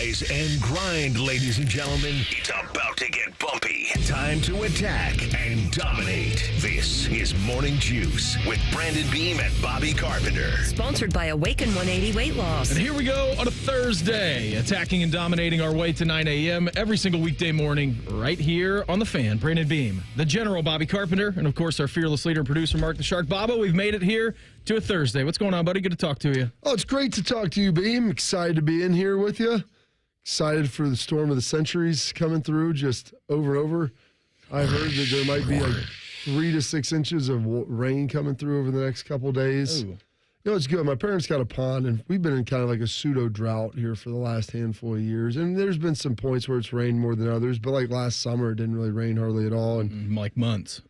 Rise and grind, ladies and gentlemen. It's about to get bumpy. Time to attack and dominate. This is Morning Juice with Brandon Beam and Bobby Carpenter. Sponsored by Awaken 180 Weight Loss. And here we go on a Thursday, attacking and dominating our way to 9 a.m. every single weekday morning right here on The Fan. Brandon Beam, the General Bobby Carpenter, and of course our fearless leader and producer Mark the Shark Baba. We've made it here to a Thursday. What's going on, buddy? Good to talk to you. Oh, it's great to talk to you, Beam. Excited to be in here with you. Excited for the storm of the centuries coming through just over and over. I heard that there might be like 3 to 6 inches of rain coming through over the next couple of days. Ooh. You know, it's good. My parents got a pond, and we've been in kind of like a pseudo drought here for the last handful of years. And there's been some points where it's rained more than others, but like last summer, it didn't really rain hardly at all. And Like months.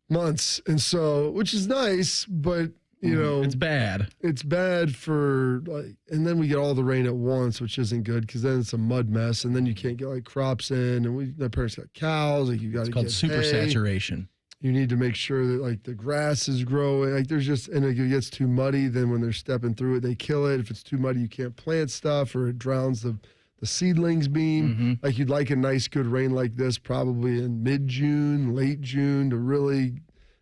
And so, which is nice, but you know, it's bad. It's bad for like, and then we get all the rain at once, which isn't good because then it's a mud mess, and then you can't get like crops in. And my parents got cows, like you got to get It's called super hay. saturation. You need to make sure that like the grass is growing. Like there's just, and if it gets too muddy, then when they're stepping through it, they kill it. If it's too muddy, you can't plant stuff, or it drowns the seedlings beam. Mm-hmm. Like you'd like a nice good rain like this probably in mid-June, late June to really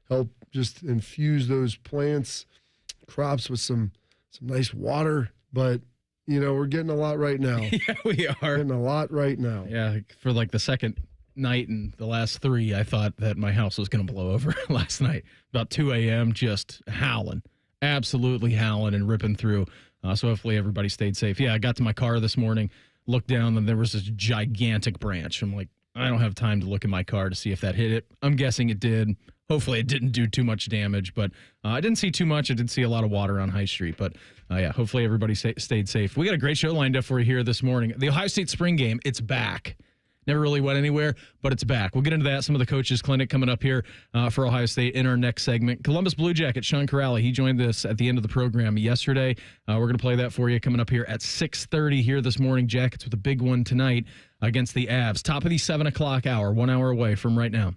help just infuse those plants, crops with some nice water. But you know, we're getting a lot right now. Yeah, we are. Getting a lot right now. Yeah, for like the second night and the last 3, I thought that my house was going to blow over last night. About 2 a.m., just howling. Absolutely howling and ripping through. So hopefully everybody stayed safe. Yeah, I got to my car this morning, looked down, and there was this gigantic branch. I'm like, I don't have time to look in my car to see if that hit it. I'm guessing it did. Hopefully it didn't do too much damage, but I didn't see too much. I did see a lot of water on High Street, but yeah, hopefully everybody stayed safe. We got a great show lined up for you here this morning. The Ohio State spring game, it's back. Never really went anywhere, but it's back. We'll get into that. Some of the coaches' clinic coming up here for Ohio State in our next segment. Columbus Blue Jacket, Sean Kuraly, he joined us at the end of the program yesterday. We're going to play that for you coming up here at 6:30 here this morning. Jackets with a big one tonight against the Avs. Top of the 7 o'clock hour, 1 hour away from right now.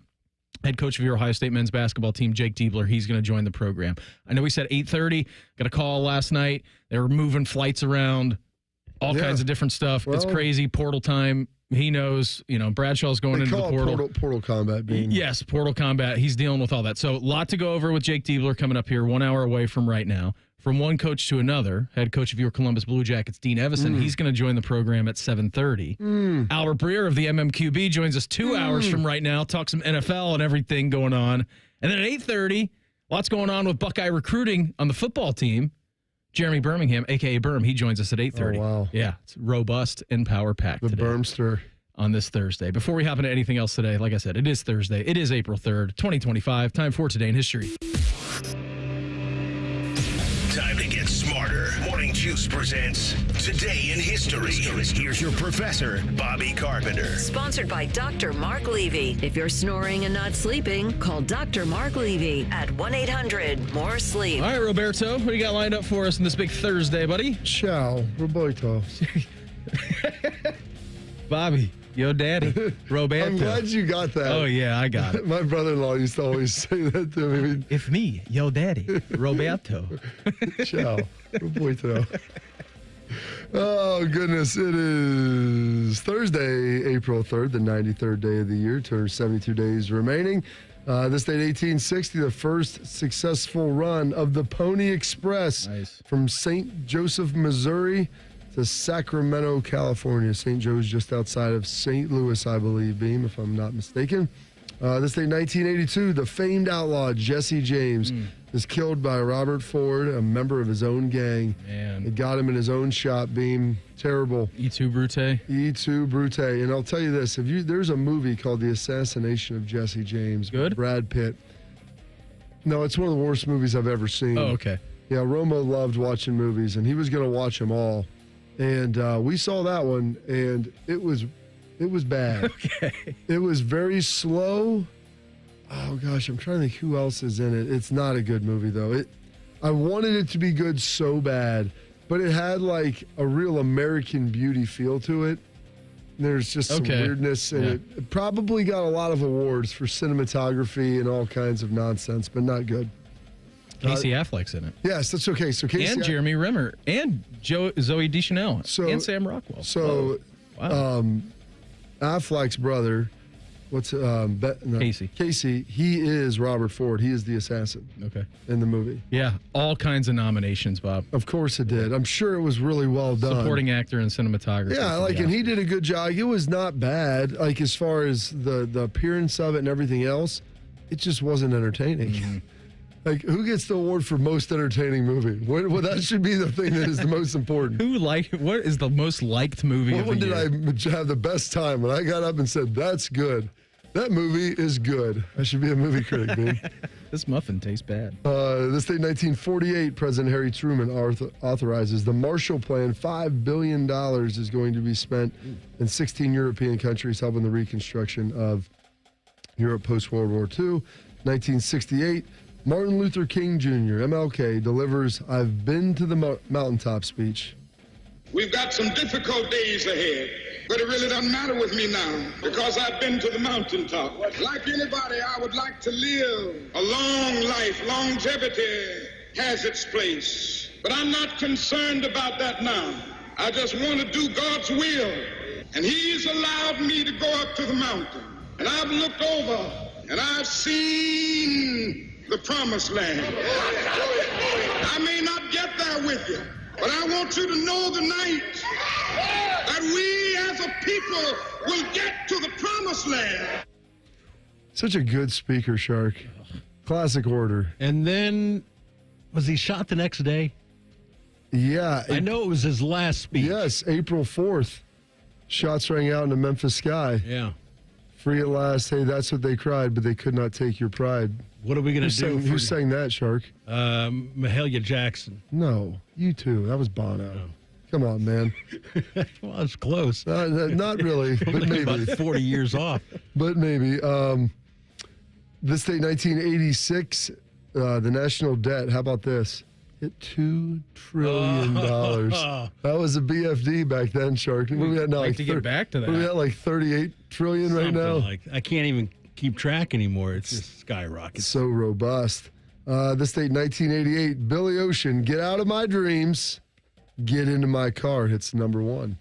Head coach of your Ohio State men's basketball team, Jake Diebler, he's going to join the program. I know we said 8:30. Got a call last night. They were moving flights around, all kinds of different stuff. Well, it's crazy. Portal time. He knows, you know, Bradshaw's going into the portal. Portal combat being. Yes, portal combat. He's dealing with all that. So a lot to go over with Jake Diebler coming up here 1 hour away from right now. From one coach to another, head coach of your Columbus Blue Jackets, Dean Evason, he's going to join the program at 7:30. Albert Breer of the MMQB joins us 2 hours from right now, talk some NFL and everything going on. And then at 8:30, lots going on with Buckeye recruiting on the football team. Jeremy Birmingham, a.k.a. Berm, he joins us at 8:30. Oh, wow. Yeah, it's robust and power-packed The today. Bermster. On this Thursday. Before we hop into anything else today, like I said, it is Thursday. It is April 3rd, 2025. Time for Today in History. Time to get smarter. Morning Juice presents Today in History. Here's your professor, Bobby Carpenter. Sponsored by Dr. Mark Levy. If you're snoring and not sleeping, call Dr. Mark Levy at 1-800-MORE-SLEEP. All right, Roberto, what do you got lined up for us on this big Thursday, buddy? Ciao, Roberto. Bobby, yo daddy, Roberto. I'm glad you got that. Oh, yeah, I got it. My brother-in-law used to always say that to me. It's me, yo daddy, Roberto. Ciao, Roberto. Oh, goodness. It is Thursday, April 3rd, the 93rd day of the year. 272 days remaining. This date, 1860, the first successful run of the Pony Express from St. Joseph, Missouri to Sacramento, California. St. Joe's just outside of St. Louis, I believe, Beam, if I'm not mistaken. This day, 1982, the famed outlaw Jesse James is killed by Robert Ford, a member of his own gang. Man. It got him in his own shop, Beam. Terrible. E2 Brute. E2 Brute. And I'll tell you this, there's a movie called The Assassination of Jesse James. Good? With Brad Pitt. No, it's one of the worst movies I've ever seen. Oh, okay. Yeah, Romo loved watching movies, and he was going to watch them all. And we saw that one, and it was bad. Okay. It was very slow. Oh, gosh, I'm trying to think who else is in it. It's not a good movie, though. I wanted it to be good so bad, but it had, like, a real American Beauty feel to it. There's just some weirdness, and it probably got a lot of awards for cinematography and all kinds of nonsense, but not good. Casey Affleck's in it. Yes, that's okay. So Casey and Jeremy Renner and Zoe Deschanel and Sam Rockwell. So Wow. Affleck's brother, Casey, he is Robert Ford. He is the assassin in the movie. Yeah, all kinds of nominations, Bob. Of course it did. I'm sure it was really well done. Supporting actor and cinematography. Yeah, and he did a good job. It was not bad, as far as the appearance of it and everything else. It just wasn't entertaining. Mm-hmm. Who gets the award for most entertaining movie? Well, that should be the thing that is the most important. What is the most liked movie of the year? When did I have the best time? When I got up and said, that's good. That movie is good. I should be a movie critic, man. This muffin tastes bad. This day, 1948, President Harry Truman authorizes the Marshall Plan. $5 billion is going to be spent in 16 European countries, helping the reconstruction of Europe post-World War II. 1968, Martin Luther King Jr., MLK, delivers I've Been to the Mountaintop speech. We've got some difficult days ahead, but it really doesn't matter with me now because I've been to the mountaintop. Like anybody, I would like to live a long life. Longevity has its place, but I'm not concerned about that now. I just want to do God's will, and He's allowed me to go up to the mountain, and I've looked over, and I've seen the promised land. I may not get there with you, but I want you to know tonight that we as a people will get to the promised land. Such a good speaker, Shark. Classic order. And then, was he shot the next day? Yeah. I know it was his last speech. Yes, April 4th. Shots rang out in the Memphis sky. Yeah. Free at last. Hey, that's what they cried, but they could not take your pride. What are we going to do? Who sang that, Shark? Mahalia Jackson. No, you too. That was Bono. Oh. Come on, man. Well, it's close. Not really, but maybe. About 40 years off. But maybe. This day, 1986, the national debt, how about this? Hit $2 trillion. That was a BFD back then, Shark. What are we at now? To get back to that. What are we at, like 38 trillion right now? I can't even keep track anymore. It's just skyrockets. So robust. This date, 1988, Billy Ocean, Get Out of My Dreams, Get Into My Car, hits number one.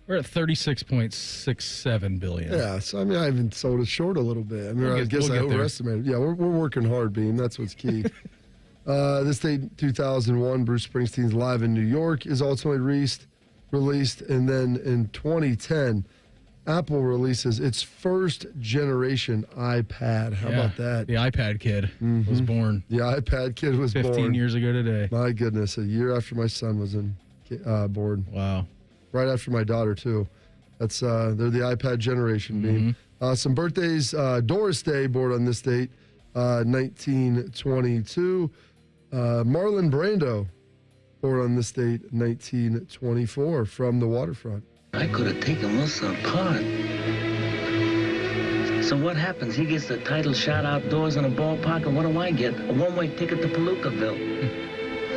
We're at 36.67 billion. Yeah, so I even sold it short a little bit. I guess I overestimated. Yeah, we're working hard, Beam. That's what's key. This date, 2001, Bruce Springsteen's Live in New York is ultimately released. And then in 2010, Apple releases its first generation iPad. How about that? The iPad kid was born. The iPad kid was 15 years ago today. My goodness, a year after my son was born. Wow. Right after my daughter, too. They're the iPad generation, Beam. Some birthdays, Doris Day, born on this date, 1922. Marlon Brando, born on this date, 1924, from The Waterfront. I could have taken Wilson apart. So what happens? He gets the title shot outdoors in a ballpark, and what do I get? A one-way ticket to Palookaville.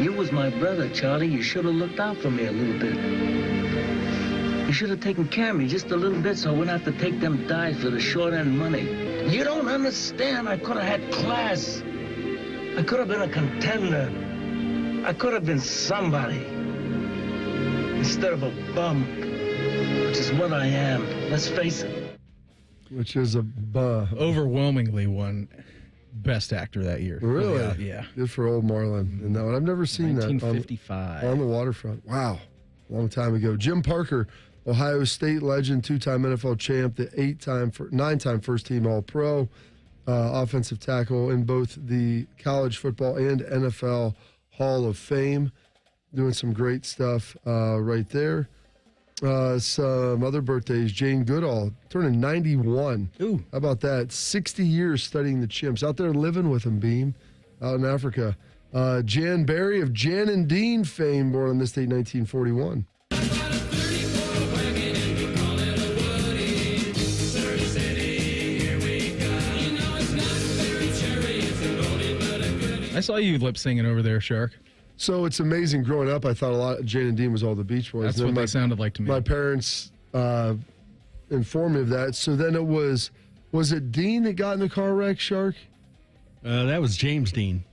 You was my brother, Charlie. You should have looked out for me a little bit. You should have taken care of me just a little bit so I wouldn't have to take them dives for the short-end money. You don't understand. I could have had class. I could have been a contender. I could have been somebody. Instead of a bum, which is what I am. Let's face it. Which is a overwhelmingly won Best Actor that year. Really? Yeah. Good for old Marlon. And that one, I've never seen 1955. that on The Waterfront. Wow. Long time ago. Jim Parker, Ohio State legend, two-time NFL champ, the nine-time first-team All-Pro, offensive tackle in both the college football and NFL Hall of Fame. Doing some great stuff right there. Some other birthdays. Jane Goodall, turning 91. Ooh. How about that? 60 years studying the chimps. Out there living with them, Beam, out in Africa. Jan Barry of Jan and Dean fame, born on this date, 1941. I saw you lip singing over there, Shark. So it's amazing. Growing up, I thought a lot of Jane and Dean was all the Beach Boys. That's what they sounded like to me. My parents informed me of that. So then it was Was it Dean that got in the car wreck, Shark? That was James Dean.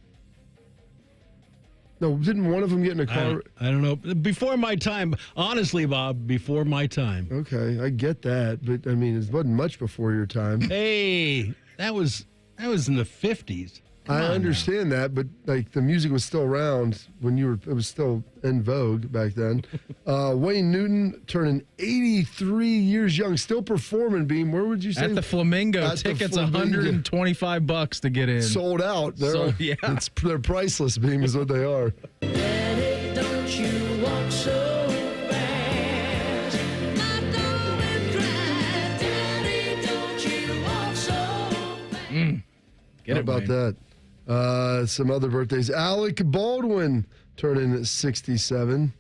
No, didn't one of them get in a car? I don't know. Before my time. Honestly, Bob, before my time. Okay, I get that. But, I mean, it wasn't much before your time. Hey, that was in the 50s. I understand that, but like the music was still around when it was still in vogue back then. Wayne Newton turning 83 years young, still performing, Beam. Where would you say? At the Flamingo. Tickets $125 to get in. Sold out. Yeah. They're priceless, Beam, is what they are. Daddy, don't you walk so fast. My darling cry. Daddy, don't you walk so fast. Get How it, about Wayne. that? Some other birthdays. Alec Baldwin turning 67.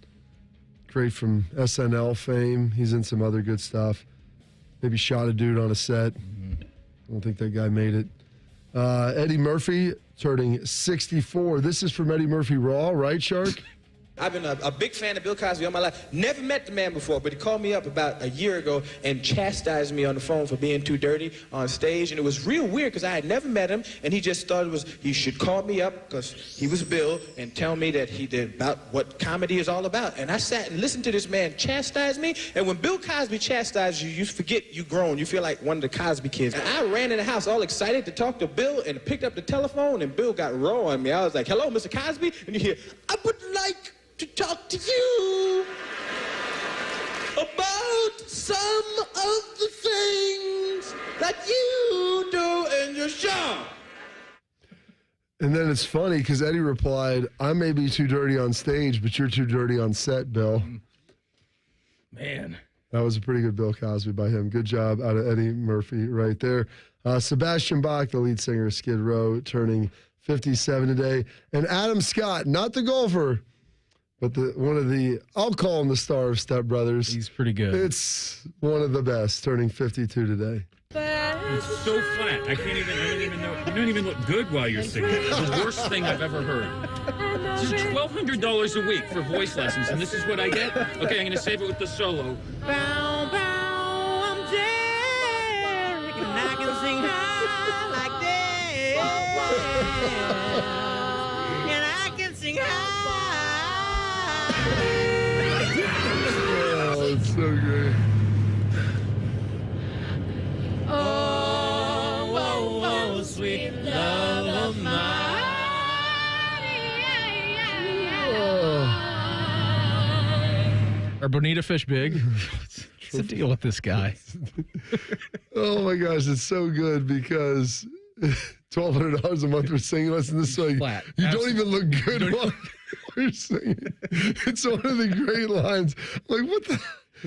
Great from SNL fame. He's in some other good stuff. Maybe shot a dude on a set. I don't think that guy made it. Eddie Murphy turning 64. This is from Eddie Murphy Raw, right, Shark? I've been a big fan of Bill Cosby all my life. Never met the man before, but he called me up about a year ago and chastised me on the phone for being too dirty on stage. And it was real weird because I had never met him, and he just thought he should call me up because he was Bill and tell me that he did about what comedy is all about. And I sat and listened to this man chastise me. And when Bill Cosby chastised you, you forget you grown. You feel like one of the Cosby kids. And I ran in the house all excited to talk to Bill and picked up the telephone, and Bill got raw on me. I was like, "Hello, Mr. Cosby?" And you hear, "I would like to talk to you about some of the things that you do in your show." And then it's funny because Eddie replied, "I may be too dirty on stage, but you're too dirty on set, Bill." Man. That was a pretty good Bill Cosby by him. Good job out of Eddie Murphy right there. Sebastian Bach, the lead singer of Skid Row, turning 57 today. And Adam Scott, not the golfer, but one of the, I'll call him the star of Step Brothers. He's pretty good. It's one of the best, turning 52 today. It's so flat. I don't even know. You don't even look good while you're singing. It's the worst thing I've ever heard. This is $1,200 a week for voice lessons, and this is what I get? Okay, I'm going to save it with the solo. Bow, bow, I'm Derek, and I can sing high like that. And I can sing high. Oh, it's so great. Oh, sweet love of mine. Are Bonita fish big? What's the deal with this guy? Oh my gosh, it's so good because $1,200 a month for singing lessons. This way, Flat. you don't even look good while you're singing. It's one of the great lines. Like, what the?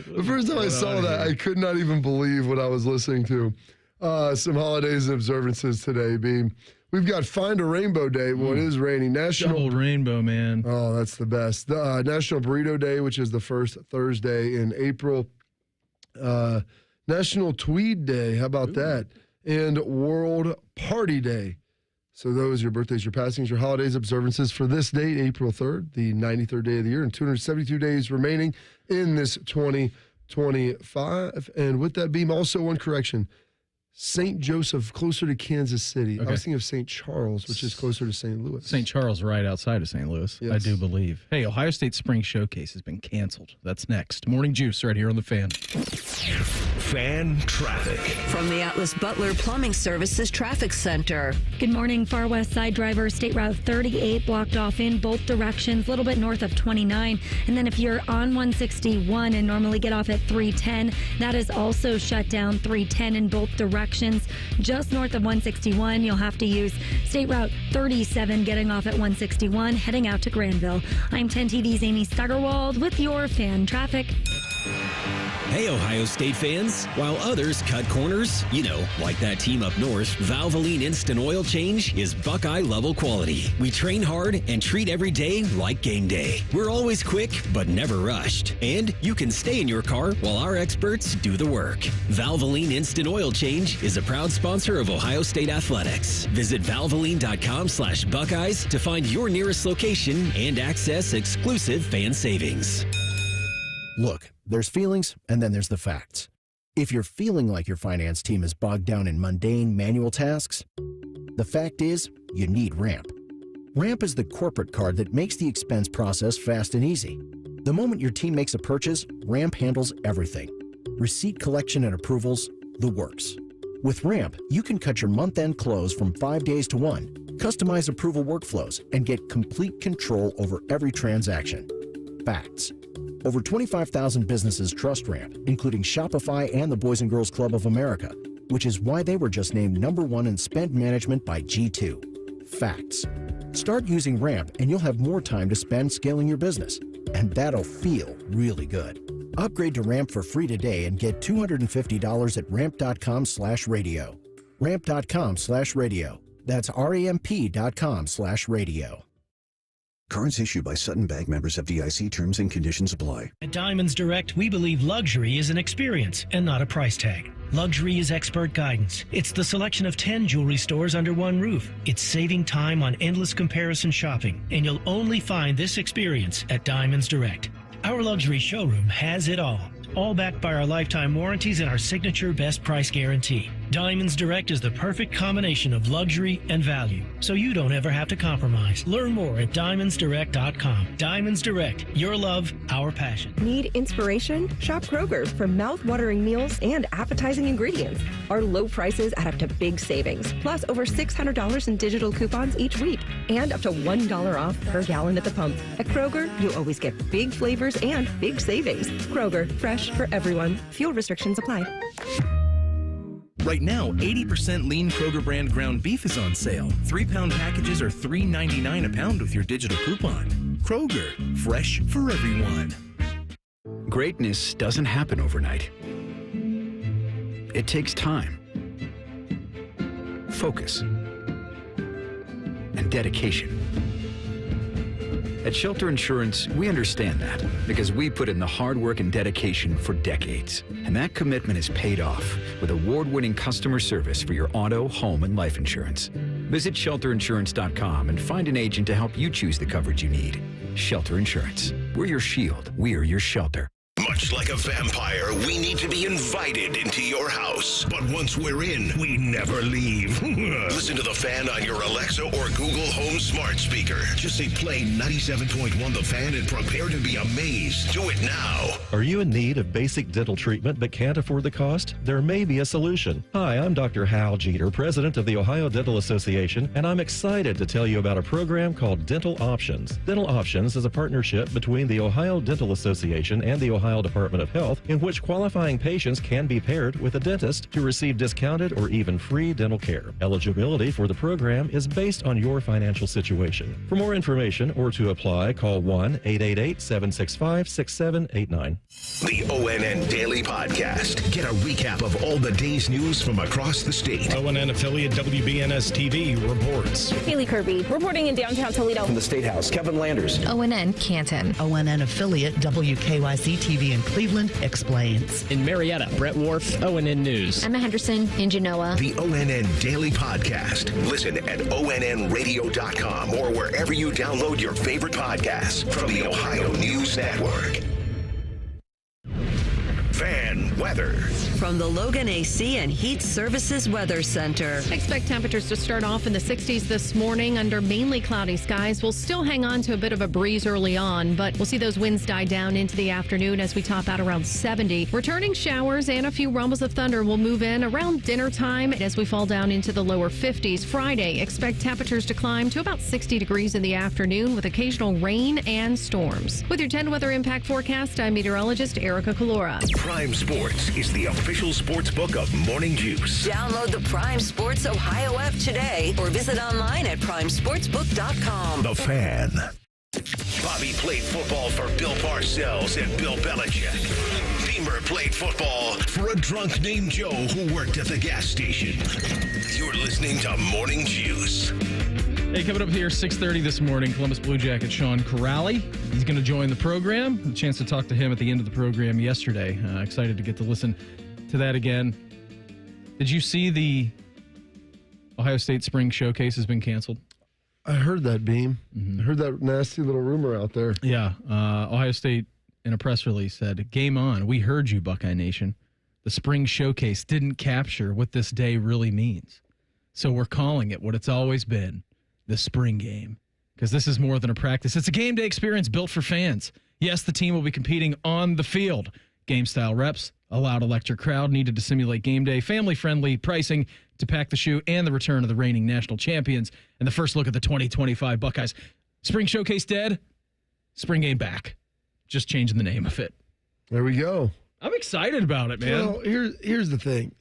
The first time I saw that, I could not even believe what I was listening to. Some holidays and observances today, Beam. We've got Find a Rainbow Day. Well, it is raining. Double rainbow, man. Oh, that's the best. National Burrito Day, which is the first Thursday in April. National Tweed Day. How about that? And World Party Day. So those are your birthdays, your passings, your holidays, observances for this date, April 3rd, the 93rd day of the year, and 272 days remaining in this 2025. And with that, Beam, also one correction. St. Joseph, closer to Kansas City. Okay. I was thinking of St. Charles, which is closer to St. Louis. St. Charles, right outside of St. Louis, Yes. I do believe. Hey, Ohio State Spring Showcase has been canceled. That's next. Morning Juice right here on The Fan. Fan traffic. From the Atlas Butler Plumbing Services Traffic Center. Good morning. Far West Side driver, State Route 38 blocked off in both directions, a little bit north of 29. And then if you're on 161 and normally get off at 310, that is also shut down 310 in both directions. Just north of 161, you'll have to use State Route 37 getting off at 161, heading out to Granville. I'm 10 TV's Amy Stuggerwald with your fan traffic. Hey, Ohio State fans. While others cut corners, like that team up north, Valvoline Instant Oil Change is Buckeye-level quality. We train hard and treat every day like game day. We're always quick, but never rushed. And you can stay in your car while our experts do the work. Valvoline Instant Oil Change is a proud sponsor of Ohio State Athletics. Visit valvoline.com/Buckeyes to find your nearest location and access exclusive fan savings. Look, there's feelings, and then there's the facts. If you're feeling like your finance team is bogged down in mundane manual tasks, the fact is you need Ramp. Ramp is the corporate card that makes the expense process fast and easy. The moment your team makes a purchase, Ramp handles everything. Receipt collection and approvals, the works. With Ramp, you can cut your month-end close from 5 days to 1, customize approval workflows, and get complete control over every transaction. Facts. Over 25,000 businesses trust Ramp, including Shopify and the Boys and Girls Club of America, which is why they were just named #1 in spend management by G2. Facts. Start using Ramp and you'll have more time to spend scaling your business. And that'll feel really good. Upgrade to Ramp for free today and get $250 at ramp.com/radio. Ramp.com/radio. That's ramp.com/radio. Cards issued by Sutton Bank, members of FDIC. Terms and conditions apply. At Diamonds Direct, we believe luxury is an experience and not a price tag. Luxury is expert guidance. It's the selection of 10 jewelry stores under one roof. It's saving time on endless comparison shopping, and you'll only find this experience at Diamonds Direct. Our luxury showroom has it all backed by our lifetime warranties and our signature best price guarantee. Diamonds Direct is the perfect combination of luxury and value, so you don't ever have to compromise. Learn more at diamondsdirect.com. Diamonds Direct, your love, our passion. Need inspiration? Shop Kroger for mouth-watering meals and appetizing ingredients. Our low prices add up to big savings, plus over $600 in digital coupons each week, and up to $1 off per gallon at the pump. At Kroger, you always get big flavors and big savings. Kroger, fresh for everyone. Fuel restrictions apply. Right now, 80% lean Kroger brand ground beef is on sale. 3-pound packages are $3.99 a pound with your digital coupon. Kroger, fresh for everyone. Greatness doesn't happen overnight. It takes time, focus, and dedication. At Shelter Insurance, we understand that because we put in the hard work and dedication for decades. And that commitment is paid off with award-winning customer service for your auto, home, and life insurance. Visit shelterinsurance.com and find an agent to help you choose the coverage you need. Shelter Insurance. We're your shield. We're your shelter. Much like a vampire, we need to be invited into your house. But once we're in, we never leave. Listen to The Fan on your Alexa or Google Home smart speaker. Just say play 97.1 The Fan and prepare to be amazed. Do it now. Are you in need of basic dental treatment but can't afford the cost? There may be a solution. Hi, I'm Dr. Hal Jeter, president of the Ohio Dental Association, and I'm excited to tell you about a program called Dental Options. Dental Options is a partnership between the Ohio Dental Association and the Ohio Department of Health, in which qualifying patients can be paired with a dentist to receive discounted or even free dental care. Eligibility for the program is based on your financial situation. For more information or to apply, call 1-888-765-6789. The ONN Daily Podcast. Get a recap of all the day's news from across the state. ONN affiliate WBNS TV reports. Haley Kirby reporting in downtown Toledo. From the State House, Kevin Landers. ONN Canton. ONN affiliate WKYC TV in Cleveland explains. In Marietta, Brett Wharf, ONN News. Emma Henderson in Genoa. The ONN Daily Podcast. Listen at onnradio.com or wherever you download your favorite podcasts from the Ohio News Network. Fan weather. From the Logan AC and Heat Services Weather Center. Expect temperatures to start off in the 60s this morning under mainly cloudy skies. We'll still hang on to a bit of a breeze early on, but we'll see those winds die down into the afternoon as we top out around 70. Returning showers and a few rumbles of thunder will move in around dinner time as we fall down into the lower 50s. Friday, expect temperatures to climb to about 60 degrees in the afternoon with occasional rain and storms. With your 10 weather impact forecast, I'm meteorologist Erica Calora. Prime Sports is the official sports book of Morning Juice. Download the Prime Sports Ohio app today or visit online at primesportsbook.com. The Fan. Bobby played football for Bill Parcells and Bill Belichick. Beamer played football for a drunk named Joe who worked at the gas station. You're listening to Morning Juice. Hey, coming up here, 6:30 this morning, Columbus Blue Jacket Sean Kuraly. He's going to join the program. A chance to talk to him at the end of the program yesterday. Excited to get to listen to that again. Did you see the Ohio State Spring Showcase has been canceled? I heard that, Beam. I heard that nasty little rumor out there. Yeah. Ohio State, in a press release, said, "Game on. We heard you, Buckeye Nation. the spring showcase didn't capture what this day really means. So we're calling it what it's always been, the spring game. Because this is more than a practice. It's a game day experience built for fans. Yes, the team will be competing on the field. Game-style reps, a loud electric crowd needed to simulate game day, family-friendly pricing to pack the shoe, and the return of the reigning national champions, and the first look at the 2025 Buckeyes. Spring showcase dead, spring game back. Just changing the name of it. There we go. I'm excited about it, man. Well, here's the thing.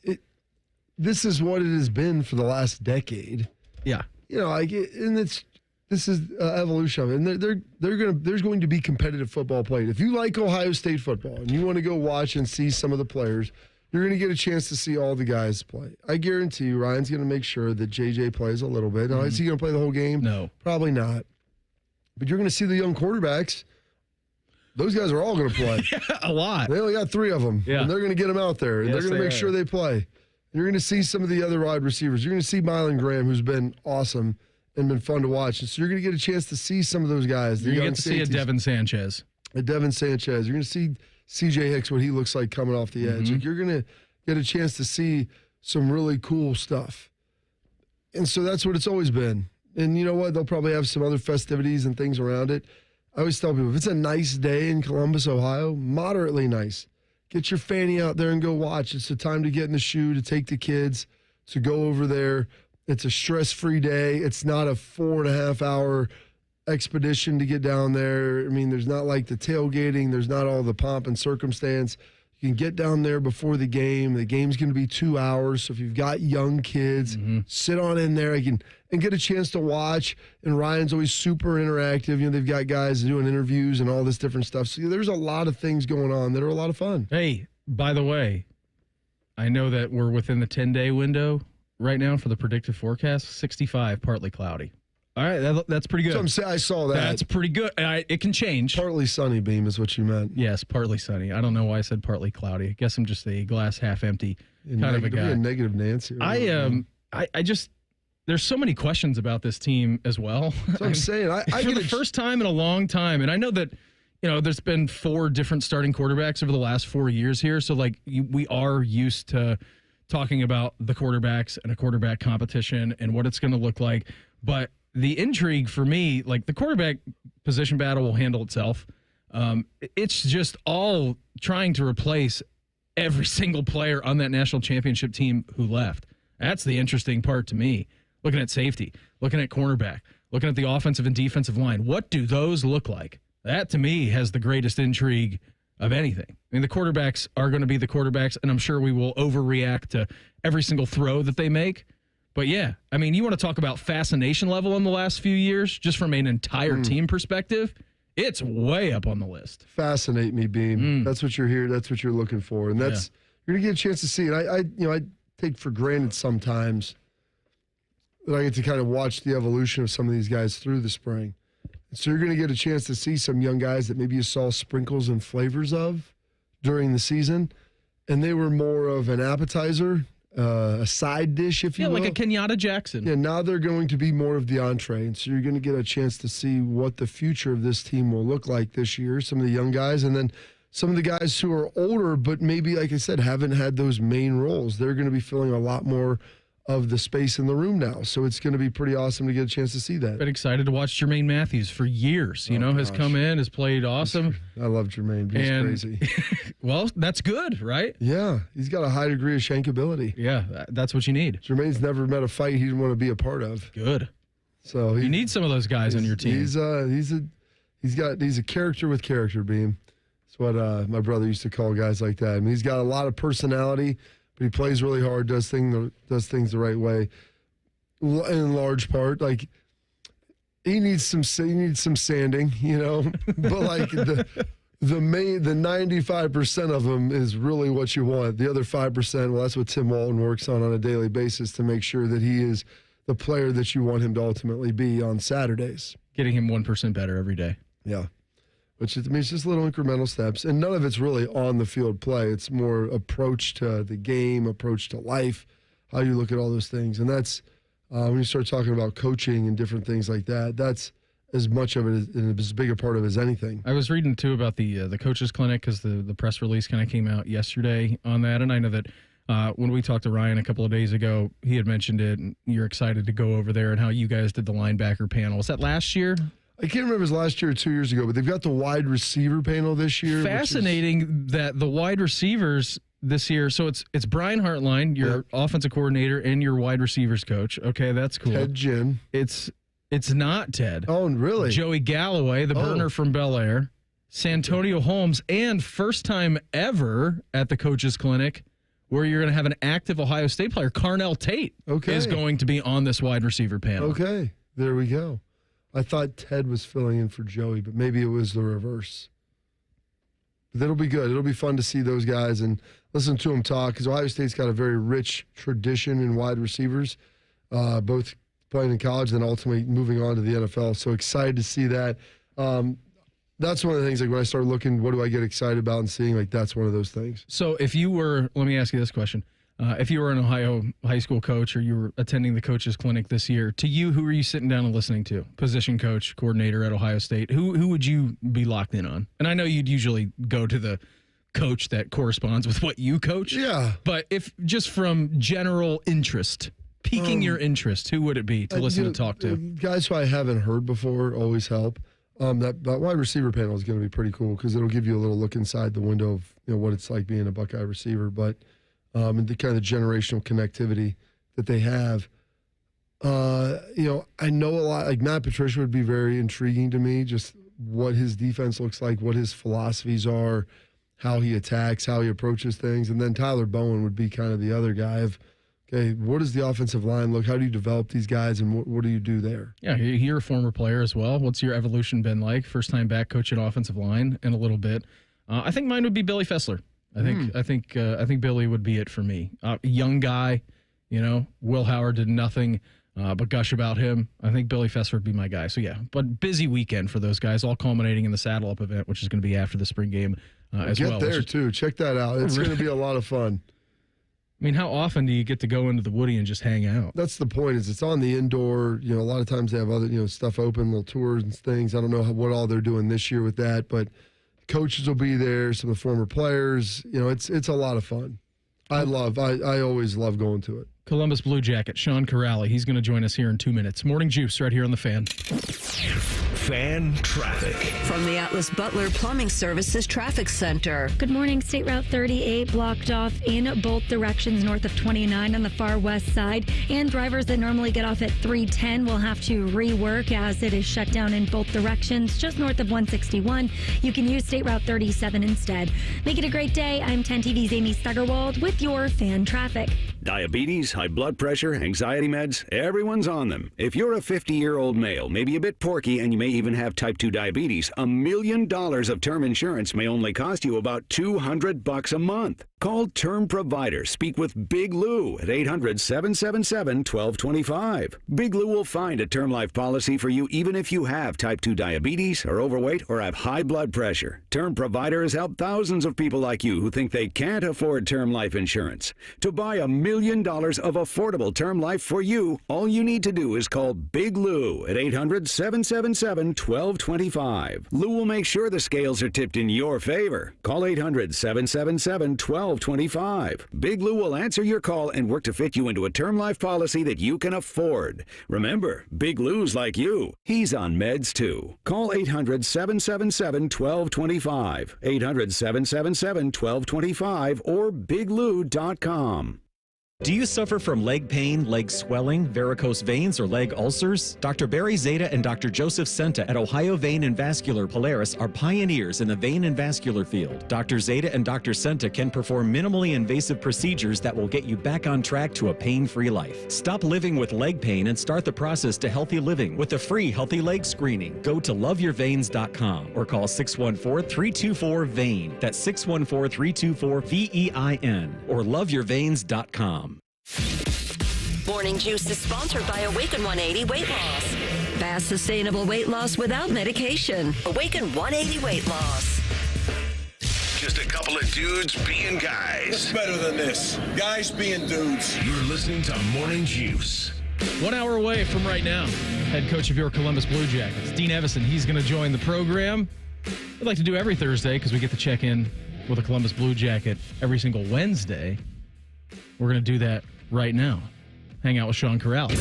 This is what it has been for the last decade. Yeah. This is evolution of it. And there's going to be competitive football played. If you like Ohio State football and you want to go watch and see some of the players, you're going to get a chance to see all the guys play. I guarantee you, Ryan's going to make sure that JJ plays a little bit. Now, is he going to play the whole game? No. Probably not. But you're going to see the young quarterbacks. Those guys are all going to play. A lot. They only got 3 of them. Yeah. And they're going to get them out there. And they're going to make sure they play. You're going to see some of the other wide receivers. You're going to see Mylan Graham, who's been awesome and been fun to watch. And so you're going to get a chance to see some of those guys. You're going to see a Devin Sanchez. You're going to see CJ Hicks, what he looks like coming off the edge. Like, you're going to get a chance to see some really cool stuff. And so that's what it's always been. And you know what? They'll probably have some other festivities and things around it. I always tell people, if it's a nice day in Columbus, Ohio, moderately nice, get your fanny out there and go watch. It's the time to get in the shoe, to take the kids, to go over there. It's a stress-free day. It's not a 4.5-hour expedition to get down there. I mean, there's not like the tailgating. There's not all the pomp and circumstance. You can get down there before the game. The game's going to be 2 hours. So if you've got young kids, sit on in there and get a chance to watch. And Ryan's always super interactive. You know, they've got guys doing interviews and all this different stuff. So there's a lot of things going on that are a lot of fun. Hey, by the way, I know that we're within the 10-day window right now for the predictive forecast. 65, partly cloudy. All right, that's pretty good. So I'm saying, I saw that. That's pretty good. It can change. Partly sunny, Beam, is what you meant. Yes, partly sunny. I don't know why I said partly cloudy. I guess I'm just a glass half empty kind of a guy. A negative Nancy. I just there's so many questions about this team as well. That's what I'm saying. I for the first time in a long time, and I know that there's been 4 different starting quarterbacks over the last 4 years here, so we are used to talking about the quarterbacks and a quarterback competition and what it's going to look like, but the intrigue for me, like the quarterback position battle will handle itself. It's just all trying to replace every single player on that national championship team who left. That's the interesting part to me. Looking at safety, looking at cornerback, looking at the offensive and defensive line. What do those look like? That, to me, has the greatest intrigue of anything. I mean, the quarterbacks are going to be the quarterbacks, and I'm sure we will overreact to every single throw that they make. But yeah, I mean, you want to talk about fascination level in the last few years, just from an entire team perspective, it's way up on the list. Fascinate me, Beam. That's what you're here. That's what you're looking for, and that's you're gonna get a chance to see it. I take for granted sometimes that I get to kind of watch the evolution of some of these guys through the spring. So you're gonna get a chance to see some young guys that maybe you saw sprinkles and flavors of during the season, and they were more of an appetizer. A side dish, if you will. Like a Kenyatta Jackson. Yeah, now they're going to be more of the entree. And so you're going to get a chance to see what the future of this team will look like this year, some of the young guys, and then some of the guys who are older, but maybe, like I said, haven't had those main roles. They're going to be filling a lot more of the space in the room now. So it's going to be pretty awesome to get a chance to see that. Been excited to watch Jermaine Matthews for years. Has come in, has played awesome. I love Jermaine. He's crazy. Well, that's good, right? Yeah. He's got a high degree of shankability. Yeah, that's what you need. Jermaine's never met a fight he didn't want to be a part of. Good. So you need some of those guys on your team. He's a character with character, Beam. That's what my brother used to call guys like that. I mean, he's got a lot of personality, but he plays really hard, does things the right way. In large part, like he needs some sanding, But like the 95% of him is really what you want. The other 5%, well, that's what Tim Walton works on a daily basis to make sure that he is the player that you want him to ultimately be on Saturdays. Getting him 1% better every day. Yeah. Which is, it's just little incremental steps. And none of it's really on the field play. It's more approach to the game, approach to life, how you look at all those things. And that's when you start talking about coaching and different things like that, that's as much of it and as big a part of it as anything. I was reading too about the coaches clinic because the press release kind of came out yesterday on that, and I know that when we talked to Ryan a couple of days ago, he had mentioned it, and you're excited to go over there and how you guys did the linebacker panel. Was that last year? I can't remember if it was last year or 2 years ago, but they've got the wide receiver panel this year. Fascinating that the wide receivers this year. So it's Brian Hartline, your offensive coordinator, and your wide receivers coach. Okay, that's cool. Ted Ginn. It's not Ted. Oh, really? Joey Galloway, the burner from Bel Air, Santonio Holmes, and first time ever at the coaches clinic where you're going to have an active Ohio State player, Carnell Tate, is going to be on this wide receiver panel. Okay, there we go. I thought Ted was filling in for Joey, but maybe it was the reverse. But that'll be good. It'll be fun to see those guys and listen to them talk because Ohio State's got a very rich tradition in wide receivers, both playing in college and then ultimately moving on to the NFL. So excited to see that. That's one of the things, like when I start looking, what do I get excited about and seeing, like that's one of those things. So if you were, let me ask you this question. If you were an Ohio high school coach or you were attending the coaches clinic this year, to you, who are you sitting down and listening to? Position coach, coordinator at Ohio State. Who would you be locked in on? And I know you'd usually go to the coach that corresponds with what you coach. Yeah. But if just from general interest, piquing your interest, who would it be to listen and talk to? Guys who I haven't heard before always help. That wide receiver panel is going to be pretty cool because it'll give you a little look inside the window of what it's like being a Buckeye receiver, but and the kind of generational connectivity that they have. I know a lot. Like Matt Patricia would be very intriguing to me. Just what his defense looks like, what his philosophies are, how he attacks, how he approaches things, and then Tyler Bowen would be kind of the other guy of. Okay, what does the offensive line look? How do you develop these guys, and what do you do there? Yeah, you're a former player as well. What's your evolution been like? First time back coaching offensive line in a little bit. I think mine would be Billy Fessler. I think Billy would be it for me. Young guy, Will Howard did nothing but gush about him. I think Billy Fessler would be my guy. So yeah, but busy weekend for those guys, all culminating in the Saddle Up event, which is going to be after the spring game as well. Get there too. Check that out. It's going to be a lot of fun. I mean, how often do you get to go into the Woody and just hang out? That's the point. Is it's on the indoor. A lot of times they have other stuff open, little tours and things. I don't know what all they're doing this year with that, but coaches will be there. Some of the former players. It's a lot of fun. I always love going to it. Columbus Blue Jacket, Sean Kuraly. He's going to join us here in 2 minutes. Morning Juice right here on the Fan. Fan traffic. From the Atlas Butler Plumbing Services Traffic Center. Good morning. State Route 38 blocked off in both directions north of 29 on the far west side. And drivers that normally get off at 310 will have to rework as it is shut down in both directions just north of 161. You can use State Route 37 instead. Make it a great day. I'm 10 TV's Amy Stuggerwald with your Fan traffic. Diabetes, high blood pressure, anxiety meds, everyone's on them. If you're a 50-year-old male, maybe a bit porky, and you may even have type 2 diabetes, $1 million of term insurance may only cost you about $200 a month. Call Term Provider. Speak with Big Lou at 800-777-1225. Big Lou will find a term life policy for you even if you have type 2 diabetes, are overweight, or have high blood pressure. Term Provider has helped thousands of people like you who think they can't afford term life insurance. To buy $1 million of affordable term life for you, all you need to do is call Big Lou at 800-777-1225. Lou will make sure the scales are tipped in your favor. Call 800-777-1225. Big Lou will answer your call and work to fit you into a term life policy that you can afford. Remember, Big Lou's like you. He's on meds too. Call 800-777-1225. 800-777-1225 or biglou.com. Do you suffer from leg pain, leg swelling, varicose veins, or leg ulcers? Dr. Barry Zeta and Dr. Joseph Senta at Ohio Vein and Vascular Polaris are pioneers in the vein and vascular field. Dr. Zeta and Dr. Senta can perform minimally invasive procedures that will get you back on track to a pain-free life. Stop living with leg pain and start the process to healthy living with a free healthy leg screening. Go to loveyourveins.com or call 614-324-VEIN. That's 614-324-VEIN or loveyourveins.com. Morning Juice is sponsored by Awaken 180 Weight Loss. Fast, sustainable weight loss without medication. Awaken 180 Weight Loss. Just a couple of dudes being guys. What's better than this? Guys being dudes. You're listening to Morning Juice. 1 hour away from right now, head coach of your Columbus Blue Jackets, Dean Evason. He's going to join the program. We'd like to do every Thursday because we get to check in with a Columbus Blue Jacket every single Wednesday. We're going to do that right now. Hang out with Sean Kuraly.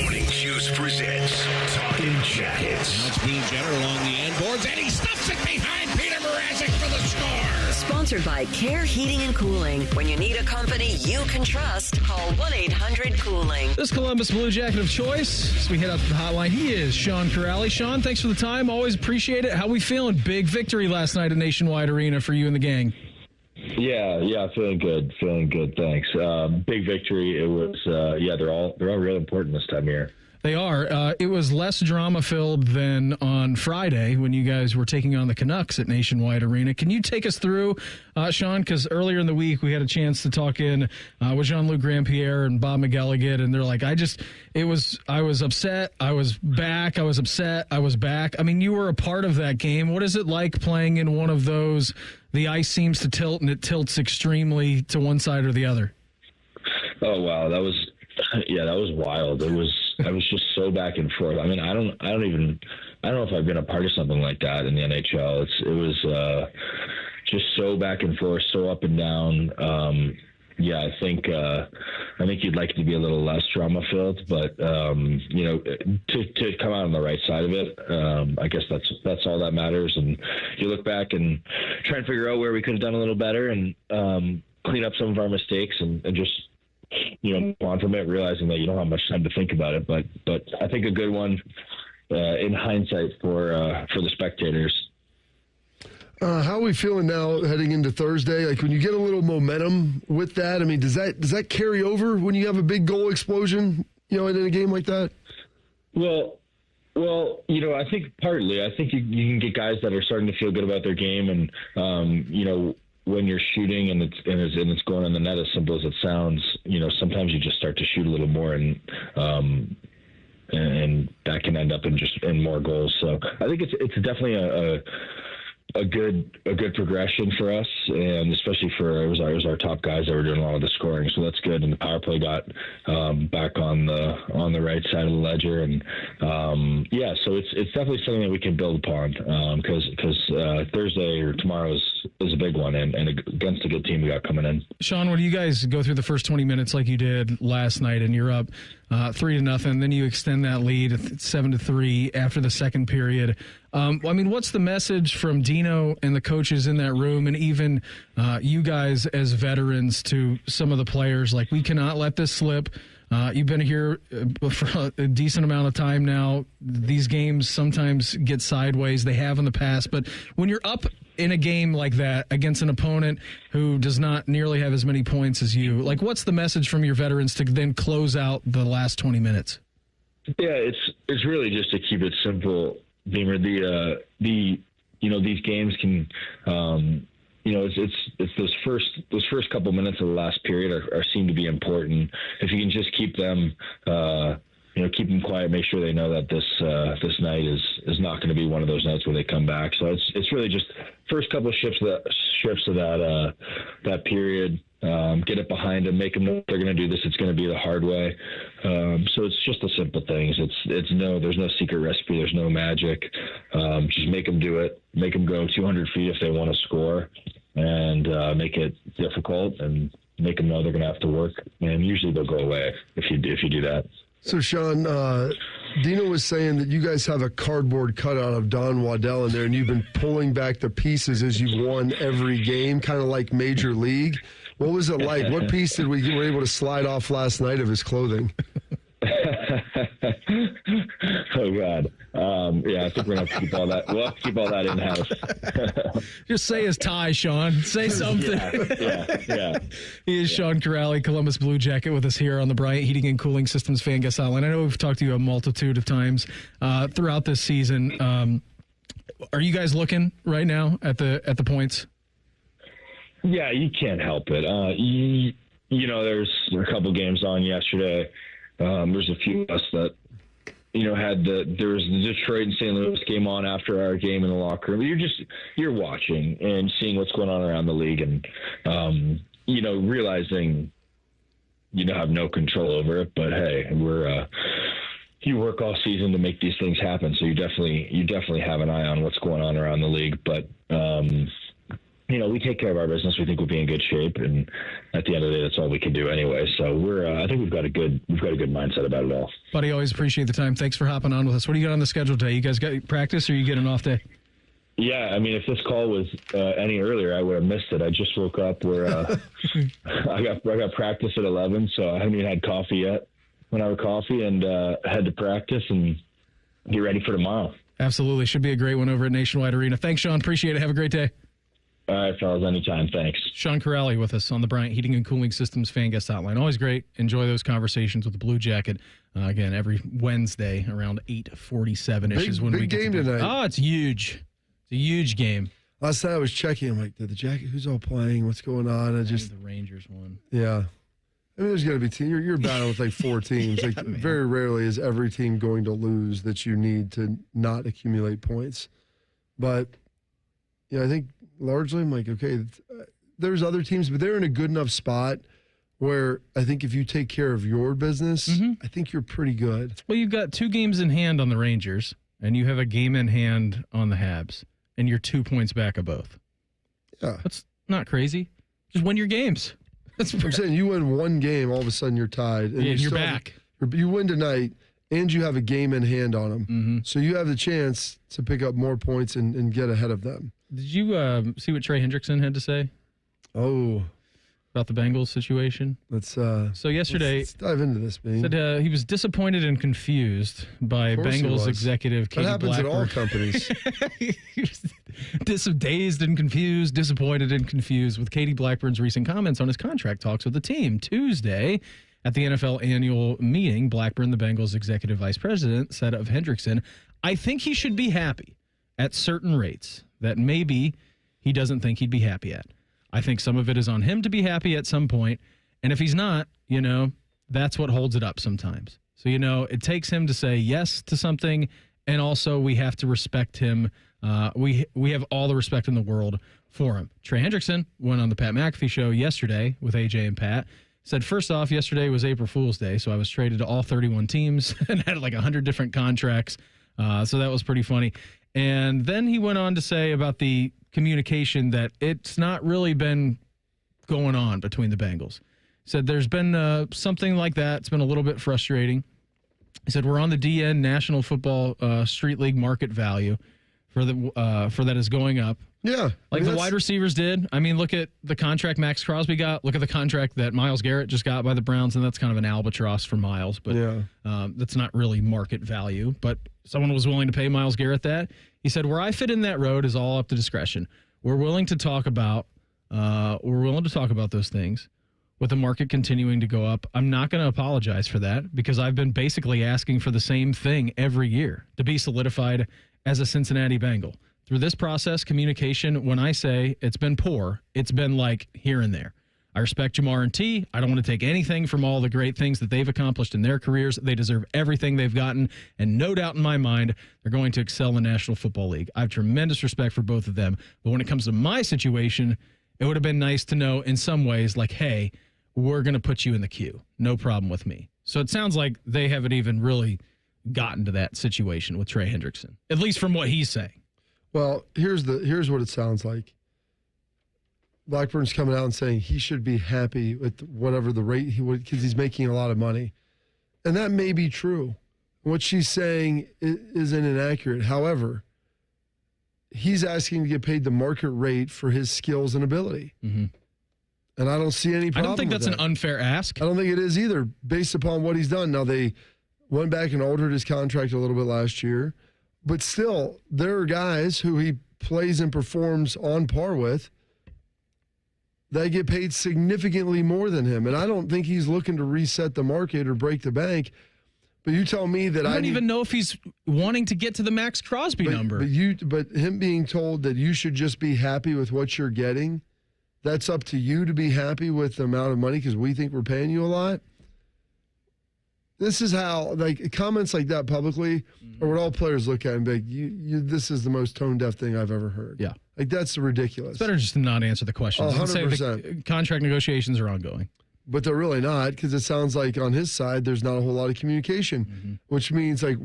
Morning Juice presents Talking Jackets. Now it's Dean Jenner along the end boards, and he stuffs it behind Peter Mrazek for the score. Sponsored by Care Heating and Cooling. When you need a company you can trust, call 1-800-COOLING. This Columbus Blue Jacket of choice, as we head out to the hotline, he is Sean Kuraly. Sean, thanks for the time. Always appreciate it. How we feeling? Big victory last night at Nationwide Arena for you and the gang. Yeah, feeling good, thanks. Big victory. It was, they're all real important this time of year. They are. It was less drama-filled than on Friday when you guys were taking on the Canucks at Nationwide Arena. Can you take us through, Sean? Because earlier in the week we had a chance to talk in with Jean-Luc Grandpierre and Bob McElligott, and they're like, I was upset, I was back, I was upset, I was back. I mean, you were a part of that game. What is it like playing in one of those, the ice seems to tilt and it tilts extremely to one side or the other? Oh, wow. That was wild. I was just so back and forth. I mean, I don't know if I've been a part of something like that in the NHL. It was just so back and forth, so up and down. I think you'd like it to be a little less drama filled, but to come out on the right side of it, I guess that's all that matters. And you look back and try and figure out where we could have done a little better and clean up some of our mistakes and just move on from it, realizing that you don't have much time to think about it. But I think a good one in hindsight for the spectators. How are we feeling now heading into Thursday? Like when you get a little momentum with that, I mean, does that carry over when you have a big goal explosion, in a game like that? Well, I think partly. I think you can get guys that are starting to feel good about their game, and when you're shooting and it's going in the net, as simple as it sounds, sometimes you just start to shoot a little more, and that can end up in more goals. So I think it's definitely a good progression for us, and especially it was our top guys that were doing a lot of the scoring, so that's good. And the power play got back on the right side of the ledger, and so it's definitely something that we can build upon because Thursday or tomorrow is a big one, and against a good team we got coming in. Sean, when you guys go through the first 20 minutes like you did last night, and you're up 3-0, then you extend that lead 7-3 after the second period. What's the message from Dino and the coaches in that room, and even you guys as veterans to some of the players? Like, we cannot let this slip. You've been here for a decent amount of time now. These games sometimes get sideways. They have in the past. But when you're up in a game like that against an opponent who does not nearly have as many points as you, like, what's the message from your veterans to then close out the last 20 minutes? Yeah, it's really just to keep it simple, Beamer. These games can, it's those first couple minutes of the last period are seem to be important. If you can just keep them, keep them quiet, make sure they know that this night is not going to be one of those nights where they come back. So it's really just first couple of shifts of that period. Get it behind them, make them know they're going to do this. It's going to be the hard way. So it's just the simple things. There's no secret recipe. There's no magic. Just make them do it. Make them go 200 feet if they want to score, and make it difficult, and make them know they're going to have to work. And usually they'll go away if you do that. So, Sean, Dino was saying that you guys have a cardboard cutout of Don Waddell in there, and you've been pulling back the pieces as you've won every game, kind of like Major League. What was it like? What piece were able to slide off last night of his clothing? Oh, God. I think we're going to have to keep all that. We'll have to keep all that in-house. Just say his tie, Sean. Say something. Yeah. He is Sean Kuraly, Columbus Blue Jacket, with us here on the Bryant Heating and Cooling Systems Fan Guest Hotline. I know we've talked to you a multitude of times throughout this season. Are you guys looking right now at the points? Yeah, you can't help it. There's a couple games on yesterday. There's a few of us that, there was the Detroit and St. Louis game on after our game in the locker room. You're watching and seeing what's going on around the league, and, realizing have no control over it. But hey, you work all season to make these things happen, so you definitely have an eye on what's going on around the league. But we take care of our business. We think we'll be in good shape, and at the end of the day, that's all we can do anyway. So I think we've got a good mindset about it all. Buddy, always appreciate the time. Thanks for hopping on with us. What do you got on the schedule today? You guys got practice, or you get an off day? Yeah, I mean, if this call was any earlier, I would have missed it. I just woke up. I got practice at 11, so I haven't even had coffee yet. Went out with coffee and head to practice and get ready for tomorrow. Absolutely. Should be a great one over at Nationwide Arena. Thanks, Sean. Appreciate it. Have a great day. All right, fellas. Anytime. Thanks. Sean Kuraly with us on the Bryant Heating and Cooling Systems Fan Guest Hotline. Always great. Enjoy those conversations with the Blue Jacket. Again, every Wednesday around 8:47-ish is when we get big game tonight. Oh, it's huge. It's a huge game. Last night I was checking. I'm like, the Jacket, who's all playing? What's going on? The Rangers won. Yeah. I mean, there's going to be teams. You're battling with like 4 teams. Like very rarely is every team going to lose that you need to not accumulate points. But I think largely I'm like, okay, there's other teams, but they're in a good enough spot where I think if you take care of your business, I think you're pretty good. Well, you've got 2 games in hand on the Rangers, and you have a game in hand on the Habs, and you're 2 points back of both. Yeah. That's not crazy. Just win your games. That's what I'm saying. You win one game, all of a sudden you're tied. And you're back. You win tonight, and you have a game in hand on them. Mm-hmm. So you have the chance to pick up more points and get ahead of them. Did you see what Trey Hendrickson had to say? Oh. About the Bengals situation? So yesterday, let's dive into this, man. Said he was disappointed and confused by Bengals executive Katie Blackburn. That happens at all companies. He was dazed and confused, disappointed and confused with Katie Blackburn's recent comments on his contract talks with the team. Tuesday, at the NFL annual meeting, Blackburn, the Bengals executive vice president, said of Hendrickson, "I think he should be happy at certain rates that maybe he doesn't think he'd be happy at. I think some of it is on him to be happy at some point. And if he's not, that's what holds it up sometimes. So, it takes him to say yes to something. And also we have to respect him. We have all the respect in the world for him." Trey Hendrickson went on the Pat McAfee show yesterday with AJ and Pat. Said, first off, yesterday was April Fool's Day. So I was traded to all 31 teams and had like 100 different contracts. So that was pretty funny. And then he went on to say about the communication that it's not really been going on between the Bengals. Said there's been something like that. It's been a little bit frustrating. He said we're on the DN National Football Street League market value for that is going up. Yeah. Like the wide receivers did. I mean, look at the contract Max Crosby got. Look at the contract that Myles Garrett just got by the Browns, and that's kind of an albatross for Myles. But that's not really market value. But someone was willing to pay Myles Garrett that. He said, where I fit in that road is all up to discretion. We're willing to talk about those things. With the market continuing to go up, I'm not going to apologize for that because I've been basically asking for the same thing every year, to be solidified as a Cincinnati Bengal. Through this process, communication, when I say it's been poor, it's been like here and there. I respect Jamar and T. I don't want to take anything from all the great things that they've accomplished in their careers. They deserve everything they've gotten, and no doubt in my mind, they're going to excel in the National Football League. I have tremendous respect for both of them, but when it comes to my situation, it would have been nice to know in some ways, like, hey, we're going to put you in the queue. No problem with me. So it sounds like they haven't even really gotten to that situation with Trey Hendrickson, at least from what he's saying. Well, here's what it sounds like. Blackburn's coming out and saying he should be happy with whatever the rate he would, because he's making a lot of money. And that may be true. What she's saying isn't inaccurate. However, he's asking to get paid the market rate for his skills and ability. Mm-hmm. And I don't see any problem. I don't think that's an unfair ask. I don't think it is either, based upon what he's done. Now, they went back and altered his contract a little bit last year. But still, there are guys who he plays and performs on par with that get paid significantly more than him. And I don't think he's looking to reset the market or break the bank. But you tell me that I don't even know if he's wanting to get to the Max Crosby number. But him being told that you should just be happy with what you're getting, that's up to you to be happy with the amount of money because we think we're paying you a lot. This is how, like, comments like that publicly are what all players look at and be like, this is the most tone-deaf thing I've ever heard. Yeah. Like, that's ridiculous. It's better just to not answer the question. 100%. Say the contract negotiations are ongoing. but they're really not, because it sounds like on his side there's not a whole lot of communication, which means like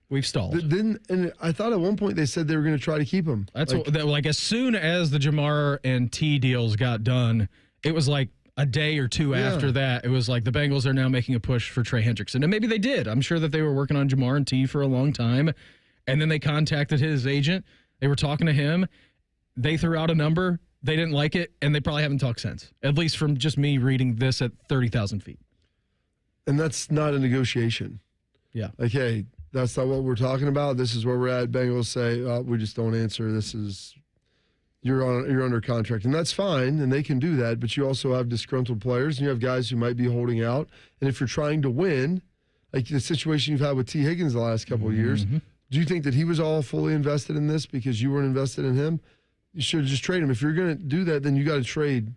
we've stalled. And I thought at one point they said they were going to try to keep him. That's like as soon as the Jamar and T deals got done, it was like a day or two after that, it was like the Bengals are now making a push for Trey Hendrickson. And maybe they did. I'm sure that they were working on Jamar and T for a long time. And then they contacted his agent. They were talking to him. They threw out a number. They didn't like it. And they probably haven't talked since, at least from just me reading this at 30,000 feet. And that's not a negotiation. Yeah. Like, hey, that's not what we're talking about. This is where we're at. Bengals say, we just don't answer. This is... You're under contract, and that's fine, and they can do that, but you also have disgruntled players, and you have guys who might be holding out. And if you're trying to win, like the situation you've had with T. Higgins the last couple of years, do you think that he was all fully invested in this because you weren't invested in him? You should just trade him. If you're going to do that, then you got to trade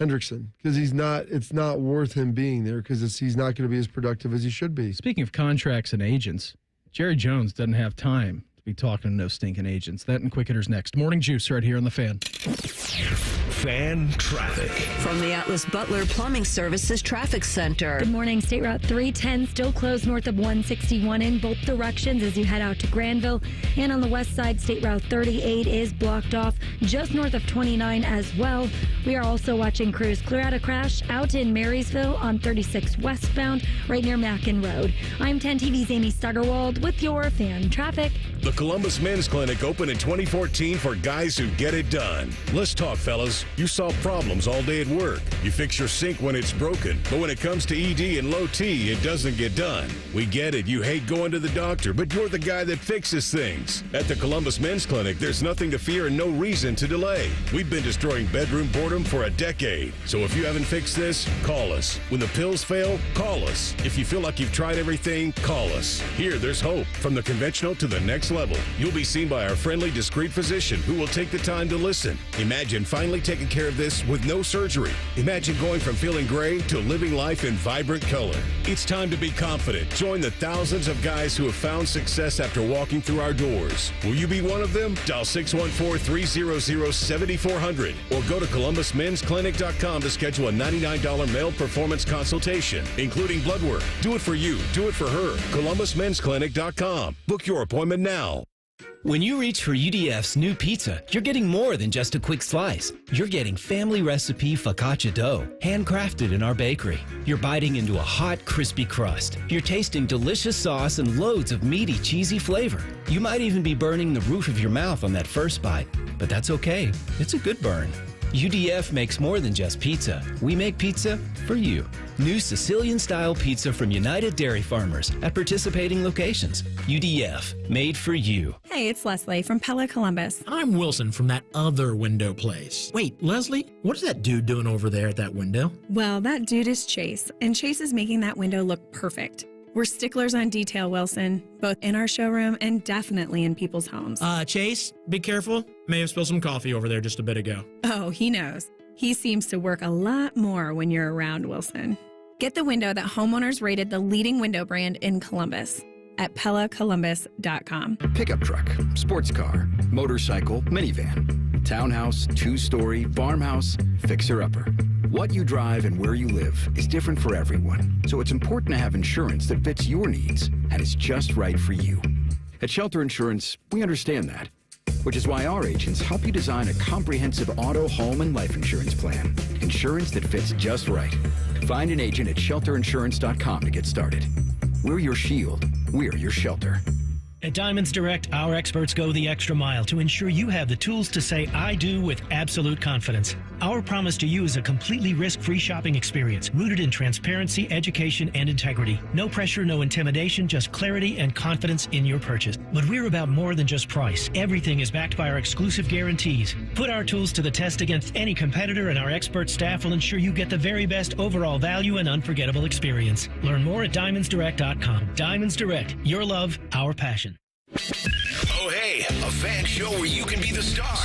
Hendrickson, because it's not worth him being there, because he's not going to be as productive as he should be. Speaking of contracts and agents, Jerry Jones doesn't have time be talking to no stinking agents. That and Quick Hitters next. Morning Juice right here on the Fan. Fan traffic. From the Atlas Butler Plumbing Services Traffic Center. Good morning. State Route 310 still closed north of 161 in both directions as you head out to Granville. And on the west side, State Route 38 is blocked off just north of 29 as well. We are also watching crews clear out a crash out in Marysville on 36 westbound right near Mackin Road. I'm 10 TV's Amy Stuggerwald with your Fan traffic. The Columbus Men's Clinic opened in 2014 for guys who get it done. Let's talk, fellas. You solve problems all day at work. You fix your sink when it's broken. But when it comes to ED and low T, it doesn't get done. We get it. You hate going to the doctor, but you're the guy that fixes things. At the Columbus Men's Clinic, there's nothing to fear and no reason to delay. We've been destroying bedroom boredom for a decade. So if you haven't fixed this, call us. When the pills fail, call us. If you feel like you've tried everything, call us. Here, there's hope. From the conventional to the next level. You'll be seen by our friendly, discreet physician who will take the time to listen. Imagine finally taking care of this with no surgery. Imagine going from feeling gray to living life in vibrant color. It's time to be confident. Join the thousands of guys who have found success after walking through our doors. Will you be one of them? Dial 614-300-7400 or go to ColumbusMen'sClinic.com to schedule a $99 male performance consultation, including blood work. Do it for you. Do it for her. ColumbusMen'sClinic.com. Book your appointment now. When you reach for UDF's new pizza, you're getting more than just a quick slice. You're getting family recipe focaccia dough, handcrafted in our bakery. You're biting into a hot, crispy crust. You're tasting delicious sauce and loads of meaty, cheesy flavor. You might even be burning the roof of your mouth on that first bite, but that's okay. It's a good burn. UDF makes more than just pizza. We make pizza for you. New Sicilian-style pizza from United Dairy Farmers at participating locations. UDF, made for you. Hey, it's Leslie from Pella Columbus. I'm Wilson from that other window place. Wait, Leslie, what is that dude doing over there at that window? Well, that dude is Chase, and Chase is making that window look perfect. We're sticklers on detail, Wilson, both in our showroom and definitely in people's homes. Chase, be careful. May have spilled some coffee over there just a bit ago. Oh, he knows. He seems to work a lot more when you're around, Wilson. Get the window that homeowners rated the leading window brand in Columbus at PellaColumbus.com. Pickup truck, sports car, motorcycle, minivan, townhouse, two-story, farmhouse, fixer-upper. What you drive and where you live is different for everyone, so it's important to have insurance that fits your needs and is just right for you. At Shelter Insurance, we understand that, which is why our agents help you design a comprehensive auto, home, and life insurance plan. Insurance that fits just right. Find an agent at shelterinsurance.com to get started. We're your shield. We're your shelter. At Diamonds Direct, our experts go the extra mile to ensure you have the tools to say I do with absolute confidence. Our promise to you is a completely risk-free shopping experience rooted in transparency, education, and integrity. No pressure, no intimidation, just clarity and confidence in your purchase. But we're about more than just price. Everything is backed by our exclusive guarantees. Put our tools to the test against any competitor, and our expert staff will ensure you get the very best overall value and unforgettable experience. Learn more at DiamondsDirect.com. Diamonds Direct, your love, our passion. Oh, hey, a fan show where you can be the star.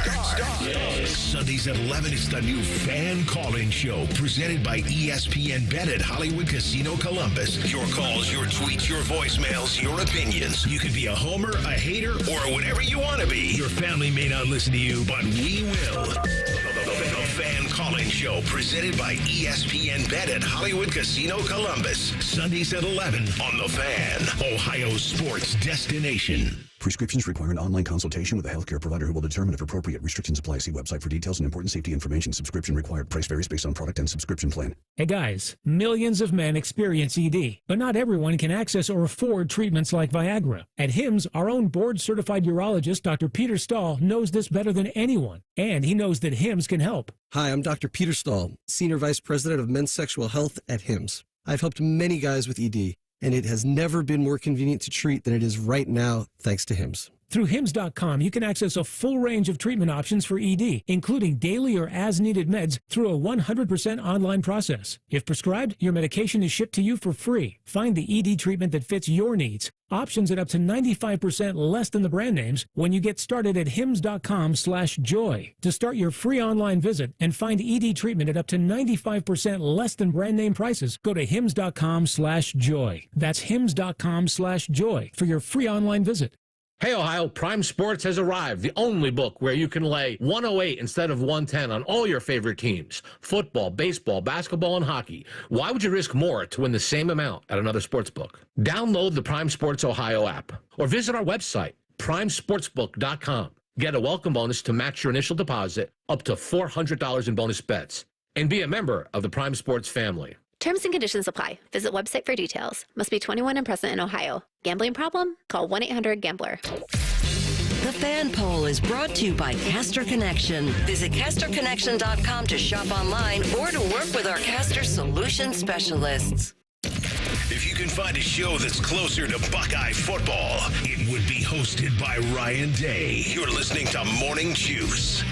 Sundays at 11 is the new Fan Call-In Show presented by ESPN Bet at Hollywood Casino Columbus. Your calls, your tweets, your voicemails, your opinions. You could be a homer, a hater, or whatever you want to be. Your family may not listen to you, but we will. The Fan Call call-in show presented by ESPN Bet at Hollywood Casino Columbus. Sundays at 11 on The Fan, Ohio's sports destination. Prescriptions require an online consultation with a healthcare provider who will determine if appropriate. Restrictions apply. See website for details and important safety information. Subscription required. Price varies based on product and subscription plan. Hey guys, millions of men experience ED, but not everyone can access or afford treatments like Viagra. At HIMSS, our own board-certified urologist, Dr. Peter Stahl, knows this better than anyone, and he knows that HIMSS can help. Hi, I'm Dr. Peter Stahl, Senior Vice President of Men's Sexual Health at HIMSS. I've helped many guys with ED, and it has never been more convenient to treat than it is right now, thanks to HIMSS. Through HIMSS.com, you can access a full range of treatment options for ED, including daily or as-needed meds through a 100% online process. If prescribed, your medication is shipped to you for free. Find the ED treatment that fits your needs. Options at up to 95% less than the brand names when you get started at hims.com/joy. To start your free online visit and find ED treatment at up to 95% less than brand name prices, go to hims.com/joy. That's hims.com/joy for your free online visit. Hey, Ohio, Prime Sports has arrived, the only book where you can lay 108 instead of 110 on all your favorite teams. Football, baseball, basketball, and hockey. Why would you risk more to win the same amount at another sports book? Download the Prime Sports Ohio app or visit our website, primesportsbook.com. Get a welcome bonus to match your initial deposit up to $400 in bonus bets. And be a member of the Prime Sports family. Terms and conditions apply. Visit website for details. Must be 21 and present in Ohio. Gambling problem? Call 1-800-GAMBLER. The Fan Poll is brought to you by Caster Connection. Visit casterconnection.com to shop online or to work with our Caster Solution Specialists. If you can find a show that's closer to Buckeye football, it would be hosted by Ryan Day. You're listening to Morning Juice.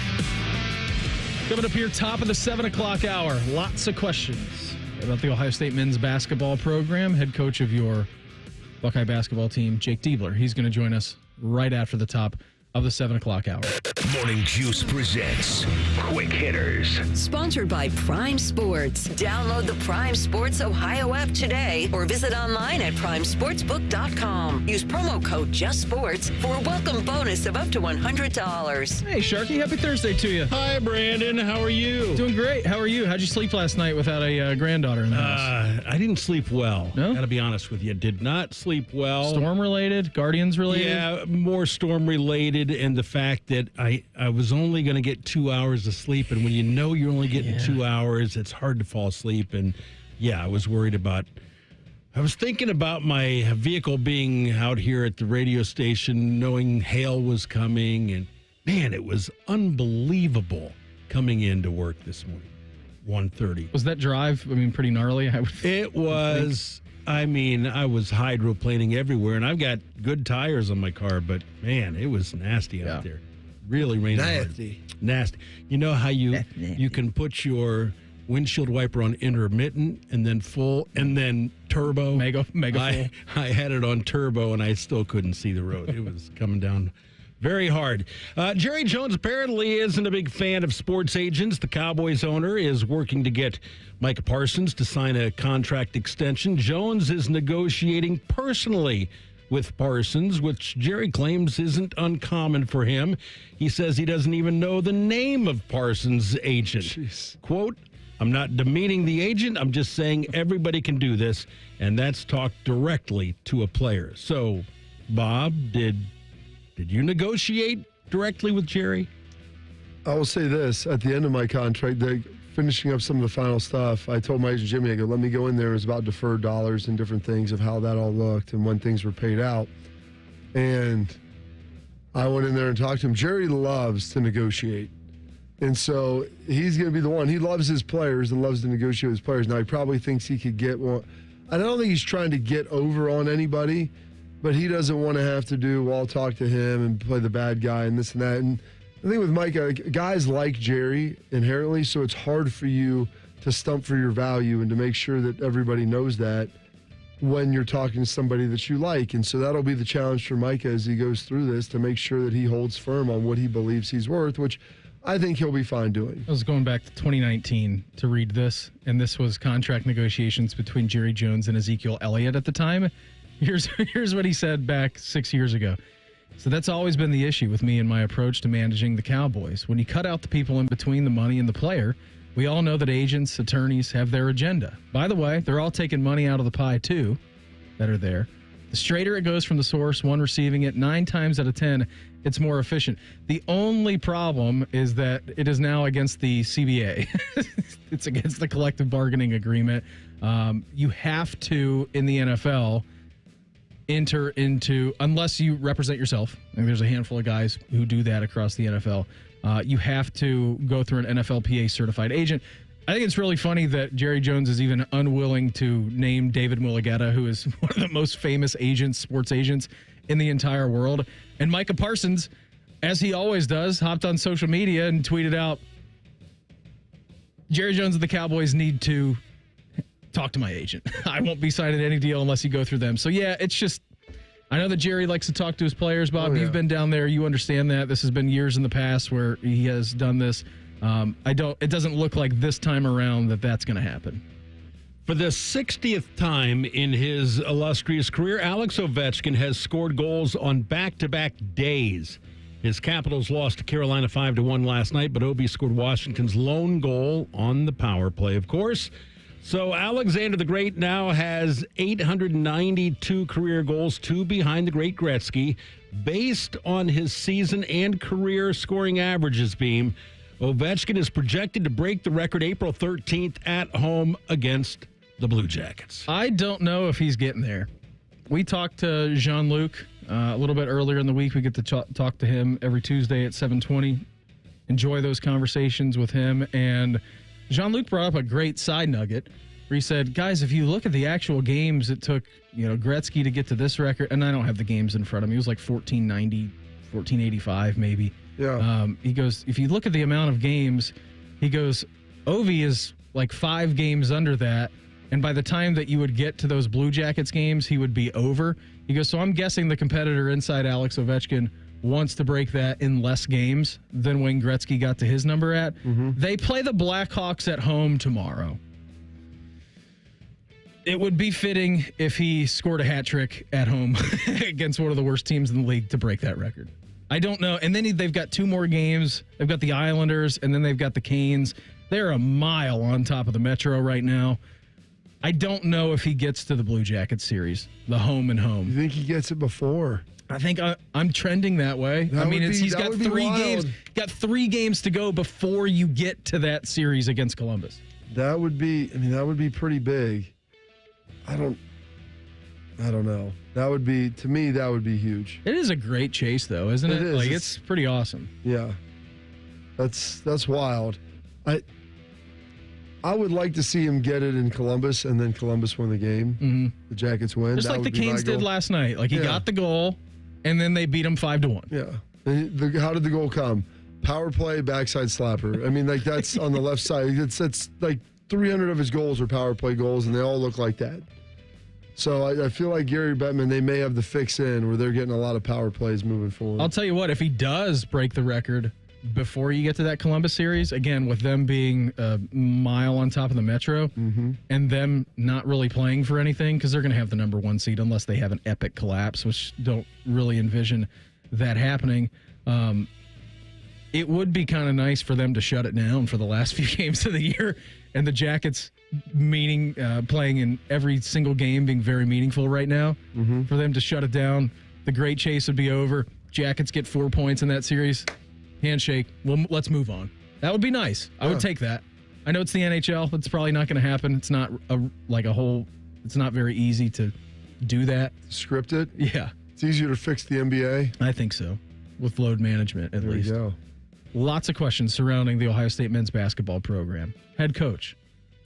Coming up here, top of the 7 o'clock hour, lots of questions about the Ohio State men's basketball program. Head coach of your Buckeye basketball team, Jake Diebler. He's going to join us right after the top of the 7 o'clock hour. Morning Juice presents Quick Hitters. Sponsored by Prime Sports. Download the Prime Sports Ohio app today or visit online at primesportsbook.com. Use promo code JUSTSPORTS for a welcome bonus of up to $100. Hey, Sharky, happy Thursday to you. Hi, Brandon. How are you? Doing great. How are you? How'd you sleep last night without a granddaughter in the house? I didn't sleep well. No? Gotta be honest with you. Did not sleep well. Storm-related? Guardians-related? Yeah, more storm-related, and the fact that I was only going to get 2 hours of sleep, and when you know you're only getting 2 hours, it's hard to fall asleep. And I was worried about. I was thinking about my vehicle being out here at the radio station, knowing hail was coming, and man, it was unbelievable coming into work this morning. 1:30. Was that drive? Pretty gnarly. It was. I was hydroplaning everywhere, and I've got good tires on my car, but man, it was nasty out there. Really raining hard. Nasty. You know how you can put your windshield wiper on intermittent and then full and then turbo? Mega full. I had it on turbo, and I still couldn't see the road. It was coming down very hard. Jerry Jones apparently isn't a big fan of sports agents. The Cowboys owner is working to get Micah Parsons to sign a contract extension. Jones is negotiating personally with Parsons, which Jerry claims isn't uncommon for him. He says he doesn't even know the name of Parsons' agent. Jeez. Quote, "I'm not demeaning the agent. I'm just saying everybody can do this, and that's talk directly to a player." So, Bob, did you negotiate directly with Jerry? I will say this. At the end of my contract, finishing up some of the final stuff, I told my agent Jimmy, I go, let me go in there. It was about deferred dollars and different things of how that all looked and when things were paid out. And I went in there and talked to him. Jerry loves to negotiate. And so he's going to be the one. He loves his players and loves to negotiate with his players. Now, he probably thinks he could get one. I don't think he's trying to get over on anybody, but he doesn't want to have to do, well, I'll talk to him and play the bad guy and this and that. And I think with Micah, guys like Jerry inherently, so it's hard for you to stump for your value and to make sure that everybody knows that when you're talking to somebody that you like. And so that'll be the challenge for Micah as he goes through this, to make sure that he holds firm on what he believes he's worth, which I think he'll be fine doing. I was going back to 2019 to read this, and this was contract negotiations between Jerry Jones and Ezekiel Elliott at the time. Here's what he said back 6 years ago. So that's always been the issue with me and my approach to managing the Cowboys. When you cut out the people in between the money and the player, we all know that agents, attorneys have their agenda. By the way, they're all taking money out of the pie, too, that are there. The straighter it goes from the source, one receiving it, 9 times out of 10, it's more efficient. The only problem is that it is now against the CBA. It's against the collective bargaining agreement. You have to, in the NFL, enter into, unless you represent yourself, and there's a handful of guys who do that across the NFL, you have to go through an NFLPA certified agent. I think it's really funny that Jerry Jones is even unwilling to name David Mulligetta, who is one of the most famous agents, sports agents in the entire world. And Micah Parsons, as he always does, hopped on social media and tweeted out, Jerry Jones and the Cowboys need to talk to my agent. I won't be signing any deal unless you go through them. So, yeah, it's just, I know that Jerry likes to talk to his players, Bob. You've been down there. You understand that. This has been years in the past where he has done this. It doesn't look like this time around that that's going to happen. For the 60th time in his illustrious career, Alex Ovechkin has scored goals on back-to-back days. His Capitals lost to Carolina 5-1 last night, but Ovi scored Washington's lone goal on the power play, of course. So Alexander the Great now has 892 career goals, 2 behind the great Gretzky. Based on his season and career scoring averages, Beam, Ovechkin is projected to break the record April 13th at home against the Blue Jackets. I don't know if he's getting there. We talked to Jean-Luc a little bit earlier in the week. We get to talk to him every Tuesday at 7:20. Enjoy those conversations with him. And Jean-Luc brought up a great side nugget where he said, guys, if you look at the actual games it took, Gretzky to get to this record, and I don't have the games in front of me. It was like 1490, 1485 maybe. Yeah. He goes, if you look at the amount of games, he goes, Ovi is like 5 games under that. And by the time that you would get to those Blue Jackets games, he would be over. He goes, so I'm guessing the competitor inside Alex Ovechkin wants to break that in less games than when Gretzky got to his number at. Mm-hmm. They play the Blackhawks at home tomorrow. It would be fitting if he scored a hat trick at home against one of the worst teams in the league to break that record. I don't know. And then they've got 2 more games. They've got the Islanders, and then they've got the Canes. They're a mile on top of the Metro right now. I don't know if he gets to the Blue Jackets series, the home and home. You think he gets it before? I think I'm trending that way. He's got 3 games. Got 3 games to go before you get to that series against Columbus. That would be pretty big. I don't know. That would be, to me, that would be huge. It is a great chase, though, isn't it? Is. It's pretty awesome. Yeah. That's wild. I would like to see him get it in Columbus and then Columbus win the game. Mm-hmm. The Jackets win. Just like the Canes did last night. Like he got the goal, and then they beat him 5-1. Yeah. And how did the goal come? Power play, backside slapper. I mean, like that's on the left side. It's like 300 of his goals are power play goals, and they all look like that. So I feel like Gary Bettman, they may have the fix in where they're getting a lot of power plays moving forward. I'll tell you what, if he does break the record before you get to that Columbus series, again, with them being a mile on top of the Metro and them not really playing for anything because they're going to have the number 1 seed unless they have an epic collapse, which don't really envision that happening. It would be kind of nice for them to shut it down for the last few games of the year, and the Jackets playing in every single game being very meaningful right now. For them to shut it down, the great chase would be over. Jackets get 4 points in that series. Handshake. Well, let's move on. That would be nice. I would take that. I know it's the NHL. It's probably not going to happen. It's not it's not very easy to do that. Script it? Yeah. It's easier to fix the NBA? I think so. With load management, at least. There you go. Lots of questions surrounding the Ohio State men's basketball program. Head coach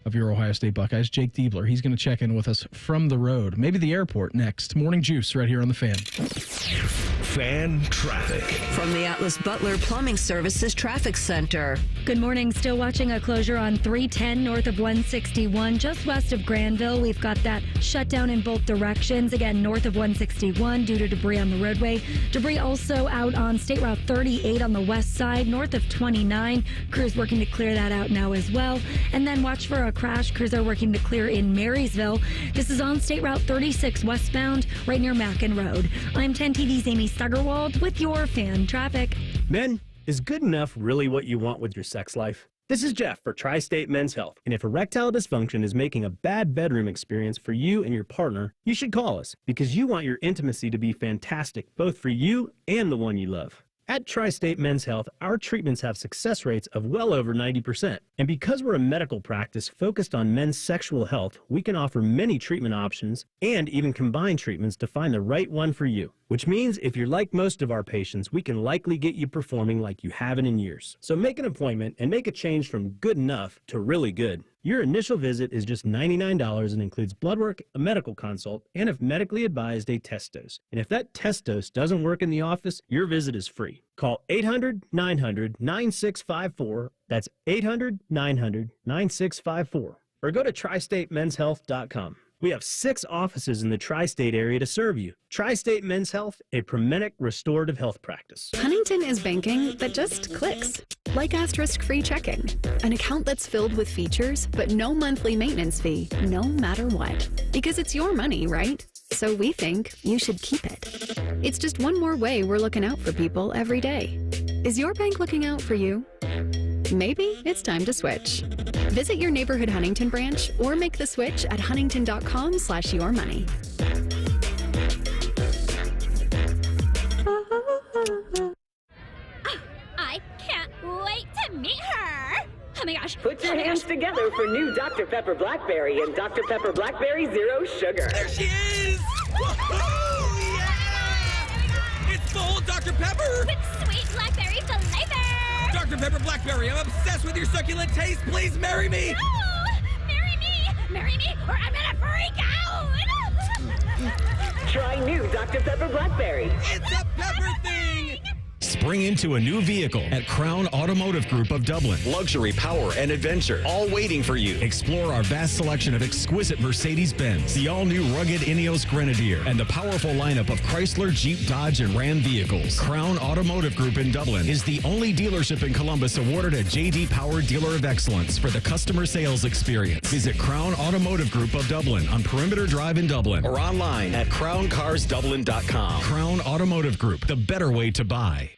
of your Ohio State Buckeyes, Jake Diebler. He's going to check in with us from the road, maybe the airport next. Morning Juice right here on The Fan. Fan traffic. From the Atlas Butler Plumbing Services Traffic Center. Good morning. Still watching a closure on 310 north of 161, just west of Granville. We've got that shutdown in both directions. Again, north of 161 due to debris on the roadway. Debris also out on State Route 38 on the west side, north of 29. Crews working to clear that out now as well. And then watch for a crash. Crews are working to clear in Marysville. This is on State Route 36 westbound, right near Mackin Road. I'm 10 TV's Amy Stuggerwald with your Fan Traffic. Men, is good enough really what you want with your sex life? This is Jeff for Tri-State Men's Health, and if erectile dysfunction is making a bad bedroom experience for you and your partner, you should call us because you want your intimacy to be fantastic, both for you and the one you love. At Tri-State Men's Health, our treatments have success rates of well over 90%. And because we're a medical practice focused on men's sexual health, we can offer many treatment options and even combine treatments to find the right one for you. Which means if you're like most of our patients, we can likely get you performing like you haven't in years. So make an appointment and make a change from good enough to really good. Your initial visit is just $99 and includes blood work, a medical consult, and if medically advised, a test dose. And if that test dose doesn't work in the office, your visit is free. Call 800-900-9654. That's 800-900-9654. Or go to tristatemenshealth.com. We have 6 offices in the tri-state area to serve you. Tri-State Men's Health, a Promenic restorative health practice. Huntington is banking that just clicks. Like asterisk-free checking. An account that's filled with features, but no monthly maintenance fee, no matter what. Because it's your money, right? So we think you should keep it. It's just one more way we're looking out for people every day. Is your bank looking out for you? Maybe it's time to switch. Visit your neighborhood Huntington branch or make the switch at huntington.com/yourmoney. I can't wait to meet her. Oh my gosh. Put your hands together for new Dr. Pepper Blackberry and Dr. Pepper Blackberry Zero Sugar. There she is! Woohoo! Yeah! It's full Dr. Pepper! With sweet blackberry flavor! Dr. Pepper Blackberry, I'm obsessed with your succulent taste. Please marry me! No! Marry me! Marry me, or I'm gonna freak out! Try new Dr. Pepper Blackberry. It's a pepper thing! Spring into a new vehicle at Crown Automotive Group of Dublin. Luxury, power, and adventure, all waiting for you. Explore our vast selection of exquisite Mercedes-Benz, the all-new rugged Ineos Grenadier, and the powerful lineup of Chrysler, Jeep, Dodge, and Ram vehicles. Crown Automotive Group in Dublin is the only dealership in Columbus awarded a J.D. Power Dealer of Excellence for the customer sales experience. Visit Crown Automotive Group of Dublin on Perimeter Drive in Dublin or online at crowncarsdublin.com. Crown Automotive Group, the better way to buy.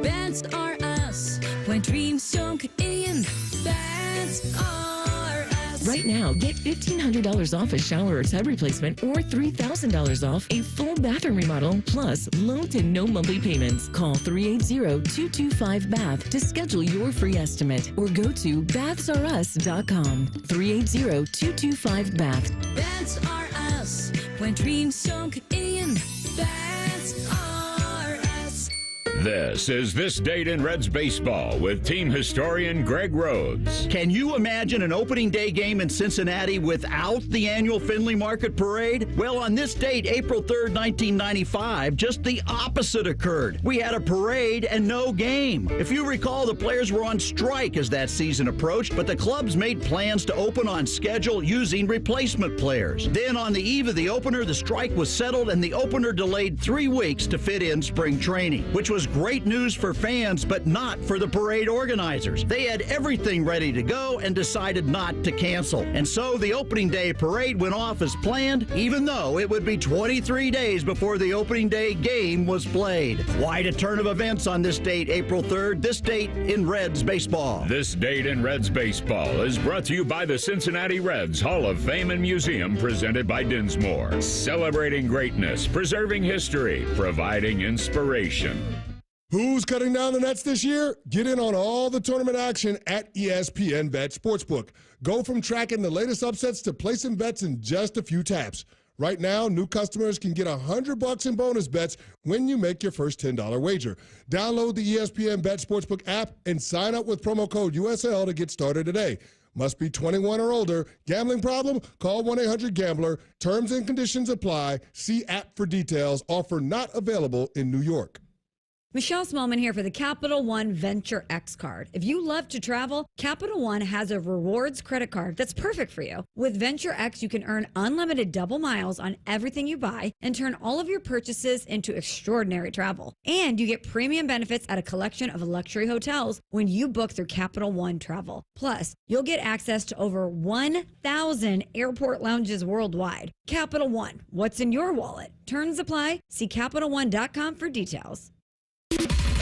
That's are us. When dreams sunk in, that's are us. Right now, get $1,500 off a shower or tub replacement or $3,000 off a full bathroom remodel, plus low to no monthly payments. Call 380-225-BATH to schedule your free estimate or go to bathsareus.com. 380-225-BATH. That's are us. When dreams sunk in, that's are us. This is This Date in Reds Baseball with team historian Greg Rhodes. Can you imagine an opening day game in Cincinnati without the annual Findlay Market Parade? Well, on this date, April 3rd, 1995, just the opposite occurred. We had a parade and no game. If you recall, the players were on strike as that season approached, but the clubs made plans to open on schedule using replacement players. Then on the eve of the opener, the strike was settled and the opener delayed 3 weeks to fit in spring training, which was great news for fans, but not for the parade organizers. They had everything ready to go and decided not to cancel. And so the opening day parade went off as planned, even though it would be 23 days before the opening day game was played. Quite a turn of events on this date, April 3rd, this date in Reds baseball. This Date in Reds Baseball is brought to you by the Cincinnati Reds Hall of Fame and Museum, presented by Dinsmore. Celebrating greatness, preserving history, providing inspiration. Who's cutting down the nets this year? Get in on all the tournament action at ESPN Bet Sportsbook. Go from tracking the latest upsets to placing bets in just a few taps. Right now, new customers can get $100 in bonus bets when you make your first $10 wager. Download the ESPN Bet Sportsbook app and sign up with promo code USL to get started today. Must be 21 or older. Gambling problem? Call 1-800-GAMBLER. Terms and conditions apply. See app for details. Offer not available in New York. Michelle Smallman here for the Capital One Venture X card. If you love to travel, Capital One has a rewards credit card that's perfect for you. With Venture X, you can earn unlimited double miles on everything you buy and turn all of your purchases into extraordinary travel. And you get premium benefits at a collection of luxury hotels when you book through Capital One Travel. Plus, you'll get access to over 1,000 airport lounges worldwide. Capital One, what's in your wallet? Terms apply. See CapitalOne.com for details.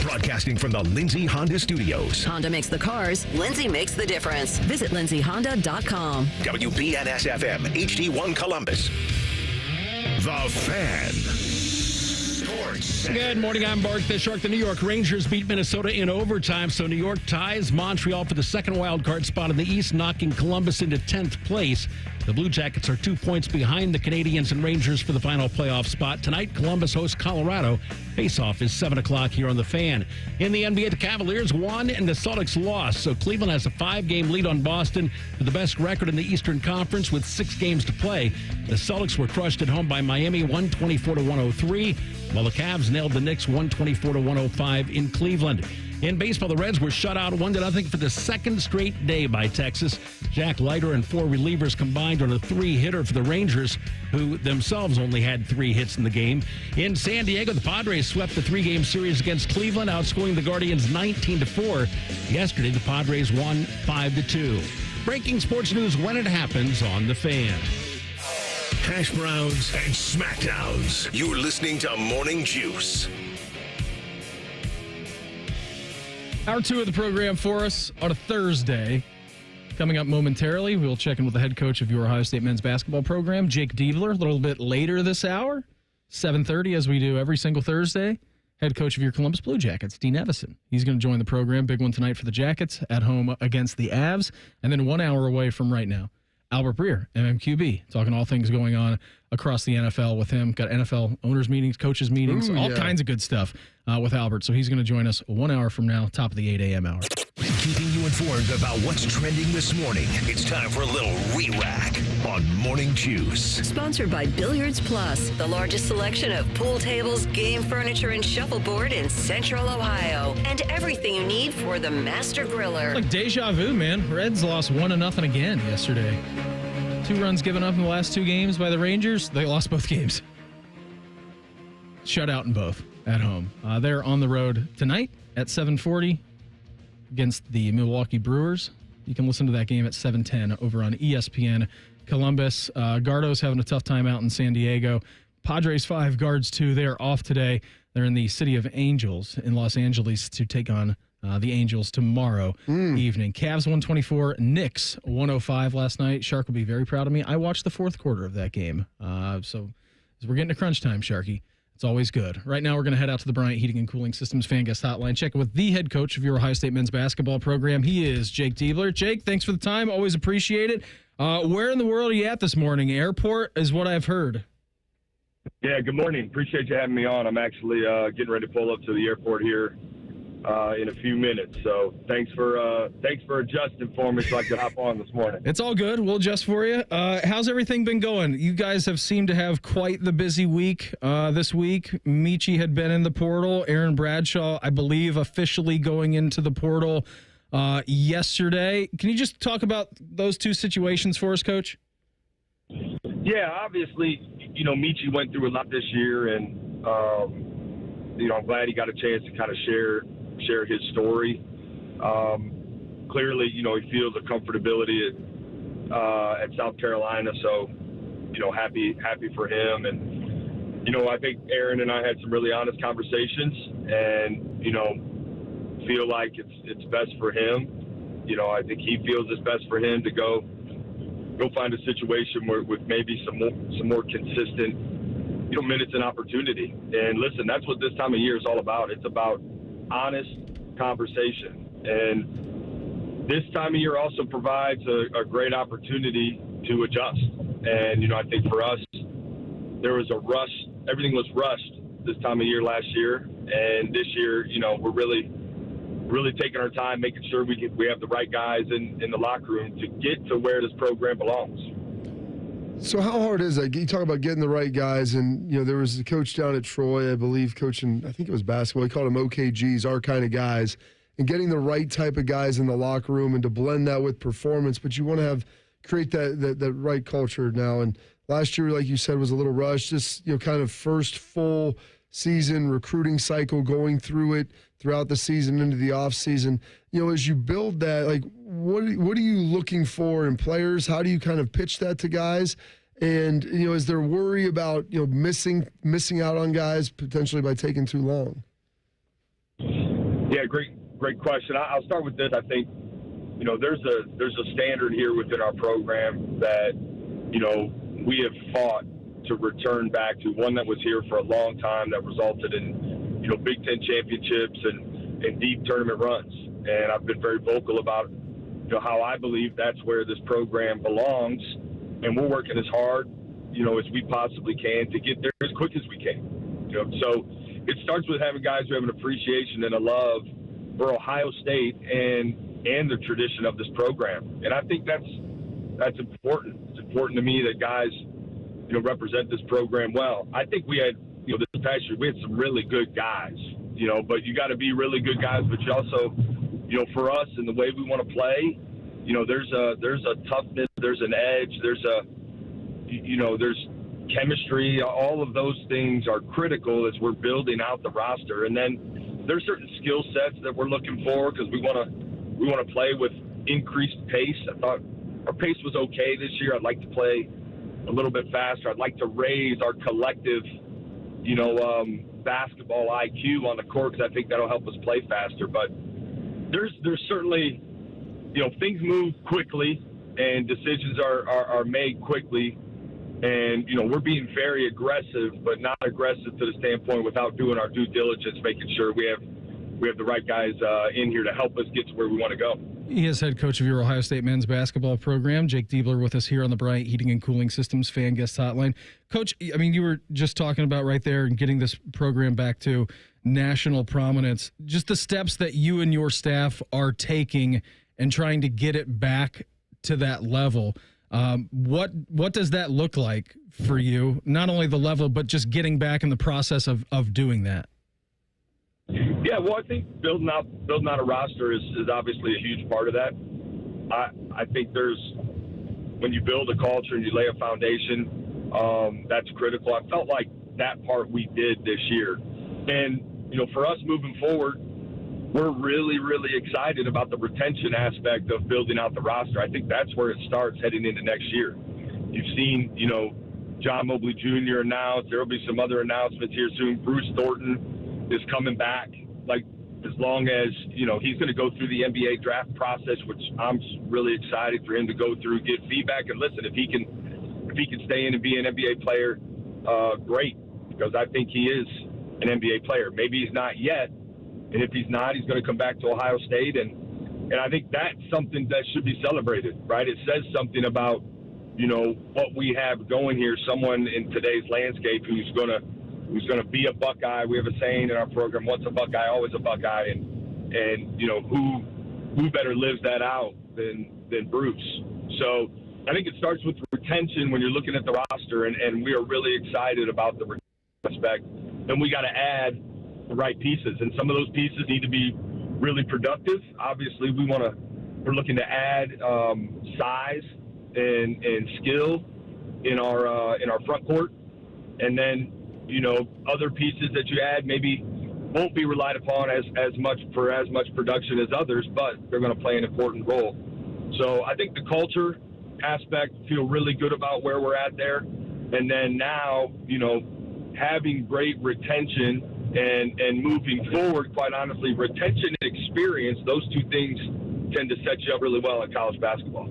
Broadcasting from the Lindsay Honda Studios. Honda makes the cars. Lindsay makes the difference. Visit lindsayhonda.com. WBNS-FM, HD1 Columbus. The Fan. Sports. Good morning. I'm Bart the Shark. The New York Rangers beat Minnesota in overtime, so New York ties Montreal for the second wild card spot in the East, knocking Columbus into 10th place. The Blue Jackets are 2 points behind the Canadiens and Rangers for the final playoff spot. Tonight, Columbus hosts Colorado. Face-off is 7 o'clock here on The Fan. In the NBA, the Cavaliers won and the Celtics lost. So Cleveland has a 5-game lead on Boston for the best record in the Eastern Conference with 6 games to play. The Celtics were crushed at home by Miami 124-103, while the Cavs nailed the Knicks 124-105 in Cleveland. In baseball, the Reds were shut out 1-0 for the second straight day by Texas. Jack Leiter and 4 relievers combined on a 3-hitter for the Rangers, who themselves only had 3 hits in the game. In San Diego, the Padres swept the 3-game series against Cleveland, outscoring the Guardians 19-4. Yesterday, the Padres won 5-2. Breaking sports news when it happens on The Fan. Hash browns and smackdowns. You're listening to Morning Juice. Hour 2 of the program for us on a Thursday. Coming up momentarily, we'll check in with the head coach of your Ohio State men's basketball program, Jake Diebler, a little bit later this hour, 7:30, as we do every single Thursday. Head coach of your Columbus Blue Jackets, Dean Evason. He's going to join the program. Big one tonight for the Jackets at home against the Avs. And then 1 hour away from right now, Albert Breer, MMQB, talking all things going on across the NFL with him. Got NFL owners meetings, coaches meetings, all kinds of good stuff with Albert. So he's going to join us 1 hour from now, top of the 8 a.m. hour. Keeping you informed about what's trending this morning. It's time for a little re-rack on Morning Juice. Sponsored by Billiards Plus, the largest selection of pool tables, game furniture, and shuffleboard in Central Ohio. And everything you need for the master griller. Like deja vu, man. Reds lost 1-0 again yesterday. 2 runs given up in the last 2 games by the Rangers. They lost both games. Shut out in both at home. They're on the road tonight at 7:40 against the Milwaukee Brewers. You can listen to that game at 7:10 over on ESPN Columbus. Gardo's having a tough time out in San Diego. Padres 5, Guards 2. They are off today. They're in the City of Angels in Los Angeles to take on the Angels tomorrow evening. Cavs 124, Knicks 105 last night. Shark will be very proud of me. I watched the 4th quarter of that game. So as we're getting to crunch time, Sharky, it's always good. Right now, we're going to head out to the Bryant Heating and Cooling Systems Fan Guest Hotline. Check it with the head coach of your Ohio State men's basketball program. He is Jake Diebler. Jake, thanks for the time. Always appreciate it. Where in the world are you at this morning? Airport is what I've heard. Yeah, good morning. Appreciate you having me on. I'm actually getting ready to pull up to the airport here in a few minutes. So thanks for adjusting for me so I could hop on this morning. It's all good. We'll adjust for you. How's everything been going? You guys have seemed to have quite the busy week this week. Michi had been in the portal. Aaron Bradshaw, I believe, officially going into the portal yesterday. Can you just talk about those 2 situations for us, Coach? Yeah, obviously, Michi went through a lot this year, and I'm glad he got a chance to kind of share his story. Clearly, he feels a comfortability at South Carolina, so happy for him. And I think Aaron and I had some really honest conversations, and feel like it's best for him. I think he feels it's best for him to go find a situation with maybe some more consistent minutes and opportunity. And listen, that's what this time of year is all about. It's about honest conversation. And this time of year also provides a great opportunity to adjust. And, I think for us, there was a rush. Everything was rushed this time of year last year. And this year, we're really taking our time, making sure we have the right guys in the locker room to get to where this program belongs. So how hard is that? You talk about getting the right guys, and there was a coach down at Troy, I believe, coaching, I think it was basketball. He called them OKGs, our kind of guys, and getting the right type of guys in the locker room and to blend that with performance. But you want to create that right culture now. And last year, like you said, was a little rushed. Just kind of first full season recruiting cycle, going through it throughout the season into the off season. As you build that, like what are you looking for in players? How do you kind of pitch that to guys? And is there worry about missing out on guys potentially by taking too long? Yeah, great question. I'll start with this. I think, there's a standard here within our program that, we have fought to return back to, one that was here for a long time that resulted in, Big Ten championships and deep tournament runs. And I've been very vocal about, how I believe that's where this program belongs. And we're working as hard, as we possibly can to get there as quick as we can. So it starts with having guys who have an appreciation and a love for Ohio State and the tradition of this program. And I think that's important. It's important to me that guys, represent this program well. I think we had, this past year, we had some really good guys, but you got to be really good guys, but you also, for us and the way we want to play, there's a toughness, there's an edge, there's chemistry. All of those things are critical as we're building out the roster. And then there's certain skill sets that we're looking for because we want to play with increased pace. I thought our pace was okay this year. I'd like to play a little bit faster. I'd like to raise our collective, basketball IQ on the court because I think that'll help us play faster. But there's certainly, things move quickly and decisions are made quickly. And, we're being very aggressive, but not aggressive to the standpoint without doing our due diligence, making sure we have the right guys in here to help us get to where we want to go. He is head coach of your Ohio State men's basketball program. Jake Diebler with us here on the Bryant Heating and Cooling Systems Fan Guest Hotline. Coach, I mean, you were just talking about right there and getting this program back to national prominence. Just the steps that you and your staff are taking and trying to get it back to that level. What does that look like for you? Not only the level, but just getting back in the process of doing that. Yeah, well, I think building out a roster is obviously a huge part of that. I think when you build a culture and you lay a foundation, that's critical. I felt like that part we did this year. And, for us moving forward, we're really, really excited about the retention aspect of building out the roster. I think that's where it starts heading into next year. You've seen, John Mobley Jr. announced. There will be some other announcements here soon. Bruce Thornton is coming back, like as long as, he's going to go through the NBA draft process, which I'm really excited for him to go through, get feedback. And listen, if he can stay in and be an NBA player, great, because I think he is an NBA player. Maybe he's not yet. And if he's not, he's going to come back to Ohio State. And I think that's something that should be celebrated, right? It says something about, what we have going here, someone in today's landscape who's going to be a Buckeye. We have a saying in our program, once a Buckeye, always a Buckeye. And who better lives that out than Bruce? So I think it starts with retention when you're looking at the roster, and we are really excited about the aspect. Then we got to add the right pieces, and some of those pieces need to be really productive. Obviously, we're looking to add size and skill in our front court, and then other pieces that you add maybe won't be relied upon as much production as others, but they're going to play an important role. So I think the culture aspect, feel really good about where we're at there, and then now having great retention and moving forward, quite honestly, retention and experience, those two things tend to set you up really well in college basketball.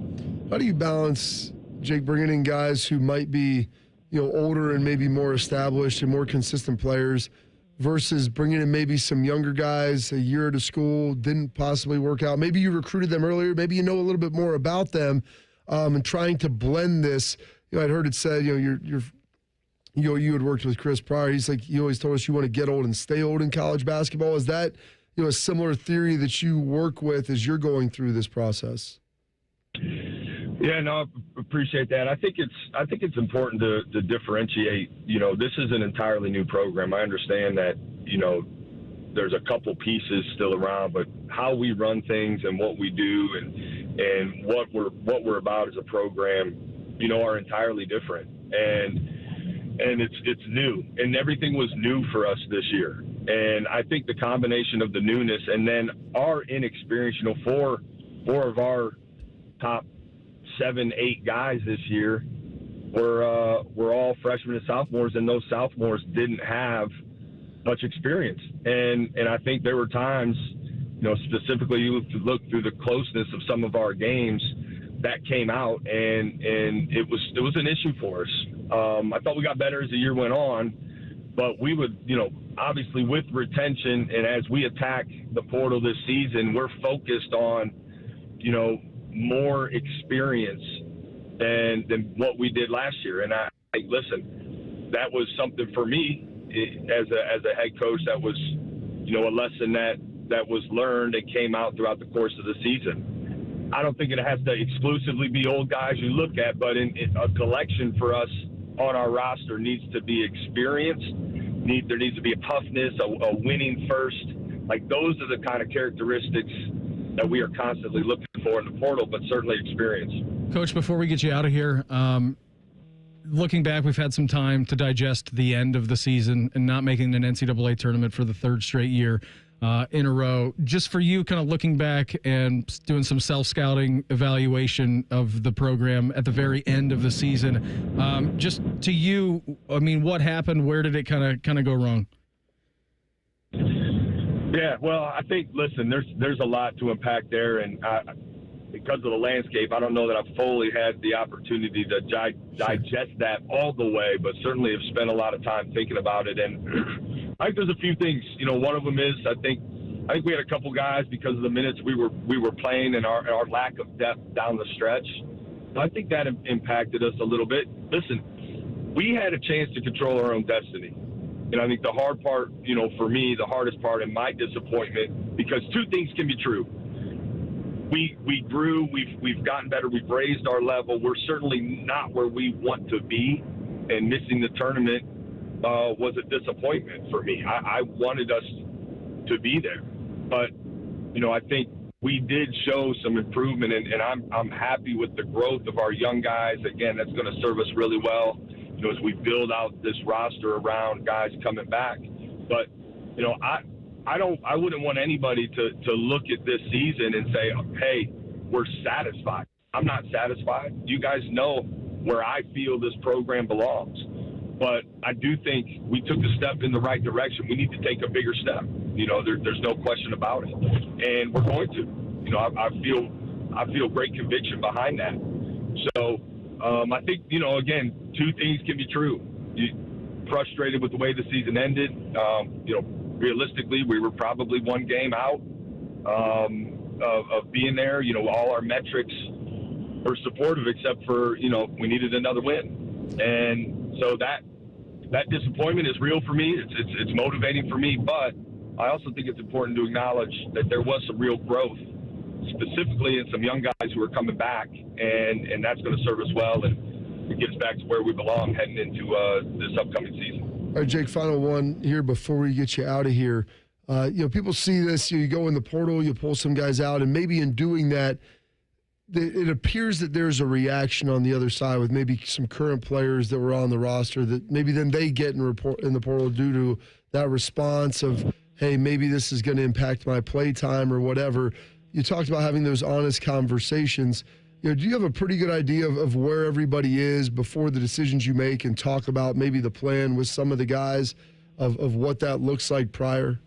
How do you balance, Jake, bringing in guys who might be, older and maybe more established and more consistent players versus bringing in maybe some younger guys a year to school, didn't possibly work out? Maybe you recruited them earlier. Maybe you know a little bit more about them, and trying to blend this. I'd heard it said, you had worked with Chris prior. He's like, you always told us you want to get old and stay old in college basketball. Is that, a similar theory that you work with as you're going through this process? Yeah, no, I appreciate that. I think it's important to differentiate. This is an entirely new program. I understand that, there's a couple pieces still around, but how we run things and what we do and what we're about as a program, are entirely different. And it's new, and everything was new for us this year. And I think the combination of the newness and then our inexperience, four of our top 7-8 guys this year were all freshmen and sophomores, and those sophomores didn't have much experience. And I think there were times, specifically you look through the closeness of some of our games, that came out, and it was an issue for us. I thought we got better as the year went on, but we would, obviously with retention and as we attack the portal this season, we're focused on, more experience than what we did last year. And listen, that was something for me as a head coach that was, a lesson that was learned and came out throughout the course of the season. I don't think it has to exclusively be old guys you look at, but in a collection for us on our roster needs to be experienced. There needs to be a toughness, a winning first. Like those are the kind of characteristics that we are constantly looking for in the portal, but certainly experience. Coach, before we get you out of here, looking back, we've had some time to digest the end of the season and not making an NCAA tournament for the third straight year in a row. Just for you, kind of looking back and doing some self-scouting evaluation of the program at the very end of the season, just to you, what happened? Where did it kind of go wrong? Yeah, well, I think, listen, there's a lot to unpack there, and because of the landscape, I don't know that I've fully had the opportunity to digest that all the way, but certainly have spent a lot of time thinking about it. And I think there's a few things. One of them is I think we had a couple guys because of the minutes we were playing and our lack of depth down the stretch. So I think that impacted us a little bit. Listen, we had a chance to control our own destiny. And I think the hard part, for me, the hardest part and my disappointment, because two things can be true. We grew, we've gotten better, we've raised our level. We're certainly not where we want to be, and missing the tournament was a disappointment for me. I wanted us to be there, but I think we did show some improvement, and I'm happy with the growth of our young guys. Again, that's going to serve us really well, as we build out this roster around guys coming back. But I wouldn't want anybody to look at this season and say, hey, we're satisfied. I'm not satisfied. You guys know where I feel this program belongs. But I do think we took a step in the right direction. We need to take a bigger step. There's no question about it. And we're going to. I feel great conviction behind that. So I think, again, two things can be true. You're frustrated with the way the season ended. Realistically, we were probably one game out of being there. All our metrics were supportive except for, we needed another win. And so that disappointment is real for me. It's motivating for me, but I also think it's important to acknowledge that there was some real growth, specifically in some young guys who are coming back, and that's going to serve us well and get us back to where we belong heading into this upcoming season. All right, Jake, final one here before we get you out of here. People see this, you go in the portal, you pull some guys out, and maybe in doing that, it appears that there's a reaction on the other side with maybe some current players that were on the roster that maybe then they get in the portal due to that response of, hey, maybe this is going to impact my play time or whatever. You talked about having those honest conversations. Do you have a pretty good idea of where everybody is before the decisions you make and talk about maybe the plan with some of the guys of what that looks like prior?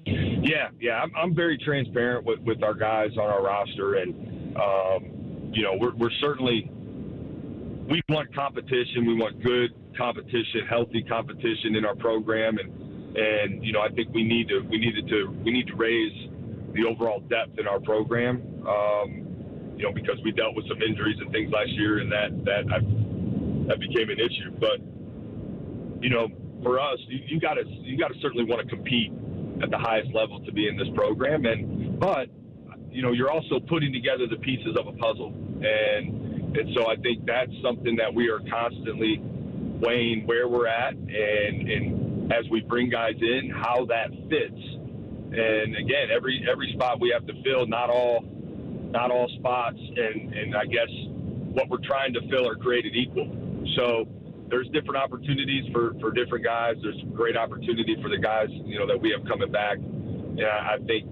Yeah. I'm very transparent with our guys on our roster, and we're certainly, we want competition. We want good competition, healthy competition in our program, and I think we need to raise the overall depth in our program. Because we dealt with some injuries and things last year, and that became an issue. But for us, you got to certainly want to compete at the highest level to be in this program, but you're also putting together the pieces of a puzzle, and so I think that's something that we are constantly weighing where we're at, and as we bring guys in, how that fits. And again, every spot we have to fill, not all spots, and I guess what we're trying to fill are created equal. So there's different opportunities for different guys. There's great opportunity for the guys, that we have coming back. And I think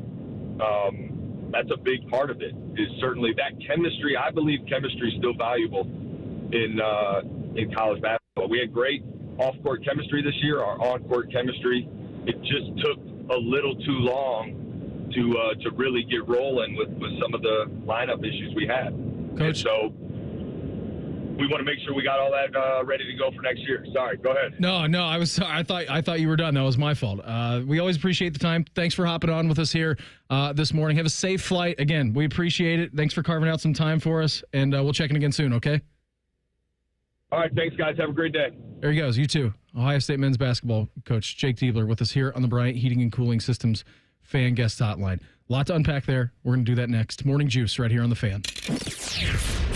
that's a big part of it, is certainly that chemistry. I believe chemistry is still valuable in college basketball. We had great off-court chemistry this year, our on-court chemistry. It just took a little too long to really get rolling with some of the lineup issues we had. Coach. And so we want to make sure we got all that ready to go for next year. Sorry, go ahead. No, I was sorry. I thought you were done. That was my fault. We always appreciate the time. Thanks for hopping on with us here this morning. Have a safe flight. Again, we appreciate it. Thanks for carving out some time for us, and we'll check in again soon, okay? All right, thanks, guys. Have a great day. There he goes. You too. Ohio State men's basketball coach Jake Diebler with us here on the Bryant Heating and Cooling Systems Fan Guest Hotline. A lot to unpack there. We're going to do that next. Morning Juice right here on the Fan.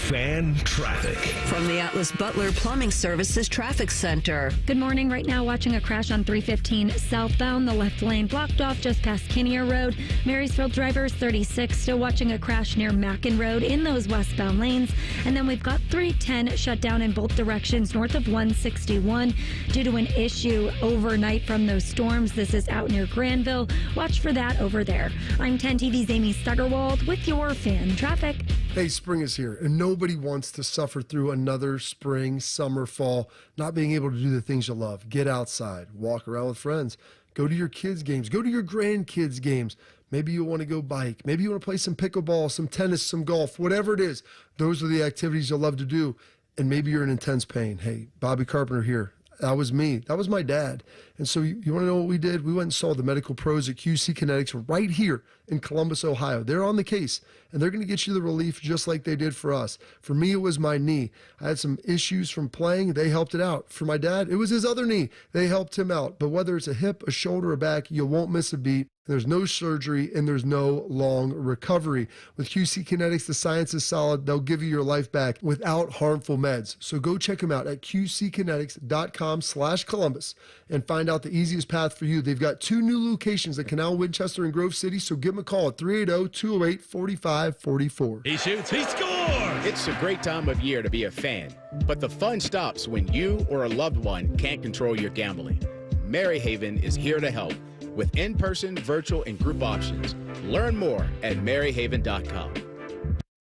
Fan traffic. From the Atlas Butler Plumbing Services Traffic Center. Good morning. Right now, watching a crash on 315 southbound. The left lane blocked off just past Kinnear Road. Marysville drivers 36 still watching a crash near Mackin Road in those westbound lanes. And then we've got 310 shut down in both directions north of 161 due to an issue overnight from those storms. This is out near Granville. Watch for that over there. I'm 10 TV's Amy Stuggerwald with your Fan Traffic. Hey, spring is here, and nobody wants to suffer through another spring, summer, fall, not being able to do the things you love. Get outside, walk around with friends, go to your kids' games, go to your grandkids' games. Maybe you want to go bike. Maybe you want to play some pickleball, some tennis, some golf, whatever it is. Those are the activities you'll love to do. And maybe you're in intense pain. Hey, Bobby Carpenter here. That was me. That was my dad. And so you want to know what we did? We went and saw the medical pros at QC Kinetics right here in Columbus, Ohio. They're on the case, and they're going to get you the relief just like they did for us. For me, it was my knee. I had some issues from playing. They helped it out. For my dad, it was his other knee. They helped him out. But whether it's a hip, a shoulder, or back, you won't miss a beat. There's no surgery, and there's no long recovery. With QC Kinetics, the science is solid. They'll give you your life back without harmful meds. So go check them out at qckinetics.com/Columbus and find out the easiest path for you. They've got 2 new locations at Canal, Winchester, and Grove City, so give them a call at 380-208-4544. He shoots, he scores! It's a great time of year to be a fan, but the fun stops when you or a loved one can't control your gambling. Maryhaven is here to help with in-person, virtual, and group options. Learn more at maryhaven.com.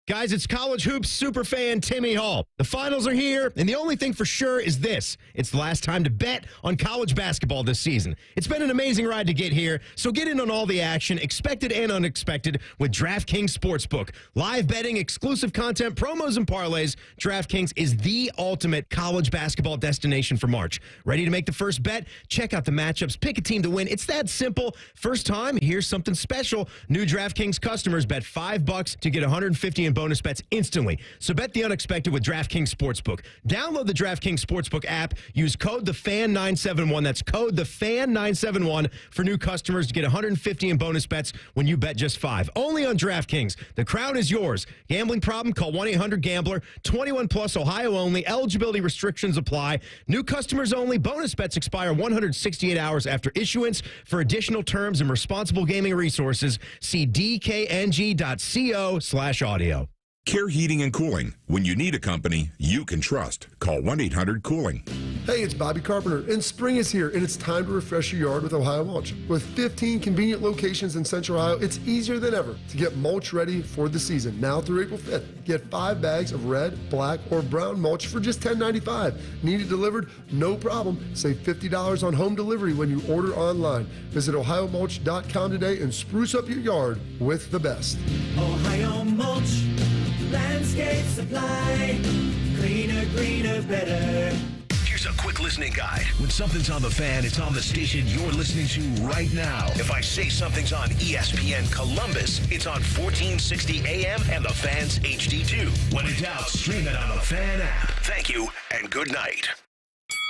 Guys, it's college hoops superfan Timmy Hall. The finals are here, and the only thing for sure is this. It's the last time to bet on college basketball this season. It's been an amazing ride to get here, so get in on all the action, expected and unexpected, with DraftKings Sportsbook. Live betting, exclusive content, promos, and parlays. DraftKings is the ultimate college basketball destination for March. Ready to make the first bet? Check out the matchups, pick a team to win. It's that simple. First time, here's something special. New DraftKings customers bet $5 to get $150 in bonus bets instantly. So bet the unexpected with DraftKings Sportsbook. Download the DraftKings Sportsbook app. Use code TheFan971. That's code TheFan971 for new customers to get $150 in bonus bets when you bet just $5. Only on DraftKings. The crown is yours. Gambling problem? Call 1-800-GAMBLER. 21 plus, Ohio only. Eligibility restrictions apply. New customers only. Bonus bets expire 168 hours after issuance. For additional terms and responsible gaming resources, see dkng.co/audio. Care Heating and Cooling. When you need a company you can trust, call 1-800-COOLING. Hey, it's Bobby Carpenter, and spring is here, and it's time to refresh your yard with Ohio Mulch. With 15 convenient locations in Central Ohio, it's easier than ever to get mulch ready for the season. Now through April 5th, get 5 bags of red, black, or brown mulch for just $10.95. Need it delivered? No problem. Save $50 on home delivery when you order online. Visit OhioMulch.com today and spruce up your yard with the best. Ohio Mulch. Landscape supply, cleaner, greener, better. Here's a quick listening guide. When something's on the fan, it's on the station you're listening to right now. If I say something's on ESPN Columbus, it's on 1460 AM and the Fan's HD2. When in doubt, stream it on the Fan app. Thank you and good night.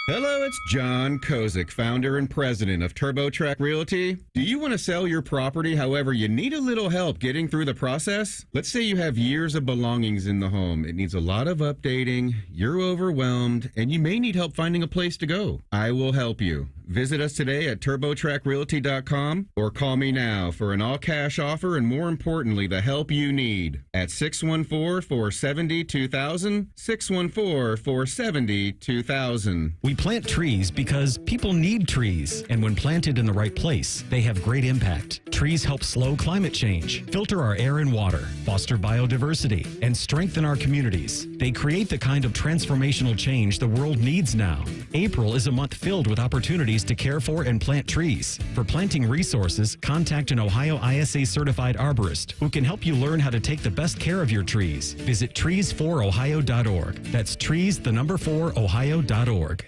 Hello, it's John Kozik, founder and president of TurboTrack Realty. Do you want to sell your property, however, you need a little help getting through the process? Let's say you have years of belongings in the home. It needs a lot of updating, you're overwhelmed, and you may need help finding a place to go. I will help you. Visit us today at TurboTrackRealty.com or call me now for an all-cash offer and, more importantly, the help you need at 614-470-2000, 614-470-2000. We plant trees because people need trees, and when planted in the right place, they have great impact. Trees help slow climate change, filter our air and water, foster biodiversity, and strengthen our communities. They create the kind of transformational change the world needs now. April is a month filled with opportunities ways to care for and plant trees. For planting resources, contact an Ohio ISA certified arborist who can help you learn how to take the best care of your trees. Visit trees4ohio.org. That's trees4ohio.org.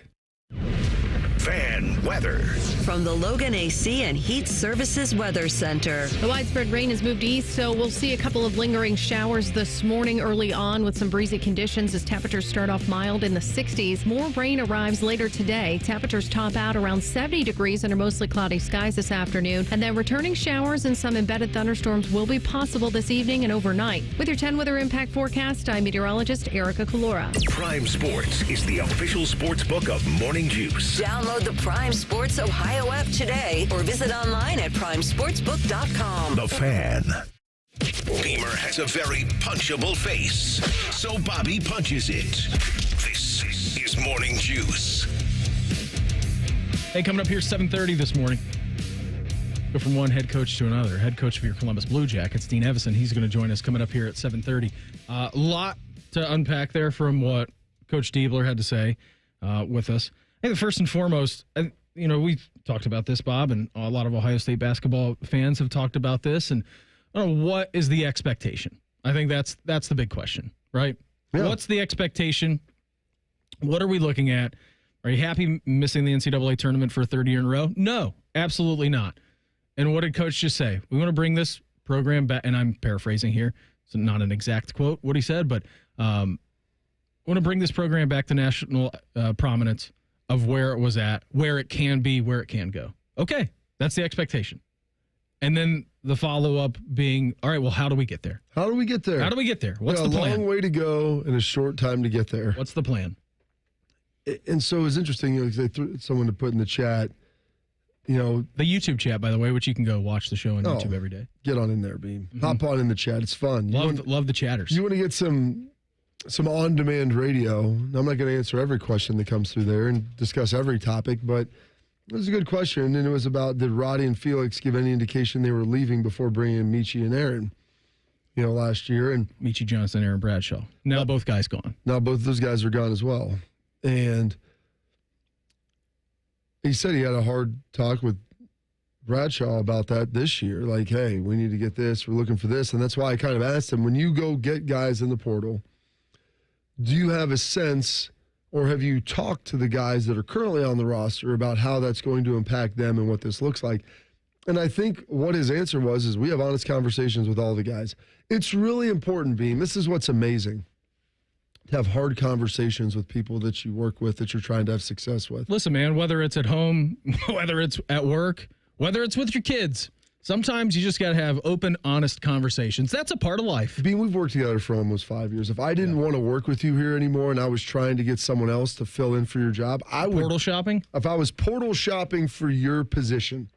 Fan weather. From the Logan AC and Heat Services Weather Center. The widespread rain has moved east, so we'll see a couple of lingering showers this morning early on with some breezy conditions as temperatures start off mild in the 60s. More rain arrives later today. Temperatures top out around 70 degrees under mostly cloudy skies this afternoon. And then returning showers and some embedded thunderstorms will be possible this evening and overnight. With your 10 weather impact forecast, I'm meteorologist Erica Calora. Prime Sports is the official sports book of Morning Juice. Download the Prime Sports Ohio app today or visit online at primesportsbook.com. The Fan. Beamer has a very punchable face, so Bobby punches it. This is Morning Juice. Hey, coming up here 7:30 this morning. Go from one head coach to another. Head coach of your Columbus Blue Jackets, Dean Evason. He's going to join us coming up here at 7:30. A lot to unpack there from what Coach Diebler had to say with us. I think first and foremost, we've talked about this, Bob, and a lot of Ohio State basketball fans have talked about this. And what is the expectation? I think that's the big question, right? Yeah. What's the expectation? What are we looking at? Are you happy missing the NCAA tournament for a third year in a row? No, absolutely not. And what did Coach just say? We want to bring this program back, and I'm paraphrasing here. It's not an exact quote, what he said, but we want to bring this program back to national prominence of where it was at, where it can be, where it can go. Okay, that's the expectation. And then the follow-up being, all right, well, how do we get there? How do we get there? How do we get there? What's the plan? A long way to go and a short time to get there. What's the plan? And so it's interesting, they threw someone to put in the chat, the YouTube chat, by the way, which you can go watch the show on YouTube every day. Get on in there, Beam. Mm-hmm. Hop on in the chat. It's fun. Love the chatters. You want to get some on-demand radio. I'm not going to answer every question that comes through there and discuss every topic, but it was a good question, and it was about, did Roddy and Felix give any indication they were leaving before bringing in Michi and Aaron, last year? And Michi Johnson, Aaron Bradshaw. Now both guys gone. Now both those guys are gone as well. And he said he had a hard talk with Bradshaw about that this year. Like, hey, we need to get this. We're looking for this. And that's why I kind of asked him, when you go get guys in the portal, do you have a sense, or have you talked to the guys that are currently on the roster about how that's going to impact them and what this looks like? And I think what his answer was is, we have honest conversations with all the guys. It's really important, Beam. This is what's amazing, to have hard conversations with people that you work with, that you're trying to have success with. Listen, man, whether it's at home, whether it's at work, whether it's with your kids, sometimes you just got to have open, honest conversations. That's a part of life. Bean, we've worked together for almost 5 years. If I didn't want to work with you here anymore and I was trying to get someone else to fill in for your job, I would. Portal shopping? If I was portal shopping for your position.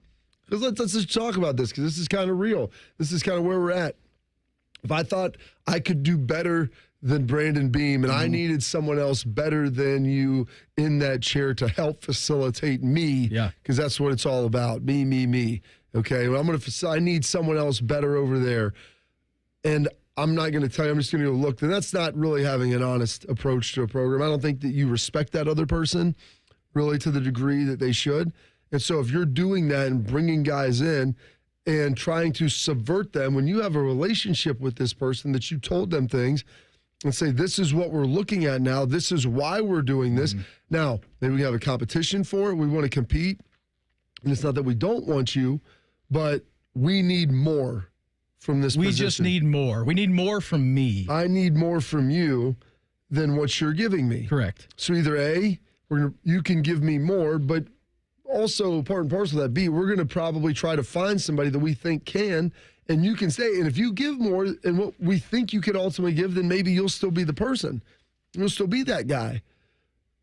Because let's just talk about this, because this is kind of real. This is kind of where we're at. If I thought I could do better than Brandon Beam and I needed someone else better than you in that chair to help facilitate me, because that's what it's all about, me. Okay, well, I need someone else better over there. And I'm not going to tell you, I'm just going to go look. Then that's not really having an honest approach to a program. I don't think that you respect that other person really to the degree that they should. And so if you're doing that and bringing guys in and trying to subvert them, when you have a relationship with this person that you told them things and say, this is what we're looking at now, this is why we're doing this. Now, maybe we have a competition for it. We want to compete. And it's not that we don't want you, but we need more from this position. We just need more. We need more from me. I need more from you than what you're giving me. Correct. So either A, you can give me more, but also part and parcel of that, B, we're going to probably try to find somebody that we think can, and you can stay. And if you give more than what we think you could ultimately give, then maybe you'll still be the person. You'll still be that guy.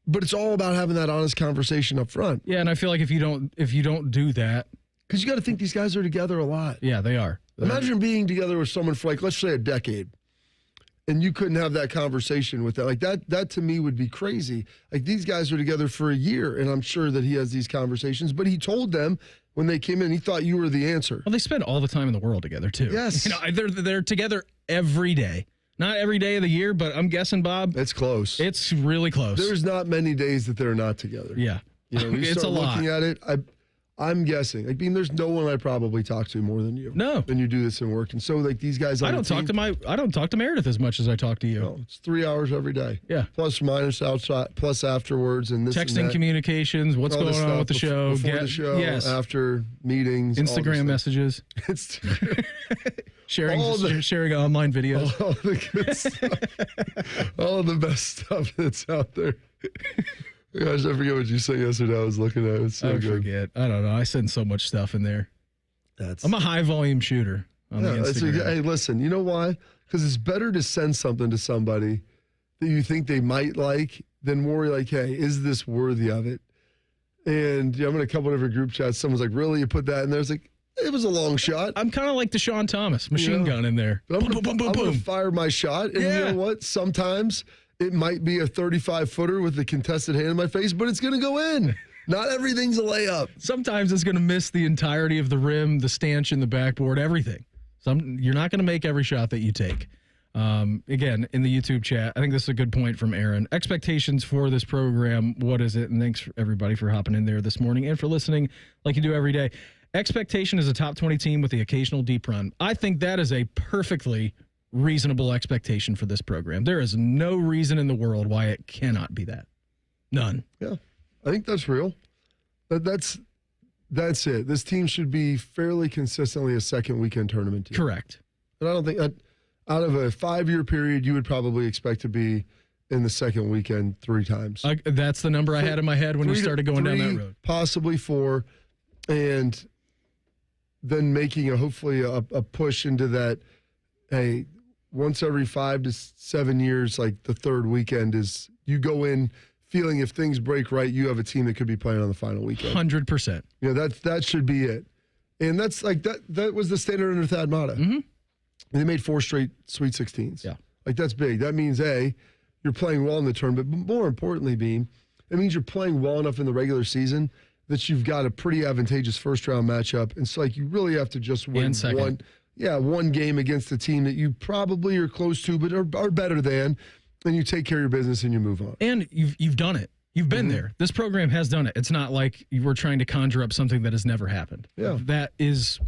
But it's all about having that honest conversation up front. Yeah, and I feel like if you don't do that, because you got to think these guys are together a lot. Yeah, they are. Imagine being together with someone for, like, let's say a decade, and you couldn't have that conversation with them. Like, that to me would be crazy. Like, these guys are together for a year, and I'm sure that he has these conversations. But he told them when they came in, he thought you were the answer. Well, they spend all the time in the world together, too. Yes. They're together every day. Not every day of the year, but I'm guessing, Bob. It's close. It's really close. There's not many days that they're not together. Yeah. You know, you It's start a lot. looking at it. I'm guessing. Like, there's no one I probably talk to more than you. No. Than you do this in work. And so, like, these guys on I don't talk to Meredith as much as I talk to you. No, it's 3 hours every day. Yeah. Plus minus outside, plus afterwards, and this and Texting, that. communications, what's All going this on stuff with the show. Before the show, yes. after meetings. all this Instagram stuff. messages. sharing online videos. All the good stuff. All the best stuff that's out there. Gosh, I forget what you said yesterday. I was looking at it. It's so I good. forget. I don't know. I send so much stuff in there. I'm a high volume shooter on the Instagram. Hey, listen, you know why? Because it's better to send something to somebody that you think they might like than worry like, hey, is this worthy of it? And I'm in a couple different group chats. Someone's like, really? You put that in there? It's like, it was a long shot. I'm kind of like Deshaun Thomas, machine gun in there. I'm Boom, boom, boom, boom, going to boom. fire my shot. And you know what? Sometimes it might be a 35-footer with a contested hand in my face, but it's going to go in. Not everything's a layup. Sometimes it's going to miss the entirety of the rim, the stanch in the backboard, everything. You're not going to make every shot that you take. Again, in the YouTube chat, I think this is a good point from Aaron. Expectations for this program, what is it? And thanks for everybody for hopping in there this morning and for listening like you do every day. Expectation is a top 20 team with the occasional deep run. I think that is a perfectly reasonable expectation for this program. There is no reason in the world why it cannot be that. None. Yeah, I think that's real. That's it. This team should be fairly consistently a second weekend tournament team. Correct. And I don't think out of a 5-year period, you would probably expect to be in the second weekend 3 times. That's the number I had in my head when you started going down that road. Possibly 4, and then making hopefully a push into that, hey, once every 5 to 7 years, like the third weekend is, you go in feeling if things break right, you have a team that could be playing on the final weekend. 100%. You know, that should be it. And that's like, that was the standard under Thad Matta. Mm-hmm. They made 4 straight Sweet 16s. Yeah. Like, that's big. That means, A, you're playing well in the tournament, but more importantly, Beam, it means you're playing well enough in the regular season that you've got a pretty advantageous first-round matchup. And so, like, you really have to just win one game against a team that you probably are close to but are better than, and you take care of your business and you move on. And you've done it. You've been there. This program has done it. It's not like you were trying to conjure up something that has never happened. Yeah. That is,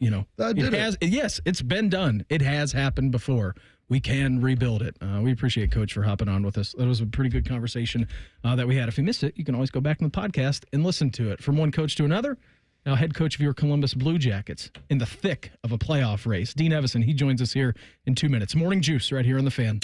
yes, it's been done. It has happened before. We can rebuild it. We appreciate Coach for hopping on with us. That was a pretty good conversation that we had. If you missed it, you can always go back in the podcast and listen to it. From one coach to another, now head coach of your Columbus Blue Jackets in the thick of a playoff race. Dean Evason, he joins us here in 2 minutes. Morning Juice right here on The Fan.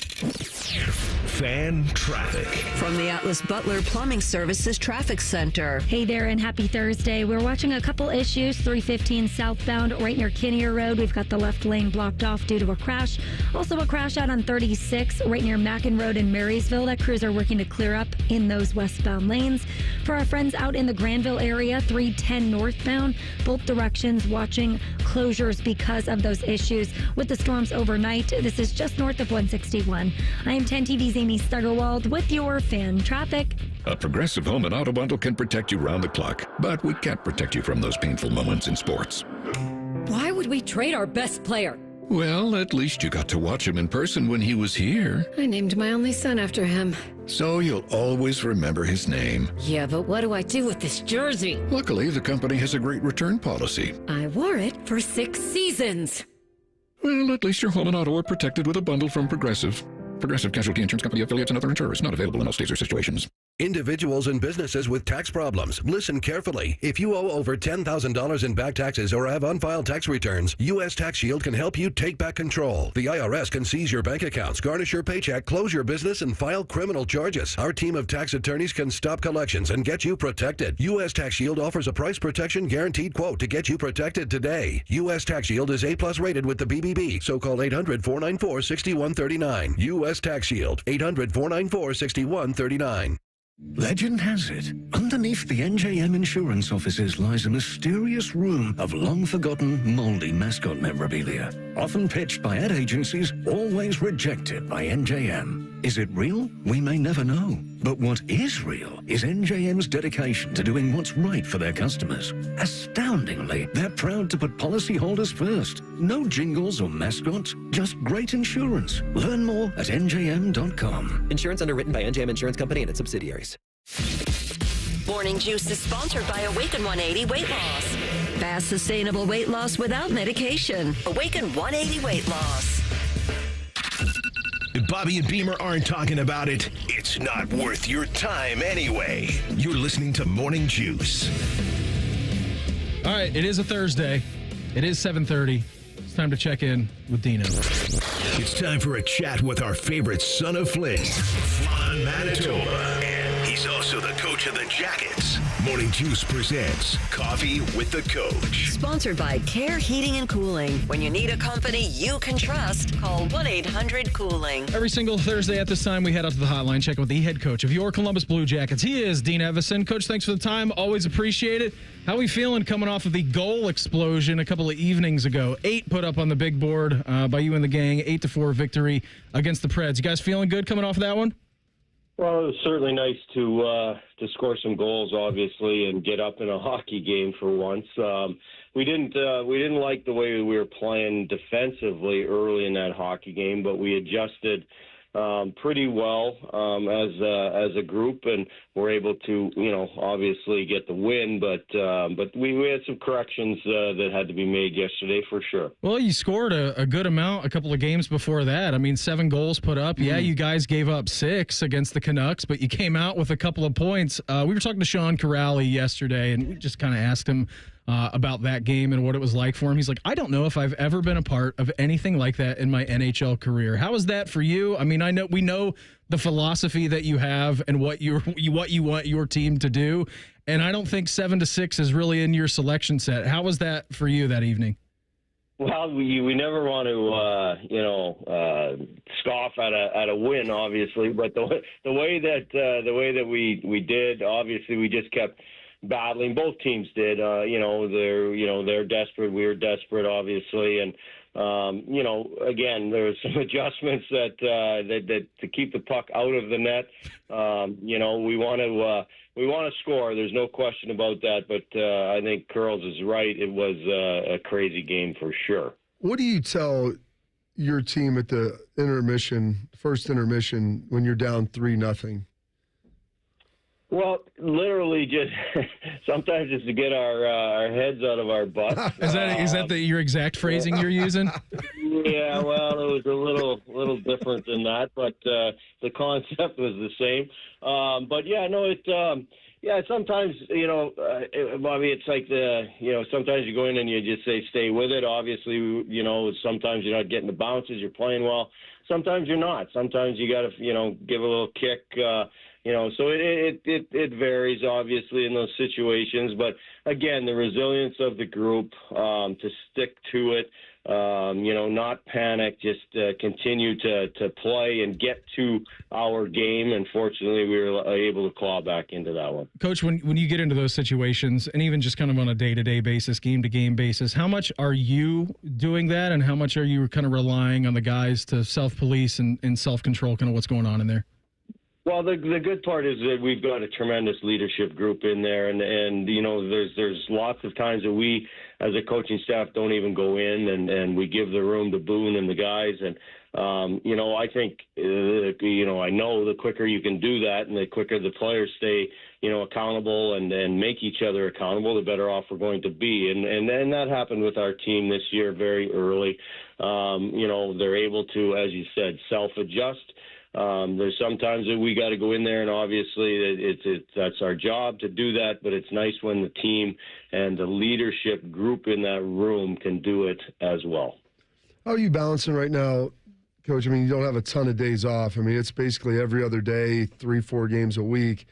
Fan traffic. From the Atlas Butler Plumbing Services Traffic Center. Hey there, and happy Thursday. We're watching a couple issues. 315 southbound right near Kinnear Road. We've got the left lane blocked off due to a crash. Also a crash out on 36 right near Mackin Road in Marysville. That crews are working to clear up in those westbound lanes. For our friends out in the Granville area, 310 northbound, both directions watching closures because of those issues with the storms overnight. This is just north of 161. I am 10 TV's Amy Steigerwald with your fan traffic. A Progressive Home and Auto Bundle can protect you round the clock, but we can't protect you from those painful moments in sports. Why would we trade our best player? Well, at least you got to watch him in person when he was here. I named my only son after him. So you'll always remember his name. Yeah, but what do I do with this jersey? Luckily, the company has a great return policy. I wore it for 6 seasons. Well, at least your home and auto are protected with a bundle from Progressive. Progressive Casualty Insurance Company affiliates and other insurers. Not available in all states or situations. Individuals and businesses with tax problems, listen carefully. If you owe over $10,000 in back taxes or have unfiled tax returns, U.S. Tax Shield can help you take back control. The IRS can seize your bank accounts, garnish your paycheck, close your business, and file criminal charges. Our team of tax attorneys can stop collections and get you protected. U.S. Tax Shield offers a price protection guaranteed quote to get you protected today. U.S. Tax Shield is A+ rated with the BBB, so call 800-494-6139. U.S. Tax Shield, 800-494-6139. Legend has it, underneath the NJM insurance offices lies a mysterious room of long-forgotten, moldy mascot memorabilia. Often pitched by ad agencies, always rejected by NJM. Is it real? We may never know. But what is real is NJM's dedication to doing what's right for their customers. Astoundingly, they're proud to put policyholders first. No jingles or mascots, just great insurance. Learn more at njm.com. Insurance underwritten by NJM Insurance Company and its subsidiaries. Morning Juice is sponsored by Awaken 180 Weight Loss. Fast, sustainable weight loss without medication. Awaken 180 Weight Loss. If Bobby and Beamer aren't talking about it, it's not worth your time anyway. You're listening to Morning Juice. All right, it is a Thursday. It is 7:30. It's time to check in with Dino. It's time for a chat with our favorite son of Flynn, Flan Manitoba. And he's also the coach of the Jackets. Morning Juice presents Coffee with the Coach. Sponsored by Care Heating and Cooling. When you need a company you can trust, call 1-800-COOLING. Every single Thursday at this time, we head out to the hotline, check in with the head coach of your Columbus Blue Jackets. He is Dean Evason. Coach, thanks for the time. Always appreciate it. How are we feeling coming off of the goal explosion a couple of evenings ago? 8 put up on the big board by you and the gang. 8-4 victory against the Preds. You guys feeling good coming off of that one? Well, it was certainly nice to score some goals, obviously, and get up in a hockey game for once. We didn't like the way we were playing defensively early in that hockey game, but we adjusted pretty well as a group, and were able to, obviously get the win. But we had some corrections that had to be made yesterday for sure. Well, you scored a good amount a couple of games before that. I mean, 7 goals put up. Yeah, you guys gave up 6 against the Canucks, but you came out with a couple of points. We were talking to Sean Kuraly yesterday, and we just kind of asked him about that game and what it was like for him. He's like, I don't know if I've ever been a part of anything like that in my NHL career. How is that for you? I mean, we know the philosophy that you have and what you want your team to do, and I don't think 7-6 is really in your selection set. How was that for you that evening? Well, we never want to scoff at a win, obviously, but the way that we did, obviously, we just kept battling. Both teams did. They're desperate. We were desperate, obviously, and again, there was some adjustments that to keep the puck out of the net. We want to score. There's no question about that. But I think Curls is right. It was a crazy game for sure. What do you tell your team at the first intermission, when you're down 3-0? Well, literally just sometimes it's to get our heads out of our butts. Is that your exact phrasing you're using? Yeah, well, it was a little different than that, but the concept was the same. But yeah, no, sometimes, Bobby, it's like sometimes you go in and you just say, stay with it. Obviously, sometimes you're not getting the bounces, you're playing well. Sometimes you're not. Sometimes you got to, give a little kick, so it varies, obviously, in those situations. But, again, the resilience of the group to stick to it, not panic, just continue to play and get to our game. And fortunately, we were able to claw back into that one. Coach, when you get into those situations, and even just kind of on a day-to-day basis, game-to-game basis, how much are you doing that, and how much are you kind of relying on the guys to self-police and self-control kind of what's going on in there? Well, the good part is that we've got a tremendous leadership group in there, and there's lots of times that we, as a coaching staff, don't even go in, and we give the room to Boone and the guys, and I think I know the quicker you can do that, and the quicker the players stay accountable and make each other accountable, the better off we're going to be, and that happened with our team this year very early. They're able to, as you said, self-adjust. There's sometimes that we got to go in there, and obviously that's our job to do that, but it's nice when the team and the leadership group in that room can do it as well. How are you balancing right now, Coach? I mean, you don't have a ton of days off. I mean, it's basically every other day, 3-4 games a week.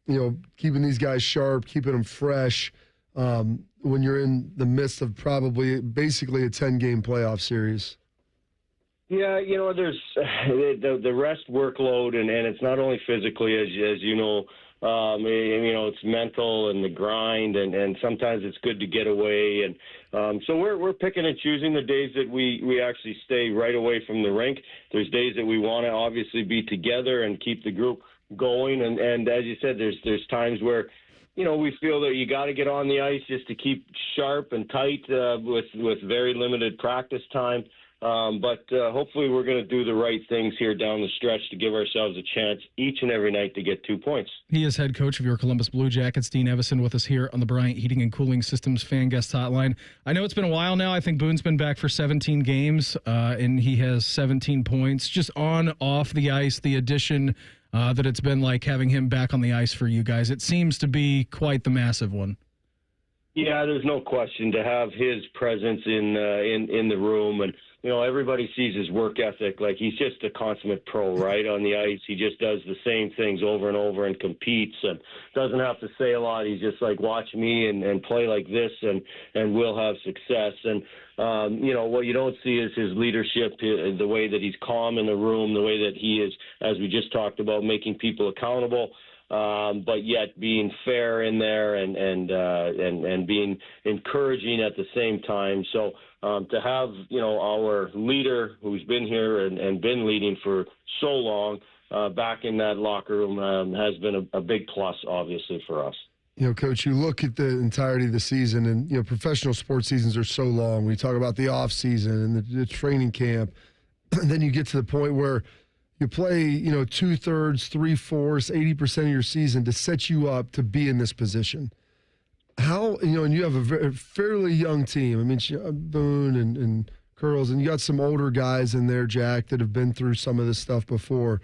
Keeping these guys sharp, keeping them fresh when you're in the midst of basically a 10-game playoff series. Yeah, there's the rest workload, and it's not only physically, as you know, it's mental and the grind, and sometimes it's good to get away. And so we're picking and choosing the days that we actually stay right away from the rink. There's days that we want to obviously be together and keep the group going. And as you said, there's times where, we feel that you got to get on the ice just to keep sharp and tight with very limited practice time. But hopefully we're going to do the right things here down the stretch to give ourselves a chance each and every night to get 2 points. He is head coach of your Columbus Blue Jackets, Dean Evason, with us here on the Bryant Heating and Cooling Systems Fan Guest Hotline. I know it's been a while now. I think Boone's been back for 17 games, and he has 17 points. Just on, off the ice, the addition that it's been like having him back on the ice for you guys. It seems to be quite the massive one. Yeah, there's no question to have his presence in the room, and everybody sees his work ethic. Like, he's just a consummate pro, right, on the ice. He just does the same things over and over and competes and doesn't have to say a lot. He's just like, watch me and play like this, and we'll have success. And what you don't see is his leadership, the way that he's calm in the room, the way that he is, as we just talked about, making people accountable. But yet being fair in there and being encouraging at the same time. So to have our leader who's been here and been leading for so long back in that locker room has been a big plus, obviously, for us. Coach, you look at the entirety of the season, and professional sports seasons are so long. We talk about the off season and the training camp, and then you get to the point where you play, 2/3, 3/4, 80% of your season to set you up to be in this position. How, and you have a fairly young team. I mean, Boone and Curls, and you got some older guys in there, Jack, that have been through some of this stuff before.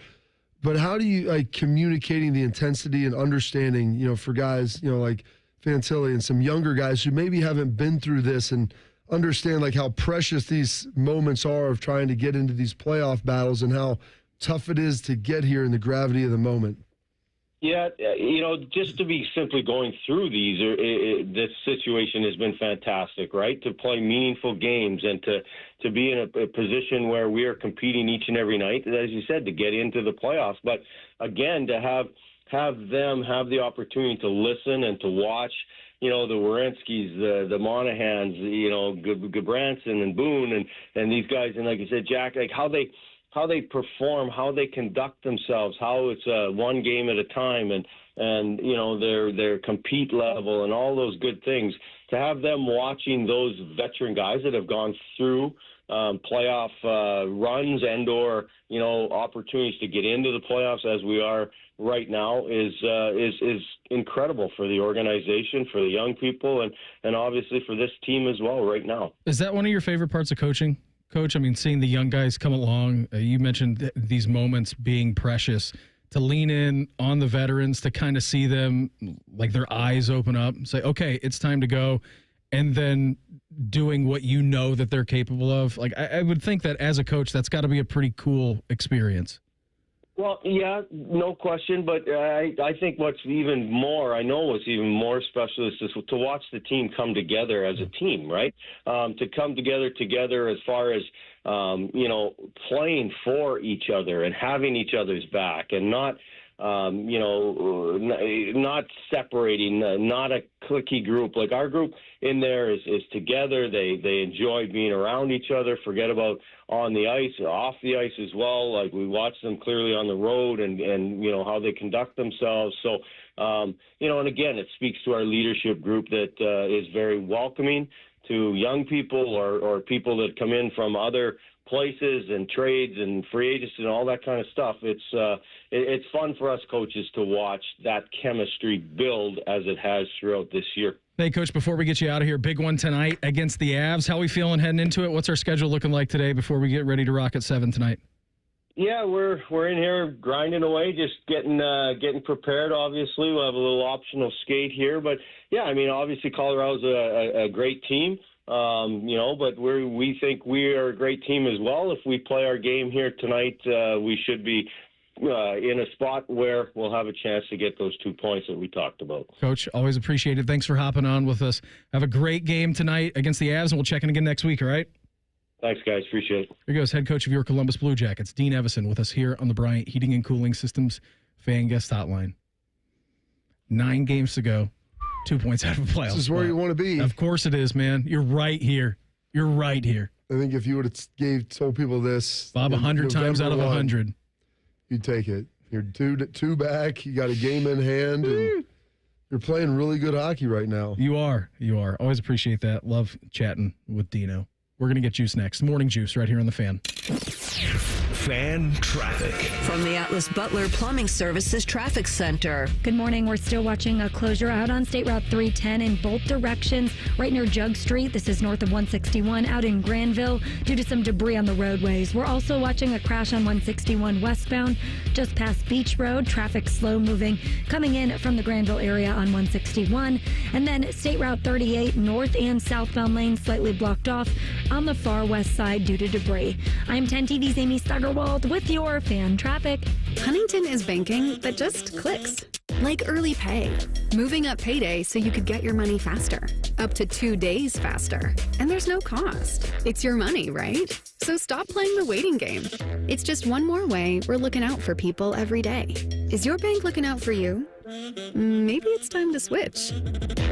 But how do you, communicating the intensity and understanding, for guys, like Fantilli and some younger guys who maybe haven't been through this and understand, how precious these moments are of trying to get into these playoff battles and how tough it is to get here in the gravity of the moment? Yeah, just to be simply going through these, this situation has been fantastic, right? To play meaningful games and to be in a position where we are competing each and every night, as you said, to get into the playoffs. But again, to have them have the opportunity to listen and to watch, the Werenskis, the Monahans, Gabranson and Boone and these guys, and like you said, Jack, how they perform, how they conduct themselves, how it's one game at a time, and their compete level and all those good things. To have them watching those veteran guys that have gone through playoff runs and/or opportunities to get into the playoffs as we are right now is incredible for the organization, for the young people, and obviously for this team as well right now. Is that one of your favorite parts of coaching, Coach? I mean, seeing the young guys come along, you mentioned these moments being precious, to lean in on the veterans, to kind of see them, their eyes open up and say, okay, it's time to go, and then doing what that they're capable of. I would think that as a coach, that's got to be a pretty cool experience. Well, yeah, no question. But I think what's even more special is to watch the team come together as a team, right? To come together as far as, playing for each other and having each other's back and not separating, not a cliquey group. Like, our group in there is together. They enjoy being around each other, forget about on the ice, off the ice as well. Like, we watch them clearly on the road and how they conduct themselves. So, and again, it speaks to our leadership group that is very welcoming to young people or people that come in from other places and trades and free agents and all that kind of stuff. It's fun for us coaches to watch that chemistry build as it has throughout this year. Hey, Coach, before we get you out of here, big one tonight against the Avs. How are we feeling heading into it? What's our schedule looking like today before we get ready to rock at 7 tonight? Yeah, we're in here grinding away, just getting prepared. Obviously, we'll have a little optional skate here, but yeah, I mean, obviously Colorado's a great team, but we think we are a great team as well. If we play our game here tonight, we should be in a spot where we'll have a chance to get those 2 points that we talked about. Coach, always appreciate it. Thanks for hopping on with us. Have a great game tonight against the Avs, and we'll check in again next week. All right. Thanks, guys. Appreciate it. Here goes head coach of your Columbus Blue Jackets, Dean Evason, with us here on the Bryant Heating and Cooling Systems Fan Guest Hotline. 9 games to go, 2 points out of the playoffs. This is where you want to be. Of course it is, man. You're right here. You're right here. I think if you would have told people this, Bob, 100 times out of 100, you'd take it. You're two back. You got a game in hand, and you're playing really good hockey right now. You are. Always appreciate that. Love chatting with Dino. We're going to get juice next. Morning Juice right here on The Fan. Fan traffic. From the Atlas Butler Plumbing Services Traffic Center. Good morning. We're still watching a closure out on State Route 310 in both directions, right near Jug Street. This is north of 161 out in Granville due to some debris on the roadways. We're also watching a crash on 161 westbound just past Beach Road. Traffic slow moving coming in from the Granville area on 161. And then State Route 38 north and southbound lanes slightly blocked off on the far west side due to debris. I'm 10 TV's Amy Steigerwald with your fan traffic. Huntington is banking that just clicks. Like early pay. Moving up payday so you could get your money faster. Up to 2 days faster. And there's no cost. It's your money, right? So stop playing the waiting game. It's just one more way we're looking out for people every day. Is your bank looking out for you? Maybe it's time to switch.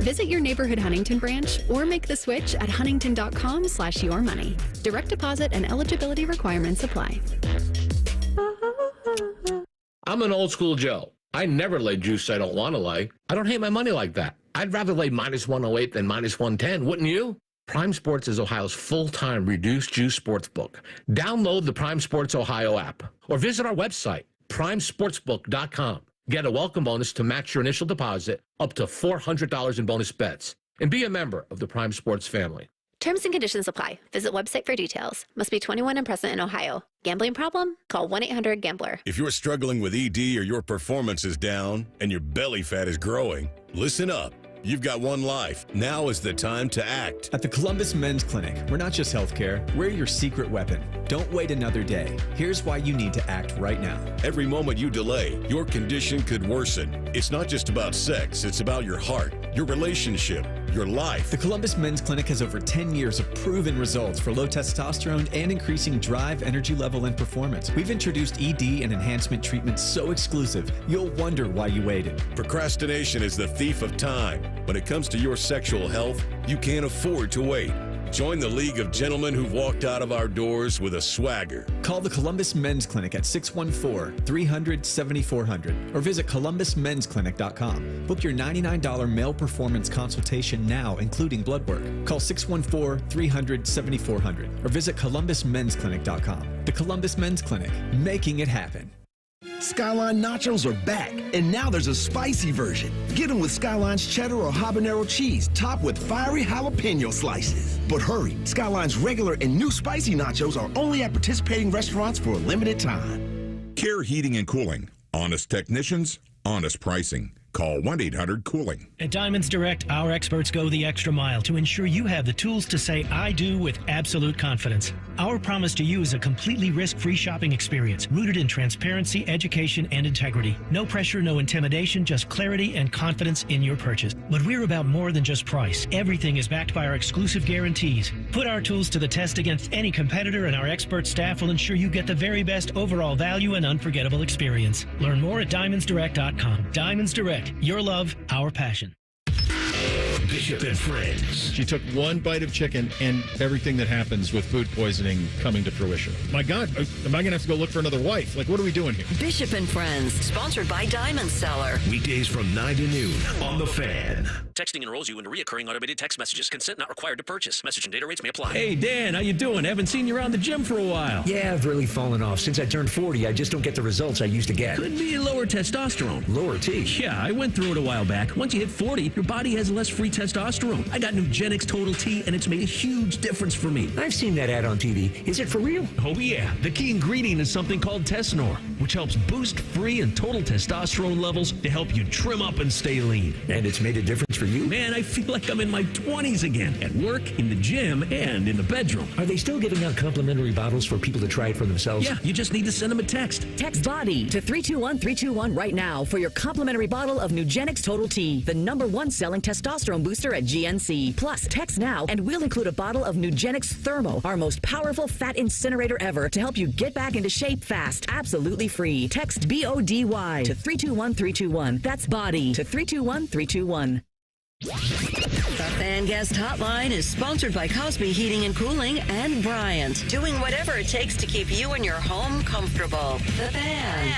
Visit your neighborhood Huntington branch or make the switch at huntington.com/yourmoney. Direct deposit and eligibility requirements apply. I'm an old school Joe. I never lay juice I don't want to lay. I don't hate my money like that. I'd rather lay -108 than -110, wouldn't you? Prime Sports is Ohio's full-time reduced juice sportsbook. Download the Prime Sports Ohio app or visit our website, primesportsbook.com. Get a welcome bonus to match your initial deposit up to $400 in bonus bets. And be a member of the Prime Sports family. Terms and conditions apply. Visit website for details. Must be 21 and present in Ohio. Gambling problem? Call 1-800-GAMBLER. If you're struggling with ED or your performance is down and your belly fat is growing, listen up. You've got one life. Now is the time to act. At the Columbus Men's Clinic, we're not just healthcare, we're your secret weapon. Don't wait another day. Here's why you need to act right now. Every moment you delay, your condition could worsen. It's not just about sex, it's about your heart, your relationship, your life. The Columbus Men's Clinic has over 10 years of proven results for low testosterone and increasing drive, energy level, and performance. We've introduced ED and enhancement treatments so exclusive, you'll wonder why you waited. Procrastination is the thief of time. When it comes to your sexual health, you can't afford to wait. Join the League of Gentlemen who've walked out of our doors with a swagger. Call the Columbus Men's Clinic at 614-300-7400 or visit columbusmensclinic.com. Book your $99 male performance consultation now, including blood work. Call 614-300-7400 or visit columbusmensclinic.com. The Columbus Men's Clinic, making it happen. Skyline nachos are back, and now there's a spicy version. Get them with Skyline's cheddar or habanero cheese, topped with fiery jalapeno slices. But hurry, Skyline's regular and new spicy nachos are only at participating restaurants for a limited time. Care Heating and Cooling. Honest technicians, honest pricing. Call 1-800-COOLING. At Diamonds Direct, our experts go the extra mile to ensure you have the tools to say I do with absolute confidence. Our promise to you is a completely risk-free shopping experience rooted in transparency, education, and integrity. No pressure, no intimidation, just clarity and confidence in your purchase. But we're about more than just price. Everything is backed by our exclusive guarantees. Put our tools to the test against any competitor, and our expert staff will ensure you get the very best overall value and unforgettable experience. Learn more at diamondsdirect.com. Diamonds Direct. Your love, our passion. Bishop and Friends. She took one bite of chicken and everything that happens with food poisoning coming to fruition. My God, am I going to have to go look for another wife? Like, what are we doing here? Bishop and Friends, sponsored by Diamond Seller. Weekdays from 9 to noon on The Fan. Texting enrolls you into recurring automated text messages. Consent not required to purchase. Message and data rates may apply. Hey, Dan, how you doing? Haven't seen you around the gym for a while. Yeah, I've really fallen off. Since I turned 40, I just don't get the results I used to get. Could be lower testosterone. Lower T? Yeah, I went through it a while back. Once you hit 40, your body has less free testosterone. I got Nugenix Total T, and it's made a huge difference for me. I've seen that ad on TV. Is it for real? Oh, yeah. The key ingredient is something called Tesnor, which helps boost free and total testosterone levels to help you trim up and stay lean. And it's made a difference for you? Man, I feel like I'm in my 20s again, at work, in the gym, and in the bedroom. Are they still giving out complimentary bottles for people to try it for themselves? Yeah, you just need to send them a text. Text BODY to 321-321 right now for your complimentary bottle of Nugenix Total T, the #1 selling testosterone booster at GNC. Plus, text now and we'll include a bottle of Nugenix Thermo, our most powerful fat incinerator ever, to help you get back into shape fast. Absolutely free. Text BODY to 321-321. That's BODY to 321-321. The Fan Guest Hotline is sponsored by Cosby Heating and Cooling and Bryant, doing whatever it takes to keep you and your home comfortable. The Fan.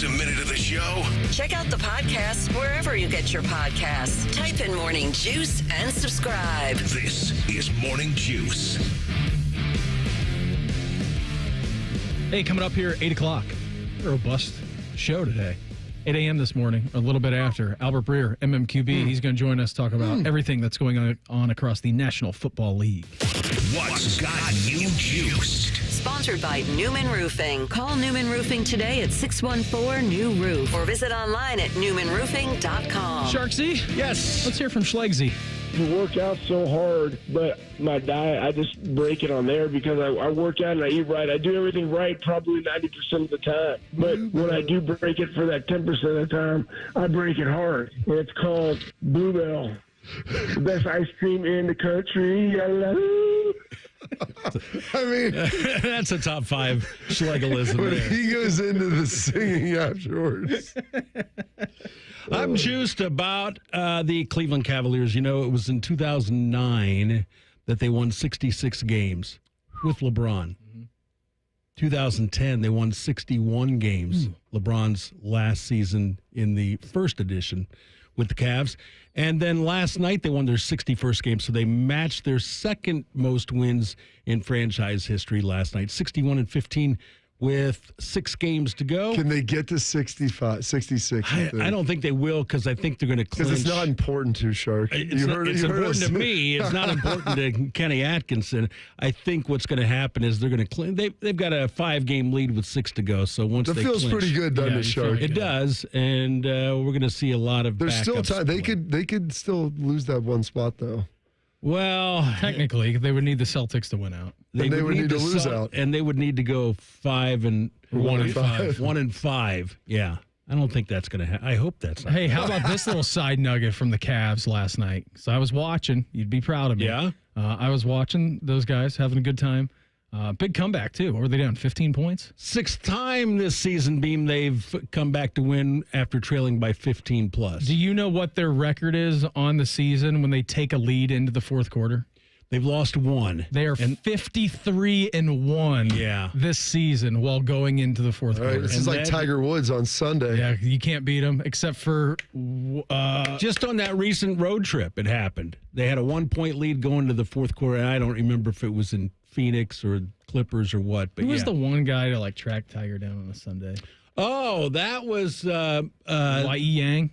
Miss a minute of the show? Check out the podcast wherever you get your podcasts. Type in Morning Juice and subscribe. This is Morning Juice. Hey, coming up here, 8 o'clock. A robust show today. 8 a.m. this morning, a little bit after. Albert Breer, MMQB, he's going to join us, talk about everything that's going on across the National Football League. What's got you juiced? Sponsored by Newman Roofing. Call Newman Roofing today at 614-NEW-ROOF or visit online at newmanroofing.com. Sharksy? Yes. Let's hear from Schlegsy. I work out so hard, but my diet, I just break it on there because I work out and I eat right. I do everything right probably 90% of the time. But when I do break it for that 10% of the time, I break it hard. And it's called Bluebell. The best ice cream in the country. I love it. I mean, that's a top 5 Schlegalism. But he goes into the singing afterwards. I'm juiced about the Cleveland Cavaliers. You know, it was in 2009 that they won 66 games with LeBron. 2010, they won 61 games. LeBron's last season in the first edition with the Cavs. And then last night, they won their 61st game, so they matched their second most wins in franchise history last night, 61-15 with 6 games to go. Can they get to 66? I don't think they will because I think they're going to clinch. Because it's not important to Shark. It's important to me. It's not important to Kenny Atkinson. I think what's going to happen is they're going to clinch. They've got a 5-game lead with 6 to go. So once that they feels clinch, pretty good, doesn't it, Shark? It does, and we're going to see a lot of. There's still time. They could still lose that one spot though. Well, technically, they would need the Celtics to win out. They would need to lose out, and they would need to go 1 and 5. 1 and 5. Yeah, I don't think that's going to happen. I hope that's not. Hey, how about this little side nugget from the Cavs last night? So I was watching. You'd be proud of me. Yeah, I was watching those guys having a good time. Big comeback, too. What were they down, 15 points? 6th time this season, Beam, they've come back to win after trailing by 15 plus. Do you know what their record is on the season when they take a lead into the fourth quarter? They've lost 1. They are 53-1 this season while going into the fourth quarter. This is like Tiger Woods on Sunday. Yeah, you can't beat them except for... just on that recent road trip, it happened. They had a 1-point lead going to the fourth quarter, and I don't remember if it was in Phoenix or Clippers or what. But who was the one guy to like track Tiger down on a Sunday? Oh, that was Y.E. Yang.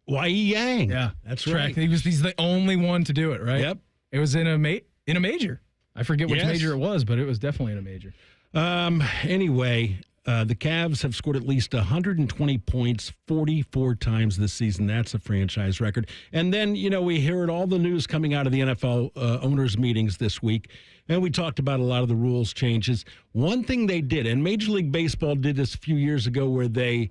Y.E. Yang. Yeah, that's right. right. He's the only one to do it, right? Yep. It was in a major. I forget which major it was, but it was definitely in a major. Anyway, the Cavs have scored at least 120 points 44 times this season. That's a franchise record. And then, we heard all the news coming out of the NFL owners' meetings this week, and we talked about a lot of the rules changes. One thing they did, and Major League Baseball did this a few years ago, where they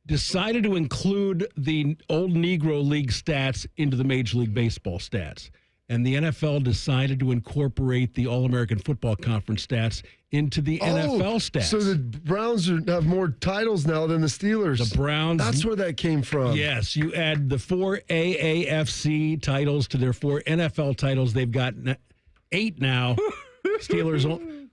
decided to include the old Negro League stats into the Major League Baseball stats. And the NFL decided to incorporate the All-American Football Conference stats into the NFL stats. So the Browns have more titles now than the Steelers. The Browns. That's where that came from. Yes, you add the 4 AAFC titles to their 4 NFL titles. They've got 8 now.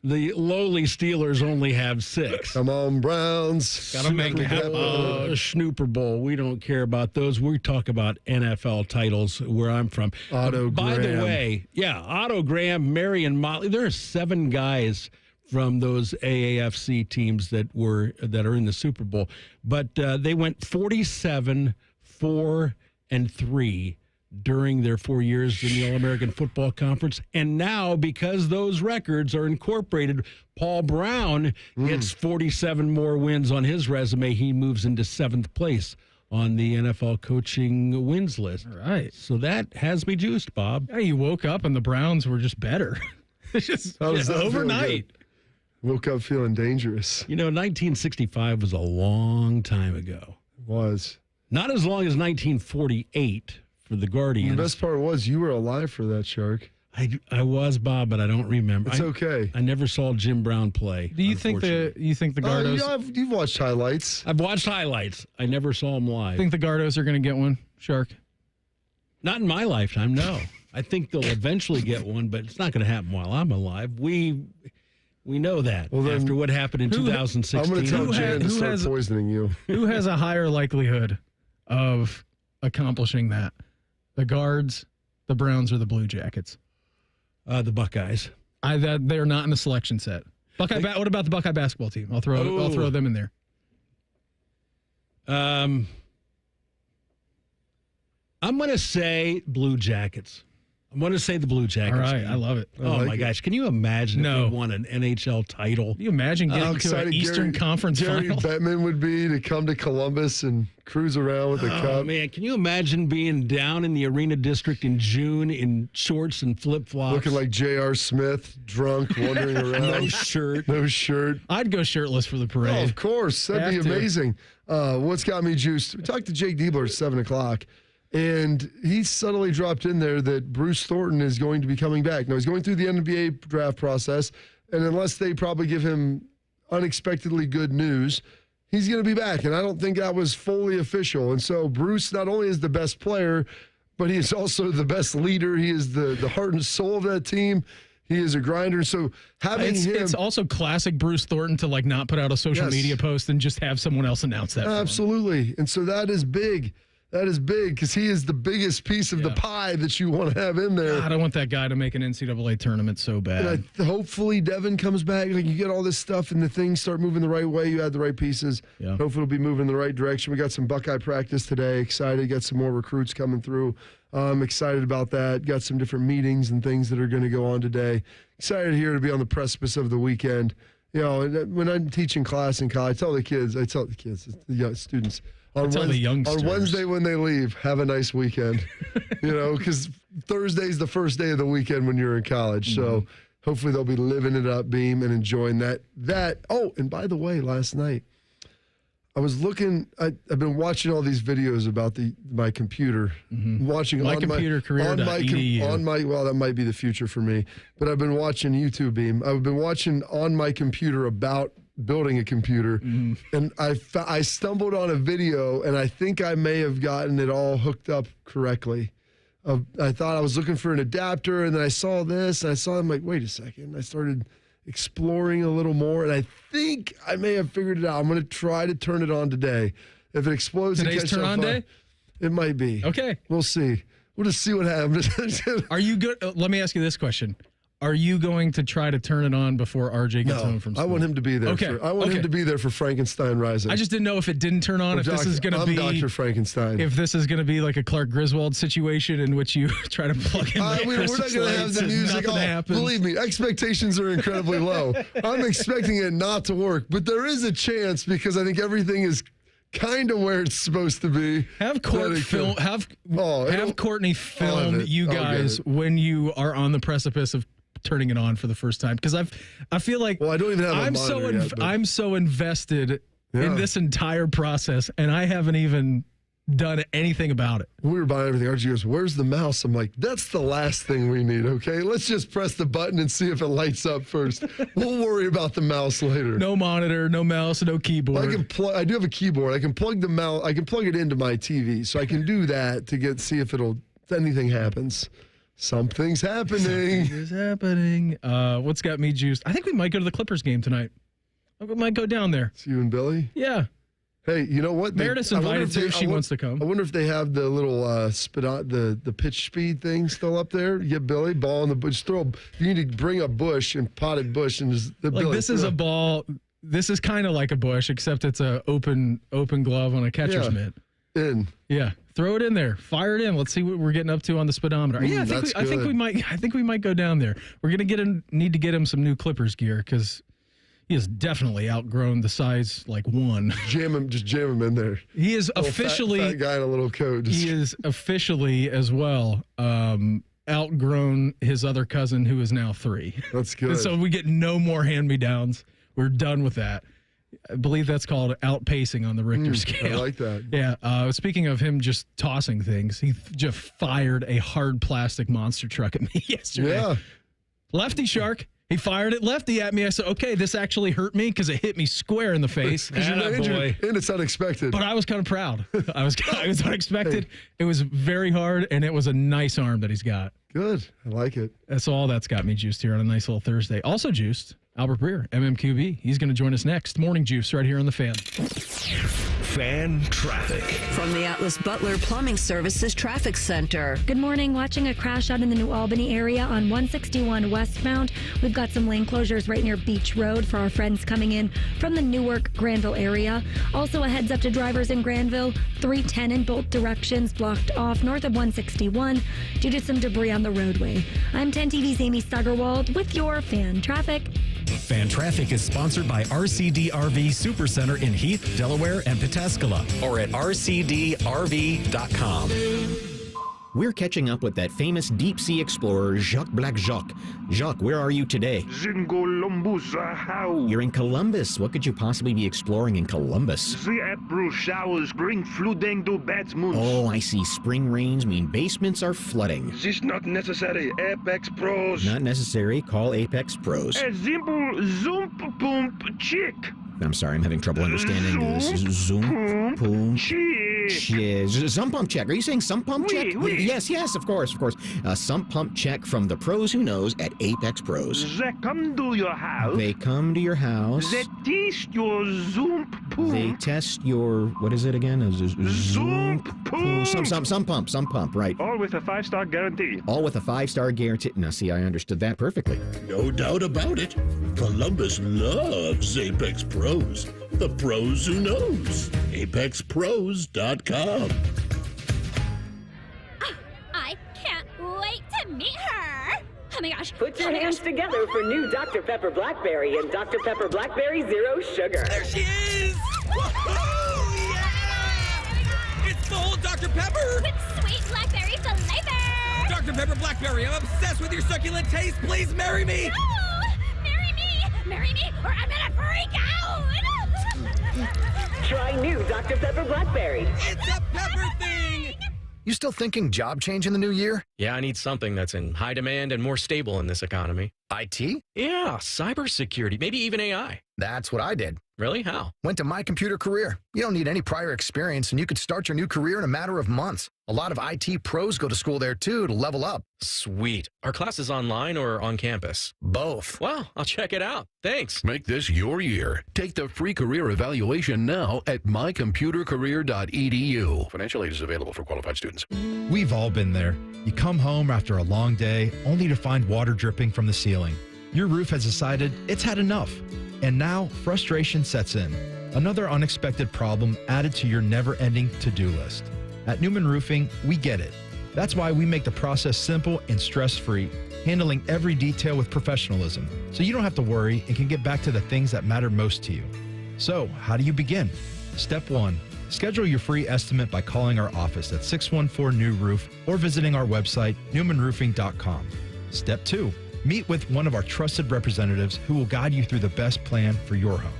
The lowly Steelers only have 6. Come on, Browns. Got to make it happen. Snooper Bowl. We don't care about those. We talk about NFL titles where I'm from. Otto By Graham. the way, Otto Graham, Marion Motley. There are 7 guys from those AAFC teams that are in the Super Bowl. But they went 47, 4, and 3 during their 4 years in the All-American Football Conference. And now, because those records are incorporated, Paul Brown gets 47 more wins on his resume. He moves into 7th place on the NFL coaching wins list. All right. So that has me juiced, Bob. Yeah, you woke up and the Browns were just better. just overnight. Woke up feeling dangerous. 1965 was a long time ago. It was. Not as long as 1948. For the Guardians. The best part was you were alive for that, Shark. I was, Bob, but I don't remember. It's okay. I never saw Jim Brown play. Do you think the Gardos? You've watched highlights. I've watched highlights. I never saw them live. Think the Gardos are going to get one, Shark? Not in my lifetime, no. I think they'll eventually get one, but it's not going to happen while I'm alive. We We know that. Well, then, after what happened in 2016. I'm going to tell Jan to start poisoning you. Who has a higher likelihood of accomplishing that? The Guards, the Browns, or the Blue Jackets? The Buckeyes. They're not in the selection set. What about the Buckeye basketball team? I'll throw them in there. I'm going to say Blue Jackets. I'm going to say the Blue Jackets. All right, I love it. My gosh. Can you imagine if they won an NHL title? Can you imagine getting to an Eastern Conference final? Gary Bettman would be to come to Columbus and cruise around with a cup. Oh, man. Can you imagine being down in the Arena District in June in shorts and flip-flops? Looking like J.R. Smith, drunk, wandering around. No shirt. No shirt. I'd go shirtless for the parade. Oh, of course. That'd be amazing. What's got me juiced? We talked to Jake Diebler at 7 o'clock. And he subtly dropped in there that Bruce Thornton is going to be coming back. Now, he's going through the NBA draft process, and unless they probably give him unexpectedly good news, he's going to be back. And I don't think that was fully official. And so Bruce not only is the best player, but he is also the best leader. He is the heart and soul of that team. He is a grinder. So having him... It's also classic Bruce Thornton to not put out a social media post and just have someone else announce that. Absolutely. And so that is big. That is big because he is the biggest piece of the pie that you want to have in there. God, I want that guy to make an NCAA tournament so bad. And hopefully Devin comes back. You get all this stuff and the things start moving the right way. You add the right pieces. Yeah. Hopefully it'll be moving in the right direction. We got some Buckeye practice today. Excited. Got some more recruits coming through. I'm excited about that. Got some different meetings and things that are going to go on today. Excited here to be on the precipice of the weekend. When I'm teaching class in college, I tell the young students, on Wednesday when they leave, have a nice weekend. Because Thursday's the first day of the weekend when you're in college. So hopefully they'll be living it up, Beam, and enjoying that. Oh, and by the way, last night I was looking. I've been watching all these videos about my computer. Watching my computer career on my well, that might be the future for me. But I've been watching YouTube, Beam. I've been watching on my computer about building a computer, and I stumbled on a video, and I think I may have gotten it all hooked up correctly. I thought I was looking for an adapter, and then I saw this, and I'm like, wait a second. I started exploring a little more, and I think I may have figured it out. I'm going to try to turn it on today. If it explodes, today's turn on day? It might be. Okay. We'll see. We'll just see what happens. Are you good? Let me ask you this question. Are you going to try to turn it on before RJ gets home from school? I want him to be there. Okay. I want him to be there for Frankenstein Rising. I just didn't know if it didn't turn on, this is going to be... Dr. Frankenstein. If this is going to be like a Clark Griswold situation in which you try to plug in we're not going to have the music. Believe me, expectations are incredibly low. I'm expecting it not to work, but there is a chance because I think everything is kind of where it's supposed to be. Have Courtney film you guys when you are on the precipice of turning it on for the first time, because I feel like I don't even have a monitor yet, I'm so invested in this entire process, and I haven't even done anything about it. We were buying everything. RG goes, "Where's the mouse?" I'm like, "That's the last thing we need. Okay, let's just press the button and see if it lights up first. We'll worry about the mouse later." No monitor, no mouse, no keyboard. I do have a keyboard. I can plug the mouse. I can plug it into my TV, so I can do that to see if anything happens. Something's happening. Something is happening. What's got me juiced? I think we might go to the Clippers game tonight. We might go down there. It's you and Billy? Yeah. Hey, you know what? Meredith's invited too. She wants to come. I wonder if they have the little the pitch speed thing still up there. You get Billy, ball in the bush. You need to bring a bush and potted bush and just this is a ball. This is kind of like a bush, except it's a open glove on a catcher's mitt. Yeah. Throw it in there. Fire it in. Let's see what we're getting up to on the speedometer. I think we might go down there. We're gonna need to get him some new Clippers gear because he has definitely outgrown the size one. Jam him in there. He is officially fat guy in a little coat. He is officially as well outgrown his other cousin who is now 3. That's good. And so we get no more hand-me-downs. We're done with that. I believe that's called outpacing on the Richter scale. I like that. Yeah. Speaking of him just tossing things, he just fired a hard plastic monster truck at me yesterday. Yeah. Lefty shark. He fired it lefty at me. I said, okay, this actually hurt me because it hit me square in the face. Because you're not injured, and it's unexpected. But I was kind of proud. I was unexpected. Hey. It was very hard, and it was a nice arm that he's got. Good. I like it. That's all that's got me juiced here on a nice little Thursday. Also juiced. Albert Breer, MMQB. He's going to join us next. Morning Juice right here on The Fan. Fan traffic. From the Atlas Butler Plumbing Services Traffic Center. Good morning. Watching a crash out in the New Albany area on 161 westbound. We've got some lane closures right near Beach Road for our friends coming in from the Newark, Granville area. Also a heads up to drivers in Granville. 310 in both directions blocked off north of 161 due to some debris on the roadway. I'm 10 TV's Amy Steigerwald with your Fan Traffic. Fan Traffic is sponsored by RCD RV Supercenter in Heath, Delaware, and Pataskala, or at rcdrv.com. We're catching up with that famous deep-sea explorer, Jacques Black Jacques. Jacques, where are you today? You're in Columbus. What could you possibly be exploring in Columbus? The April showers bring flooding to Batmans. Oh, I see. Spring rains mean basements are flooding. This not necessary. Apex Pros. Not necessary. Call Apex Pros. A simple zoom pump chick. I'm sorry, I'm having trouble understanding this. Zoom pump check. Sump pump check. Are you saying sump pump check? Yes, of course. Sump pump check from the pros who knows at Apex Pros. They come to your house. They come to your house. They test your zoom pump. They test your, what is it again? Zoom pump. Some pump, right. All with a 5-star guarantee. All with a 5-star guarantee. Now, see, I understood that perfectly. No doubt about it. Columbus loves Apex Pros. The pros who knows. ApexPros.com. I can't wait to meet her. Oh my gosh. Put your hands together for new Dr. Pepper Blackberry and Dr. Pepper Blackberry Zero Sugar. There she is! Woohoo! Yeah! It's full Dr. Pepper! With sweet blackberry flavor! Dr. Pepper Blackberry, I'm obsessed with your succulent taste. Please marry me! No! Marry me, or I'm gonna freak out! Try new Dr. Pepper Blackberry. It's a pepper thing! You still thinking job change in the new year? Yeah, I need something that's in high demand and more stable in this economy. IT? Yeah, cybersecurity, maybe even AI. That's what I did. Really? How? Went to My Computer Career. You don't need any prior experience, and you could start your new career in a matter of months. A lot of IT pros go to school there, too, to level up. Sweet. Are classes online or on campus? Both. Well, I'll check it out. Thanks. Make this your year. Take the free career evaluation now at mycomputercareer.edu. Financial aid is available for qualified students. We've all been there. You come home after a long day, only to find water dripping from the ceiling. Your roof has decided it's had enough. And now, frustration sets in. Another unexpected problem added to your never-ending to-do list. At Newman Roofing, we get it. That's why we make the process simple and stress-free, handling every detail with professionalism, so you don't have to worry and can get back to the things that matter most to you. So, how do you begin? Step 1. Schedule your free estimate by calling our office at 614-NEW-ROOF or visiting our website, newmanroofing.com. Step 2. Meet with one of our trusted representatives who will guide you through the best plan for your home.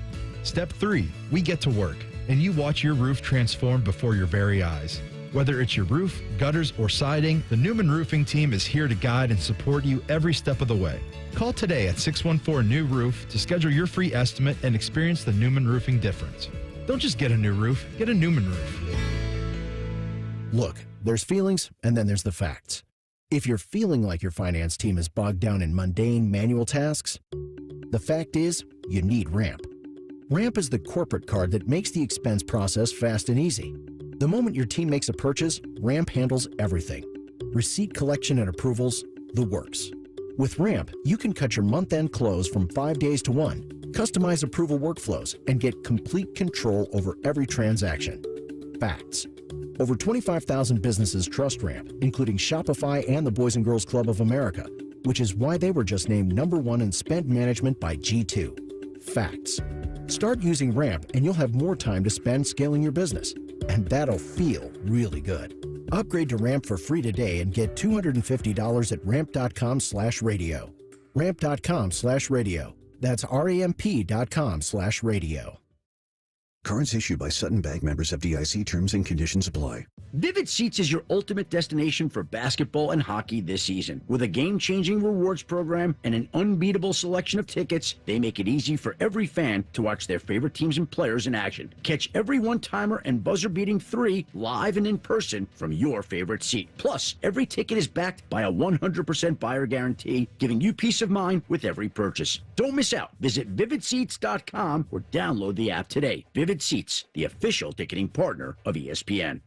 Step 3. We get to work, and you watch your roof transform before your very eyes. Whether it's your roof, gutters, or siding, the Newman Roofing team is here to guide and support you every step of the way. Call today at 614-NEW-ROOF to schedule your free estimate and experience the Newman Roofing difference. Don't just get a new roof, get a Newman roof. Look, there's feelings, and then there's the facts. If you're feeling like your finance team is bogged down in mundane manual tasks, the fact is you need Ramp. Ramp is the corporate card that makes the expense process fast and easy. The moment your team makes a purchase, Ramp handles everything. Receipt collection and approvals, the works. With Ramp, you can cut your month-end close from 5 days to 1, customize approval workflows, and get complete control over every transaction. Facts. Over 25,000 businesses trust Ramp, including Shopify and the Boys and Girls Club of America, which is why they were just named #1 in spend management by G2. Facts. Start using Ramp and you'll have more time to spend scaling your business. And that'll feel really good. Upgrade to Ramp for free today and get $250 at ramp.com/radio. Ramp.com/radio. That's ramp.com/radio. Cards issued by Sutton Bank, members of FDIC. Terms and conditions apply. Vivid Seats is your ultimate destination for basketball and hockey this season. With a game-changing rewards program and an unbeatable selection of tickets, they make it easy for every fan to watch their favorite teams and players in action. Catch every one-timer and buzzer-beating 3 live and in person from your favorite seat. Plus, every ticket is backed by a 100% buyer guarantee, giving you peace of mind with every purchase. Don't miss out. Visit vividseats.com or download the app today. Vivid Seats, the official ticketing partner of ESPN.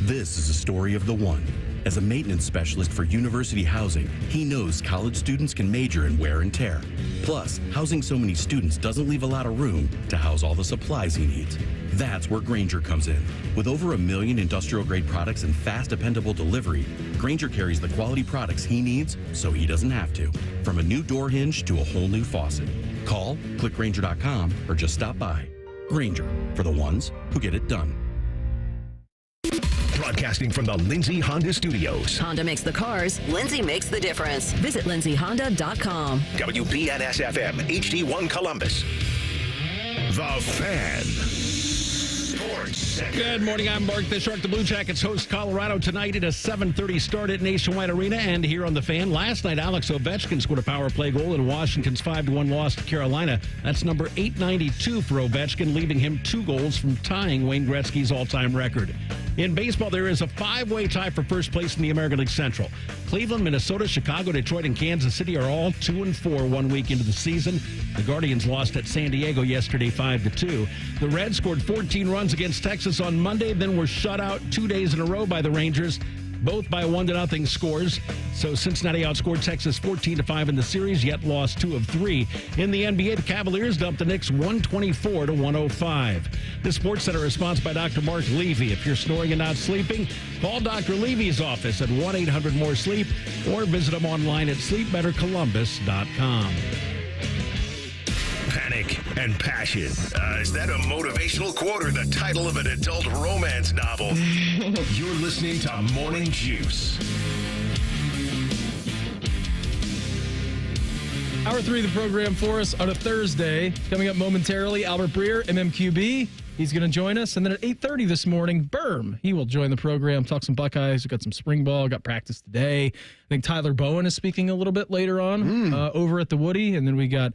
This is a story of the one. As a maintenance specialist for university housing, he knows college students can major in wear and tear. Plus, housing so many students doesn't leave a lot of room to house all the supplies he needs. That's where Grainger comes in. With over 1 million industrial-grade products and fast, dependable delivery, Grainger carries the quality products he needs so he doesn't have to. From a new door hinge to a whole new faucet. Call, click Grainger.com, or just stop by. Grainger, for the ones who get it done. Broadcasting from the Lindsay Honda Studios. Honda makes the cars. Lindsay makes the difference. Visit lindsayhonda.com. WBNS-FM, HD1 Columbus. The Fan. Sports Center. Good morning. I'm Mark the Shark. The Blue Jackets host Colorado tonight at a 7:30 start at Nationwide Arena and here on The Fan. Last night, Alex Ovechkin scored a power play goal in Washington's 5-1 loss to Carolina. That's number 892 for Ovechkin, leaving him 2 goals from tying Wayne Gretzky's all-time record. In baseball, there is a 5-way tie for first place in the American League Central. Cleveland, Minnesota, Chicago, Detroit, and Kansas City are all 2-4 1 week into the season. The Guardians lost at San Diego yesterday 5-2. The Reds scored 14 runs against Texas on Monday, then were shut out 2 days in a row by the Rangers, both by 1-0 scores. So Cincinnati outscored Texas 14-5 in the series, yet lost 2 of 3. In the NBA, the Cavaliers dumped the Knicks 124-105. The Sports Center is sponsored by Dr. Mark Levy. If you're snoring and not sleeping, call Dr. Levy's office at 1-800-MORE-SLEEP or visit him online at sleepbettercolumbus.com. Panic and passion. Is that a motivational quote or the title of an adult romance novel? You're listening to Morning Juice. Hour 3 of the program for us on a Thursday. Coming up momentarily, Albert Breer, MMQB. He's going to join us. And then at 8:30 this morning, Berm. He will join the program, talk some Buckeyes. We've got some spring ball, got practice today. I think Tyler Bowen is speaking a little bit later on over at the Woody. And then we got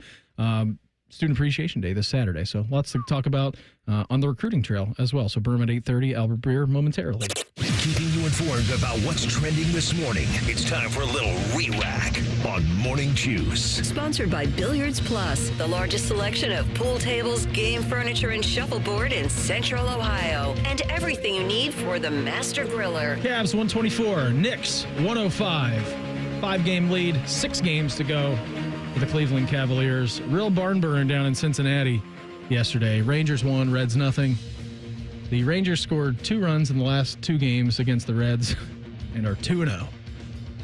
Student Appreciation Day this Saturday. So lots to talk about on the recruiting trail as well. So Berm at 8:30, Albert Breer momentarily. Keeping you informed about what's trending this morning. It's time for a little re-rack on Morning Juice. Sponsored by Billiards Plus, the largest selection of pool tables, game furniture, and shuffleboard in Central Ohio. And everything you need for the master griller. Cavs 124, Knicks 105. 5-game lead, 6 games to go for the Cleveland Cavaliers. Real barn burn down in Cincinnati yesterday. Rangers won, Reds nothing. The Rangers scored 2 runs in the last 2 games against the Reds and are 2-0.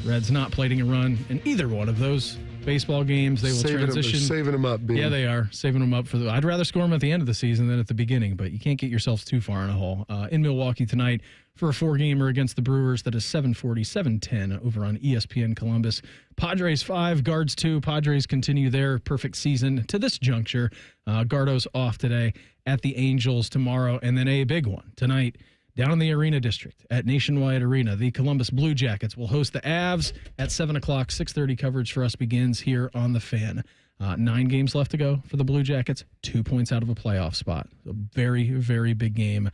Reds not plating a run in either one of those baseball games. They will transition. Saving them up, Bean. Yeah, they are. Saving them up for I'd rather score them at the end of the season than at the beginning, but you can't get yourselves too far in a hole. In Milwaukee tonight for a 4-gamer against the Brewers. That is 7:40, 7:10 over on ESPN Columbus. Padres 5, Guards 2. Padres continue their perfect season to this juncture. Gardo's off today at the Angels tomorrow, and then a big one tonight down in the Arena District at Nationwide Arena. The Columbus Blue Jackets will host the Avs at 7 o'clock. 6:30 coverage for us begins here on The Fan. 9 games left to go for the Blue Jackets, 2 points out of a playoff spot. A very, very big game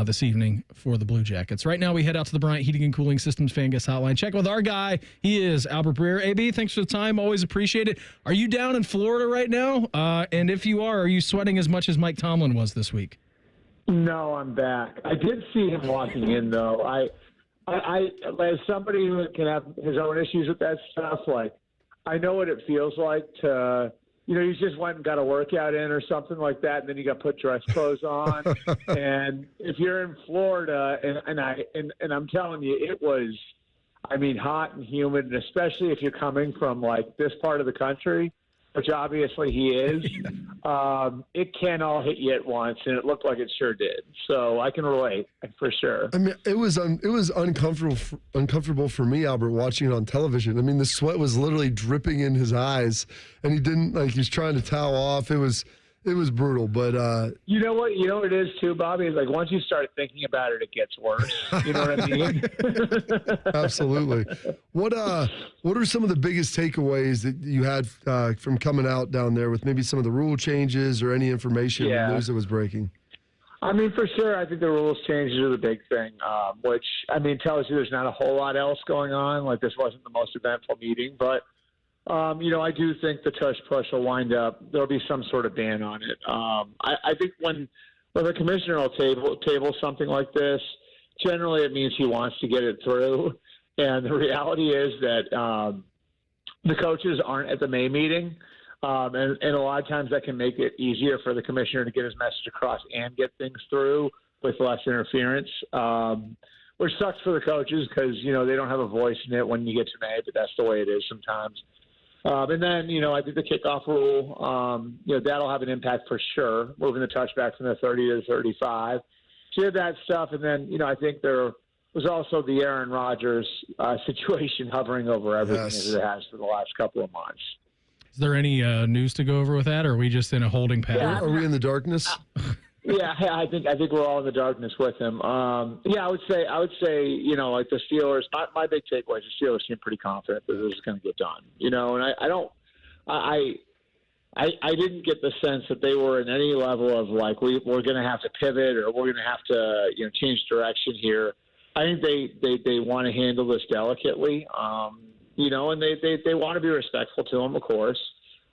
this evening for the Blue Jackets. Right now, we head out to the Bryant Heating and Cooling Systems Fan Guest Hotline. Check with our guy. He is Albert Breer. AB, thanks for the time. Always appreciate it. Are you down in Florida right now? And if you are you sweating as much as Mike Tomlin was this week? No, I'm back. I did see him walking in, though. I as somebody who can have his own issues with that stuff, like, I know what it feels like to, you just went and got a workout in or something like that, and then you got put dress clothes on. And if you're in Florida, and I'm telling you, it was, hot and humid, and especially if you're coming from, like, this part of the country, which obviously he is, it can all hit you at once, and it looked like it sure did. So I can relate for sure. It was uncomfortable for me, Albert, watching it on television. The sweat was literally dripping in his eyes, and he didn't, he's trying to towel off. It was it was brutal. But you know what it is too, Bobby, is like once you start thinking about it, it gets worse. You know what I mean? Absolutely. What are some of the biggest takeaways that you had from coming out down there with maybe some of the rule changes or any information news that was breaking? I mean, for sure, I think the rules changes are the big thing, which, I mean, tells you there's not a whole lot else going on. Like, this wasn't the most eventful meeting. But, I do think the tush push will wind up. There'll be some sort of ban on it. I think when the commissioner will table something like this, generally it means he wants to get it through. And the reality is that the coaches aren't at the May meeting. And a lot of times that can make it easier for the commissioner to get his message across and get things through with less interference, which sucks for the coaches because, they don't have a voice in it when you get to May, but that's the way it is sometimes. And then, I think the kickoff rule, that'll have an impact for sure, moving the touchback from the 30 to the 35. So you have that stuff. And then, I think there was also the Aaron Rodgers situation hovering over everything as it has for the last couple of months. Is there any news to go over with that, or are we just in a holding pattern? Yeah. Are we in the darkness? Yeah, I think we're all in the darkness with him. I would say, like the Steelers. My big takeaway is the Steelers seem pretty confident that this is going to get done. And I didn't get the sense that they were in any level of like we're going to have to pivot or we're going to have to change direction here. I think they want to handle this delicately. And they want to be respectful to him, of course,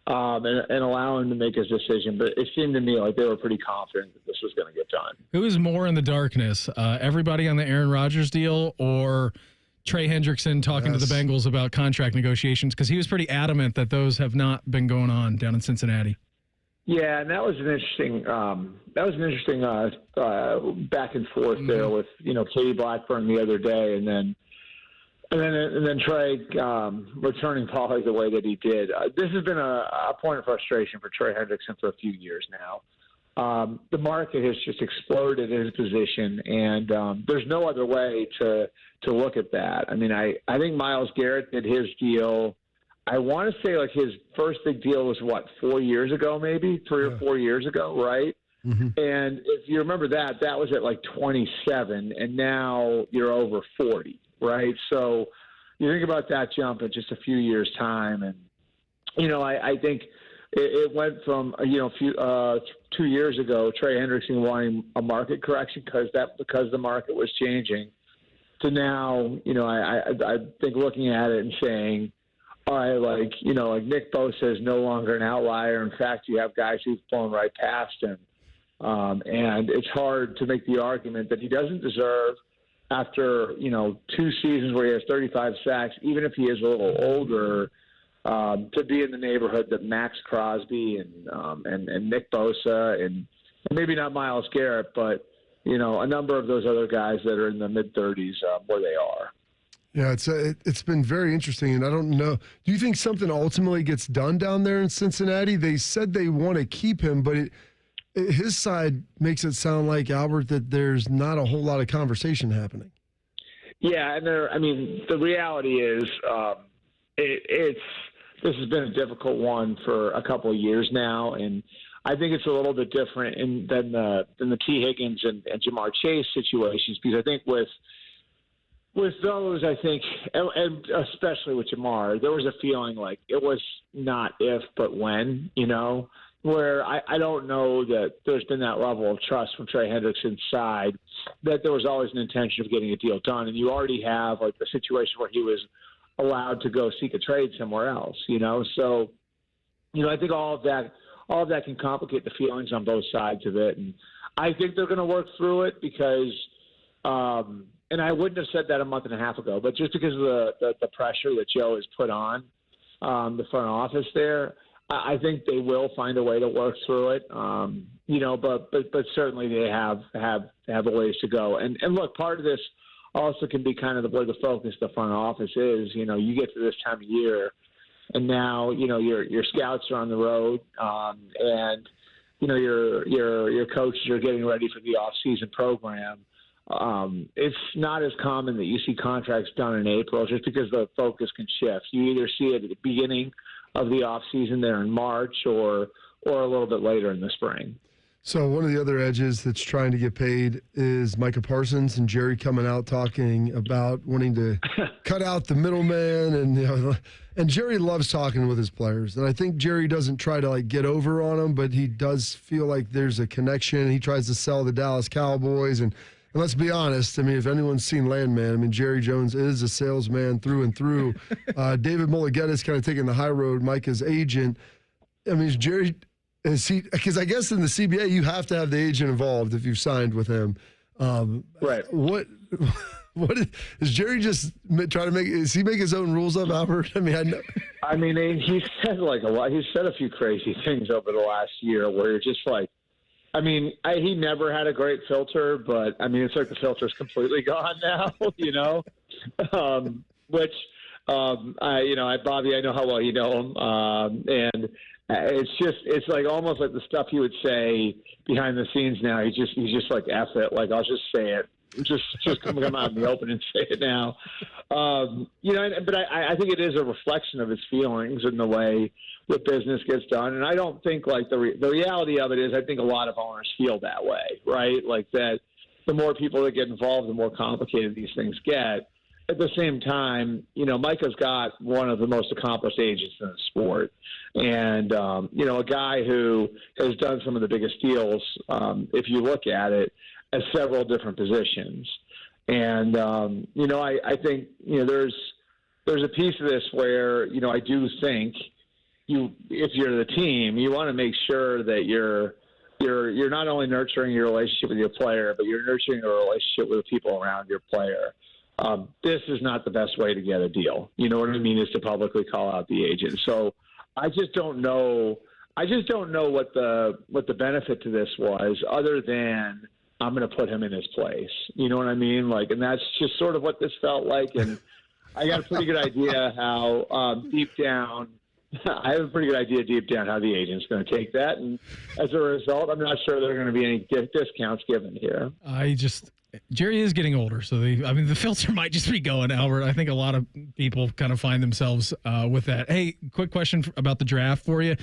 and allow him to make his decision. But it seemed to me like they were pretty confident that this was going to get done. Who is more in the darkness, everybody on the Aaron Rodgers deal or Trey Hendrickson talking to the Bengals about contract negotiations? Because he was pretty adamant that those have not been going on down in Cincinnati. Yeah, and that was an interesting back and forth there with Katie Blackburn the other day, and then Trey returning Pauly the way that he did. This has been a point of frustration for Trey Hendrickson for a few years now. The market has just exploded in his position, and there's no other way to look at that. I mean, I think Myles Garrett did his deal. I want to say like his first big deal was 4 years ago, maybe 3 or 4 years ago, right? Mm-hmm. And if you remember that was at like 27, and now you're over 40. Right. So you think about that jump in just a few years' time. And, I think it went from, 2 years ago, Trey Hendrickson wanting a market correction because the market was changing to now, I think looking at it and saying, all right, like Nick Bosa is no longer an outlier. In fact, you have guys who've flown right past him. And it's hard to make the argument that he doesn't deserve, after 2 seasons where he has 35 sacks, even if he is a little older, to be in the neighborhood that Max Crosby and Nick Bosa and maybe not Myles Garrett, but a number of those other guys that are in the mid-30s where they are. Yeah, it's been very interesting, and I don't know. Do you think something ultimately gets done down there in Cincinnati? They said they want to keep him, but his side makes it sound like, Albert, that there's not a whole lot of conversation happening. Yeah, and the reality is this has been a difficult one for a couple of years now, and I think it's a little bit different than the T. Higgins and Jamar Chase situations, because I think with those, I think, and especially with Jamar, there was a feeling like it was not if but when, where I don't know that there's been that level of trust from Trey Hendrickson's side that there was always an intention of getting a deal done. And you already have like the situation where he was allowed to go seek a trade somewhere else, So, I think all of that can complicate the feelings on both sides of it. And I think they're going to work through it because, and I wouldn't have said that a month and a half ago, but just because of the pressure that Joe has put on the front office there, I think they will find a way to work through it. But certainly they have a ways to go. And look, part of this also can be kind of where the focus of the front office is. You get to this time of year, and now your scouts are on the road, and your coaches are getting ready for the off-season program. It's not as common that you see contracts done in April just because the focus can shift. You either see it at the beginning of the off season there in March or or a little bit later in the spring. So one of the other edges that's trying to get paid is Micah Parsons, and Jerry coming out talking about wanting to cut out the middleman, and Jerry loves talking with his players. And I think Jerry doesn't try to get over on them, but he does feel like there's a connection. He tries to sell the Dallas Cowboys, and let's be honest. I mean, if anyone's seen Landman, Jerry Jones is a salesman through and through. David Mulligeta's kind of taking the high road. Micah's agent. Is Jerry? Because I guess in the CBA you have to have the agent involved if you've signed with him. Right. What is Jerry just trying to make? Is he make his own rules up, Albert? I know. He said a lot. He said a few crazy things over the last year where you're just like, he never had a great filter, but it's like the filter's completely gone now. Which Bobby, I know how well you know him, and. It's like almost like the stuff he would say behind the scenes now. He's just like, F it. Like, I'll just say it. Just come out in the open and say it now. But I think it is a reflection of his feelings and the way the business gets done. And I don't think the reality of it is I think a lot of owners feel that way, right? Like that the more people that get involved, the more complicated these things get. At the same time, Micah's got one of the most accomplished agents in the sport. And, a guy who has done some of the biggest deals, if you look at it, at several different positions. And, I think, there's a piece of this where, I do think if you're the team, you want to make sure that you're not only nurturing your relationship with your player, but you're nurturing a relationship with the people around your player. This is not the best way to get a deal. You know what I mean? Is to publicly call out the agent. So I just don't know. What the benefit to this was, other than I'm going to put him in his place. You know what I mean? And that's just sort of what this felt like. And I got a pretty good idea how deep down how the agent's going to take that. And as a result, I'm not sure there are going to be any discounts given here. Jerry is getting older, so the filter might just be going, Albert. I think a lot of people kind of find themselves with that. Hey, quick question about the draft for you.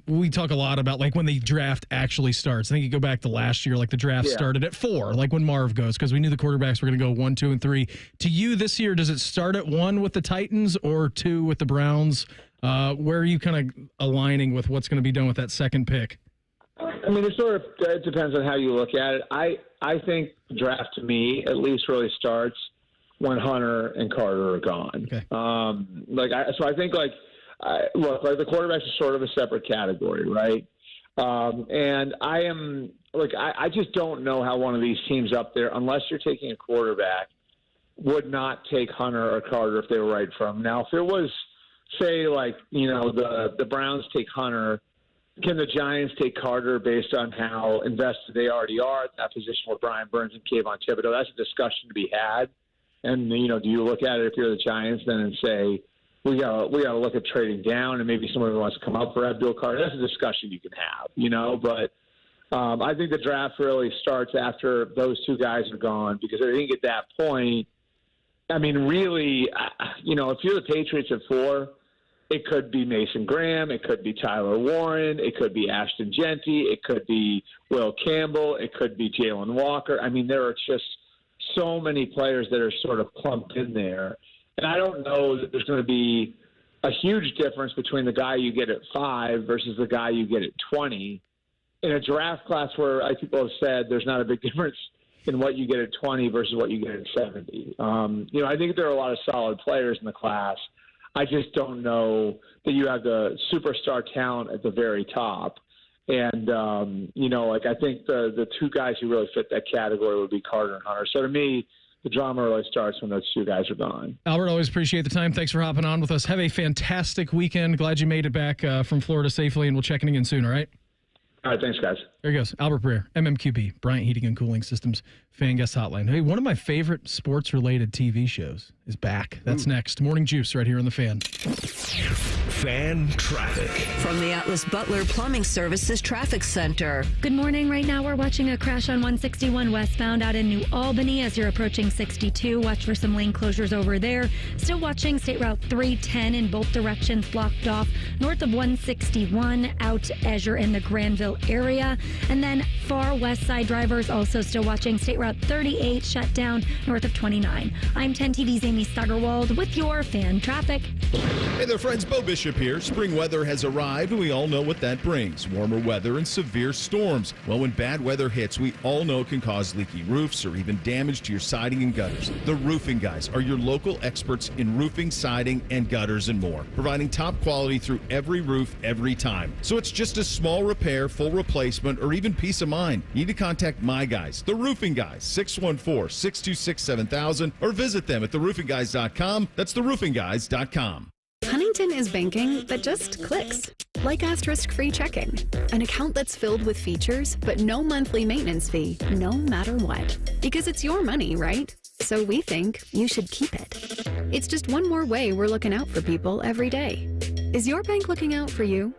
We talk a lot about when the draft actually starts. I think you go back to last year, the draft started at 4, when Marv goes, because we knew the quarterbacks were going to go 1, 2, and 3. To you this year, does it start at 1 with the Titans or 2 with the Browns? Where are you kind of aligning with what's going to be done with that second pick? It depends on how you look at it. I think the draft, to me, at least really starts when Hunter and Carter are gone. Okay. I think the quarterbacks are sort of a separate category, right? And I am I just don't know how one of these teams up there, unless you're taking a quarterback, would not take Hunter or Carter if they were right for him. Now, if it was, say, the Browns take Hunter. Can the Giants take Carter based on how invested they already are at that position with Brian Burns and Kayvon Thibodeau? That's a discussion to be had. And, do you look at it if you're the Giants then and say, we gotta look at trading down and maybe someone who wants to come up for Abdul Carter? That's a discussion you can have, But I think the draft really starts after those two guys are gone, because I think at that point, really, if you're the Patriots at 4, it could be Mason Graham. It could be Tyler Warren. It could be Ashton Genty. It could be Will Campbell. It could be Jalen Walker. There are just so many players that are sort of clumped in there. And I don't know that there's going to be a huge difference between the guy you get at 5 versus the guy you get at 20. In a draft class where people have said there's not a big difference in what you get at 20 versus what you get at 70. I think there are a lot of solid players in the class. I just don't know that you have the superstar talent at the very top. And, I think the two guys who really fit that category would be Carter and Hunter. So to me, the drama really starts when those two guys are gone. Albert, always appreciate the time. Thanks for hopping on with us. Have a fantastic weekend. Glad you made it back from Florida safely, and we'll check in again soon, all right? All right, thanks, guys. There he goes. Albert Breer, MMQB, Bryant Heating and Cooling Systems, Fan Guest Hotline. Hey, one of my favorite sports-related TV shows is back. That's next. Morning Juice right here on The Fan. Fan traffic. From the Atlas Butler Plumbing Services Traffic Center. Good morning. Right now, we're watching a crash on 161 westbound out in New Albany as you're approaching 62. Watch for some lane closures over there. Still watching State Route 310 in both directions blocked off north of 161 out as you're in the Granville area. And then far west side drivers also still watching State Route 38 shut down north of 29. I'm 10 TV's Amy Steigerwald with your fan traffic. Hey there, friends. Bo Bishop here. Spring weather has arrived, and we all know what that brings. Warmer weather and severe storms. Well, when bad weather hits, we all know it can cause leaky roofs or even damage to your siding and gutters. The Roofing Guys are your local experts in roofing, siding, and gutters and more, providing top quality through every roof every time. So it's just a small repair, full replacement, or even peace of mind. You need to contact my guys, the Roofing Guys, 614-626-7000, or visit them at theroofingguys.com. That's theroofingguys.com. Huntington is banking that just clicks. Like asterisk-free checking. An account that's filled with features, but no monthly maintenance fee, no matter what. Because it's your money, right? So we think you should keep it. It's just one more way we're looking out for people every day. Is your bank looking out for you?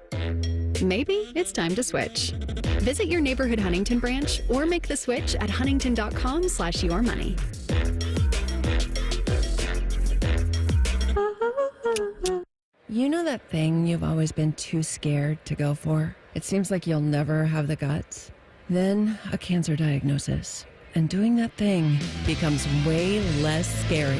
Maybe it's time to switch. Visit your neighborhood Huntington branch or make the switch at huntington.com/yourmoney. You know that thing you've always been too scared to go for? It seems like you'll never have the guts. Then a cancer diagnosis. And doing that thing becomes way less scary.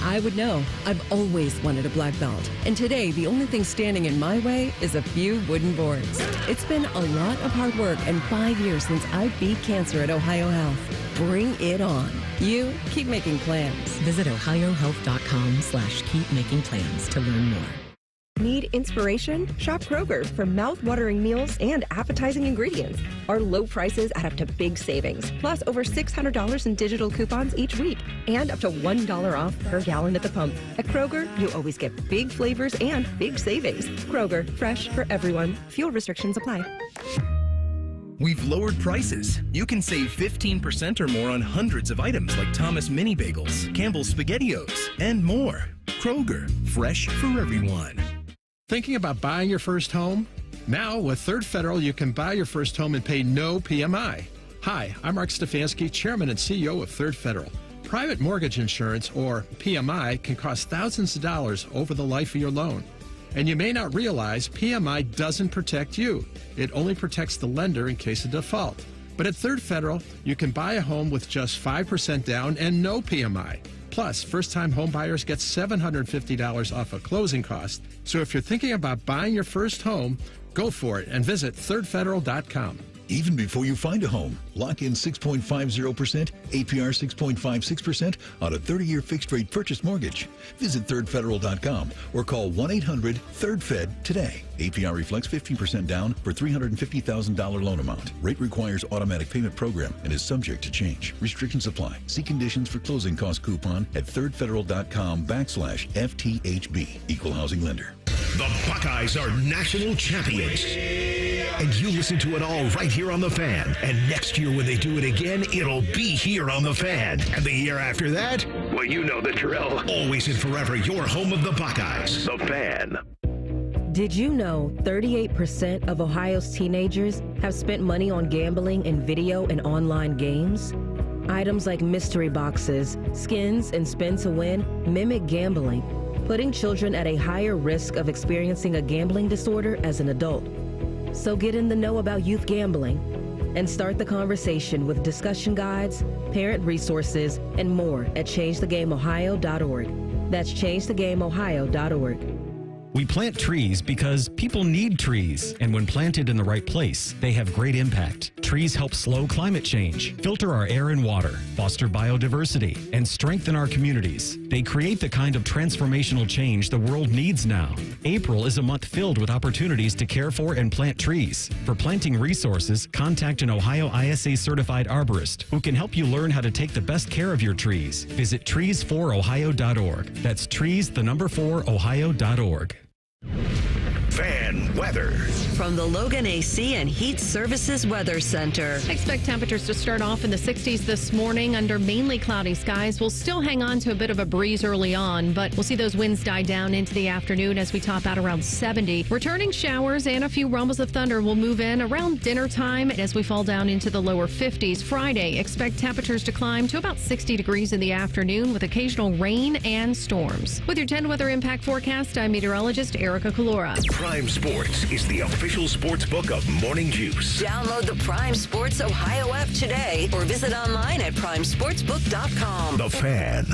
I would know. I've always wanted a black belt. And today, the only thing standing in my way is a few wooden boards. It's been a lot of hard work and 5 years since I beat cancer at Ohio Health. Bring it on. You keep making plans. Visit ohiohealth.com/keepmakingplans to learn more. Need inspiration? Shop Kroger for mouth-watering meals and appetizing ingredients. Our low prices add up to big savings, plus over $600 in digital coupons each week, and up to $1 off per gallon at the pump. At Kroger, you always get big flavors and big savings. Kroger, fresh for everyone. Fuel restrictions apply. We've lowered prices. You can save 15% or more on hundreds of items like Thomas Mini Bagels, Campbell's SpaghettiOs, and more. Kroger, fresh for everyone. Thinking about buying your first home? Now, with Third Federal, you can buy your first home and pay no PMI. Hi, I'm Mark Stefanski, Chairman and CEO of Third Federal. Private mortgage insurance, or PMI, can cost thousands of dollars over the life of your loan. And you may not realize PMI doesn't protect you. It only protects the lender in case of default. But at Third Federal, you can buy a home with just 5% down and no PMI. Plus, first-time homebuyers get $750 off a closing cost. So if you're thinking about buying your first home, go for it and visit thirdfederal.com. Even before you find a home, lock in 6.50%, APR 6.56% on a 30-year fixed-rate purchase mortgage. Visit thirdfederal.com or call 1-800-3RD-FED today. APR reflects 15% down for $350,000 loan amount. Rate requires automatic payment program and is subject to change. Restrictions apply. See conditions for closing cost coupon at thirdfederal.com/FTHB. Equal housing lender. The Buckeyes are national champions. And you listen to it all right here on The Fan. And next year when they do it again, it'll be here on The Fan. And the year after that, well, you know the drill. Always and forever, your home of the Buckeyes. The Fan. Did you know 38% of Ohio's teenagers have spent money on gambling in video and online games? Items like mystery boxes, skins, and spin to win mimic gambling, putting children at a higher risk of experiencing a gambling disorder as an adult. So get in the know about youth gambling and start the conversation with discussion guides, parent resources, and more at changethegameohio.org. That's changethegameohio.org. We plant trees because people need trees, and when planted in the right place, they have great impact. Trees help slow climate change, filter our air and water, foster biodiversity, and strengthen our communities. They create the kind of transformational change the world needs now. April is a month filled with opportunities to care for and plant trees. For planting resources, contact an Ohio ISA certified arborist who can help you learn how to take the best care of your trees. Visit trees4ohio.org. That's trees4ohio.org. Fan and weather. From the Logan AC and Heat Services Weather Center. Expect temperatures to start off in the 60s this morning under mainly cloudy skies. We'll still hang on to a bit of a breeze early on, but we'll see those winds die down into the afternoon as we top out around 70. Returning showers and a few rumbles of thunder will move in around dinner time as we fall down into the lower 50s. Friday, expect temperatures to climb to about 60 degrees in the afternoon with occasional rain and storms. With your 10 weather impact forecast, I'm meteorologist Erica Calora. Prime Sports is the official sports book of Morning Juice. Download the Prime Sports Ohio app today or visit online at primesportsbook.com. The Fan.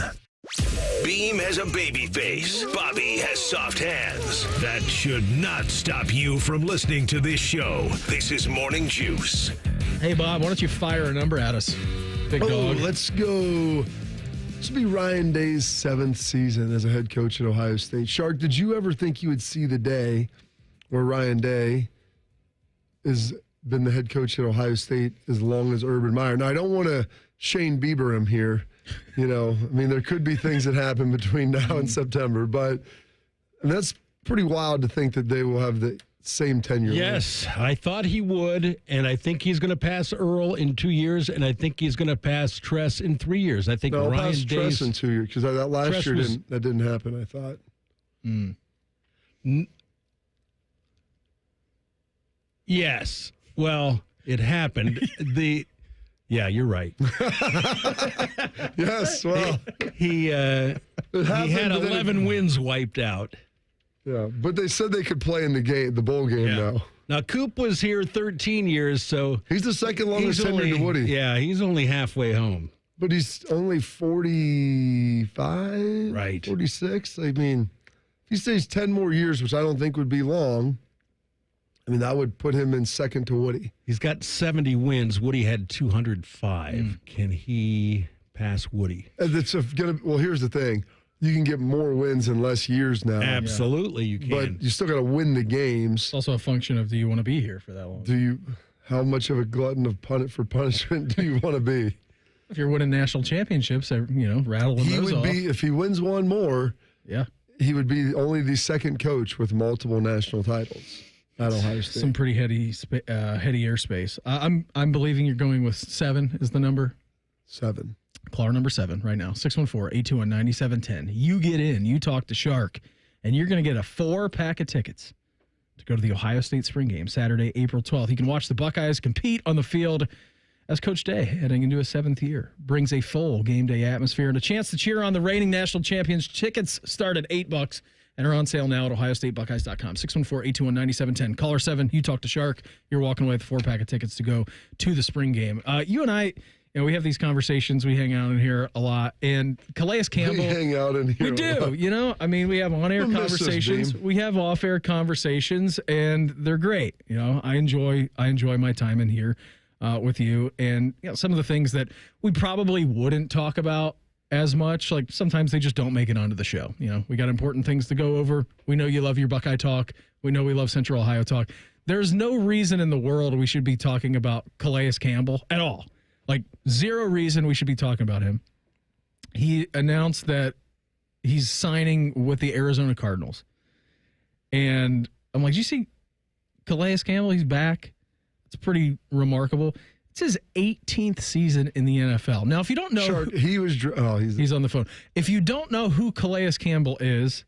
Beam has a baby face. Bobby has soft hands. That should not stop you from listening to this show. This is Morning Juice. Hey, Bob, why don't you fire a number at us? Big dog. Let's go. This will be Ryan Day's 7th season as a head coach at Ohio State. Shark, did you ever think you would see the day where Ryan Day has been the head coach at Ohio State as long as Urban Meyer? Now, I don't want to Shane Bieber him here. You know, I mean, there could be things that happen between now and September, but that's pretty wild to think that they will have the same tenure. Yes, I thought he would, and I think he's going to pass Earl in 2 years, and I think he's going to pass Tress in 3 years. I think Ryan pass Day's Tress in 2 years because that last year didn't happen. I thought. Yes. Well, it happened. Yeah, you're right. Yes, well, he had 11 wins wiped out. Yeah, but they said they could play in the bowl game now. Now, Coop was here 13 years, so he's the second longest tenured to Woody. Yeah, he's only halfway home. But he's only 45, right? 46. I mean, if he stays 10 more years, which I don't think would be long, I mean, that would put him in second to Woody. He's got 70 wins. Woody had 205. Can he pass Woody? Well, here's the thing. You can get more wins in less years now. Absolutely, you can. But you still got to win the games. It's also a function of, do you want to be here for that long? How much of a glutton of punishment do you want to be? If you're winning national championships, rattling those off. If he wins one more, he would be only the second coach with multiple national titles at Ohio State. Some pretty heady airspace. I'm believing you're going with 7 is the number. 7. Caller number 7 right now, 614-821-9710. You get in, you talk to Shark, and you're going to get a 4-pack of tickets to go to the Ohio State spring game Saturday, April 12th. You can watch the Buckeyes compete on the field as Coach Day, heading into his 7th year, brings a full game day atmosphere and a chance to cheer on the reigning national champions. Tickets start at $8 and are on sale now at ohiostatebuckeyes.com. 614-821-9710. Caller 7, you talk to Shark. You're walking away with a 4-pack of tickets to go to the spring game. You and I, we have these conversations. We hang out in here a lot. And Calais Campbell. We hang out in here. We do. We have on-air conversations. We have off-air conversations, and they're great. I enjoy my time in here with you. And some of the things that we probably wouldn't talk about as much, like sometimes they just don't make it onto the show. We got important things to go over. We know you love your Buckeye talk. We know we love Central Ohio talk. There's no reason in the world we should be talking about Calais Campbell at all. Like, zero reason we should be talking about him. He announced that he's signing with the Arizona Cardinals. And I'm like, did you see Calais Campbell? He's back. It's pretty remarkable. It's his 18th season in the NFL. Now, if you don't know... Shark, he's on the phone. If you don't know who Calais Campbell is...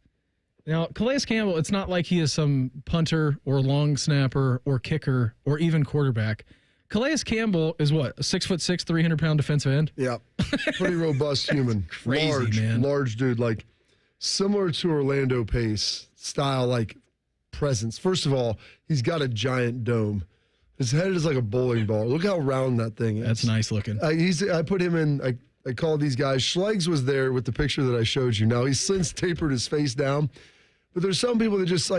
Now, Calais Campbell, it's not like he is some punter or long snapper or kicker or even quarterback. Calais Campbell is what? A 6'6", 300-pound defensive end? Yeah. Pretty robust human. Crazy, man. Large dude. Like, similar to Orlando Pace style, like, presence. First of all, he's got a giant dome. His head is like a bowling ball. Look how round that thing is. That's nice looking. I put him in, I call these guys, Schleggs was there with the picture that I showed you. Now, he's since tapered his face down. But there's some people that just,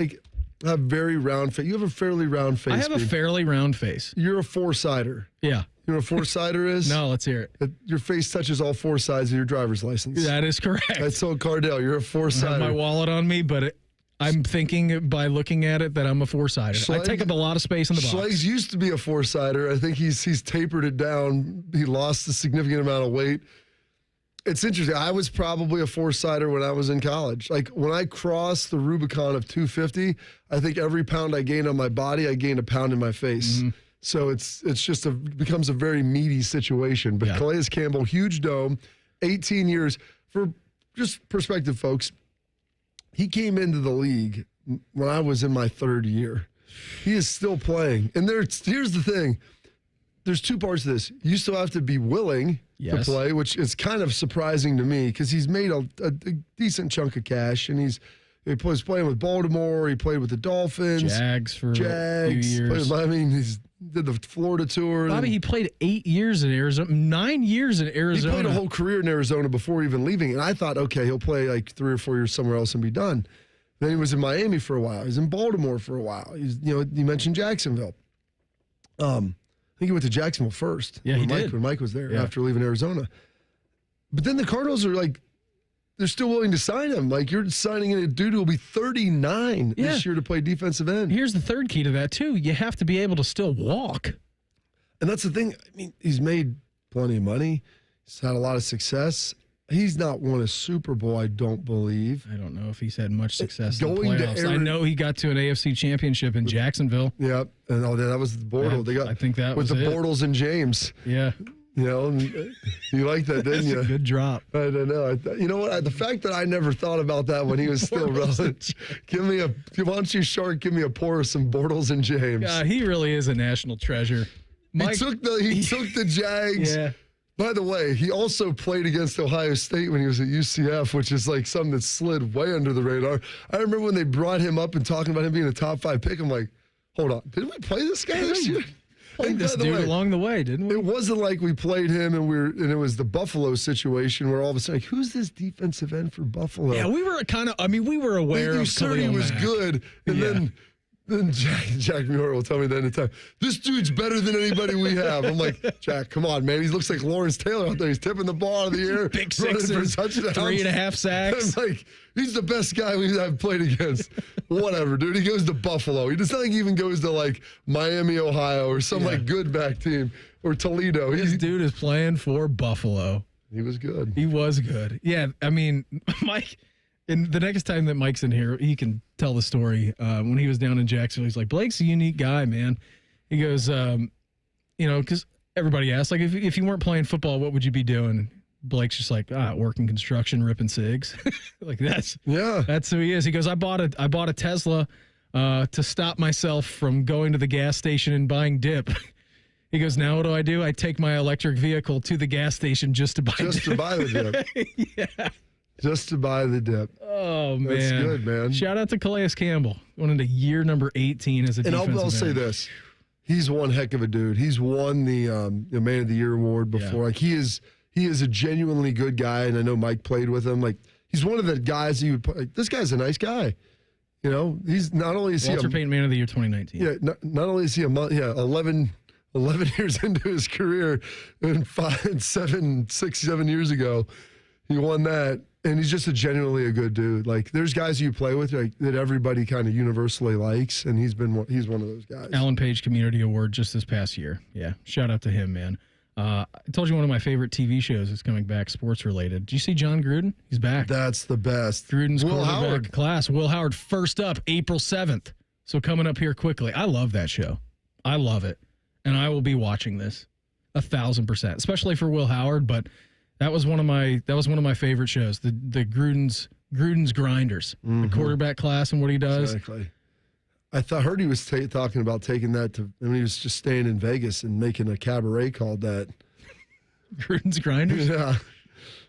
have very round face. You have a fairly round face. I have a fairly round face. You're a 4-sider. Yeah. You know what a 4-sider is? No, let's hear it. Your face touches all 4 sides of your driver's license. That is correct. I told Cardell, you're a 4-sider. I have my wallet on me, but I'm thinking by looking at it that I'm a 4-sider. I take up a lot of space in the box. Schleggs used to be a 4-sider. I think he's tapered it down. He lost a significant amount of weight. It's interesting. I was probably a four-sider when I was in college. Like, when I crossed the Rubicon of 250, I think every pound I gained on my body, I gained a pound in my face. Mm-hmm. So it's just becomes a very meaty situation. But Calais Campbell, huge dome, 18 years. For just perspective, folks, he came into the league when I was in my third year. He is still playing. And here's the thing. There's two parts to this. You still have to be willing to play, which is kind of surprising to me because he's made a decent chunk of cash, and he was playing with Baltimore. He played with the Dolphins. Jags for a few years. He did the Florida tour. Bobby, he played 8 years in Arizona, 9 years in Arizona. He played a whole career in Arizona before even leaving, and I thought, okay, he'll play like 3 or 4 years somewhere else and be done. Then he was in Miami for a while. He was in Baltimore for a while. You mentioned Jacksonville. I think he went to Jacksonville first. Yeah, he did. When Mike was there after leaving Arizona. But then the Cardinals are like, they're still willing to sign him. Like, you're signing in a dude who will be 39 this year to play defensive end. Here's the third key to that, too. You have to be able to still walk. And that's the thing. I mean, he's made plenty of money. He's had a lot of success. He's not won a Super Bowl, I don't believe. I don't know if he's had much success in the Going to playoffs. I know he got to an AFC championship in Jacksonville. Yep. And that was the Bortles. I think that was it. With the Bortles and James. Yeah. You like that, didn't you? That's a good drop. I don't know. You know what? The fact that I never thought about that when he was still relevant. Why don't you, Shark, give me a pour of some Bortles and James. He really is a national treasure. He took the Jags. Yeah. By the way, he also played against Ohio State when he was at UCF, which is like something that slid way under the radar. I remember when they brought him up and talking about him being a top 5 pick. I'm like, hold on, did we play this guy this year? Played this dude along the way, didn't we? It wasn't like we played him and it was the Buffalo situation where all of a sudden, like, who's this defensive end for Buffalo? Yeah, we were we were aware of Khalil he was good, and then Jack Muir will tell me the end of time, this dude's better than anybody we have. I'm like, Jack, come on, man. He looks like Lawrence Taylor out there. He's tipping the ball out of the air. Big sixes, 3.5 sacks. I'm like, he's the best guy I've played against. Whatever, dude. He goes to Buffalo. It's not like he even goes to like Miami, Ohio, or some like good back team, or Toledo. This dude is playing for Buffalo. He was good. He was good. Yeah, I mean, Mike... And the next time that Mike's in here, he can tell the story. When he was down in Jacksonville, he's like, Blake's a unique guy, man. He goes, because everybody asks, like, if you weren't playing football, what would you be doing? Blake's just like, working construction, ripping cigs. Like, that's who he is. He goes, I bought a Tesla to stop myself from going to the gas station and buying dip. He goes, now what do? I take my electric vehicle to the gas station just to buy dip. Just to buy the dip. Yeah. Just to buy the dip. Oh, man. That's good, man. Shout out to Calais Campbell. Went into year number 18 as a defensive end. And I'll say this. He's one heck of a dude. He's won the Man of the Year award before. Yeah. Like, he is a genuinely good guy, and I know Mike played with him. Like, he's one of the guys that you would like, this guy's a nice guy. You know, he's not only is Walter Payton Man of the Year 2019. Yeah, not only is he 11 years into his career, and 6, 7 years ago, he won that. And he's just genuinely a good dude. Like, there's guys you play with that everybody kind of universally likes, and he's one of those guys. Alan Page Community Award just this past year. Yeah, shout out to him, man. I told you one of my favorite TV shows is coming back, sports related. Did you see John Gruden? He's back. That's the best. Gruden's quarterback class. Will Howard first up April 7th. So coming up here quickly. I love that show. I love it, and I will be watching this 1,000%, especially for Will Howard, but. That was one of my favorite shows. The Gruden's Grinders, the quarterback class and what he does. Exactly. I heard he was talking about taking that to. I mean, he was just staying in Vegas and making a cabaret called that. Gruden's Grinders. Yeah.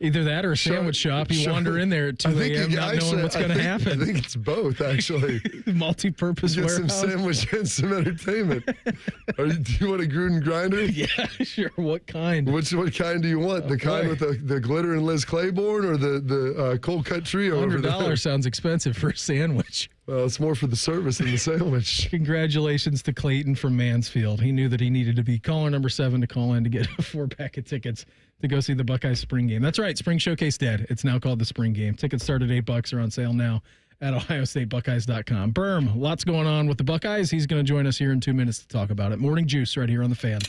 Either that or a sandwich shop. You wander in there at 2 a.m. not knowing what's going to happen. I think it's both, actually. Multi-purpose warehouse. Get some sandwich and some entertainment. Do you want a Gruden grinder? Yeah, sure. What kind? What kind do you want? The kind with the glitter and Liz Claiborne, or the cold cut trio? $100 sounds expensive for a sandwich. Well, it's more for the service than the sandwich. Congratulations to Clayton from Mansfield. He knew that he needed to be caller number 7 to call in to get a 4-pack of tickets to go see the Buckeyes spring game. That's right, Spring Showcase Dead. It's now called the Spring Game. Tickets start at $8. Are on sale now at OhioStateBuckeyes.com. Berm, lots going on with the Buckeyes. He's going to join us here in 2 minutes to talk about it. Morning Juice right here on The Fan.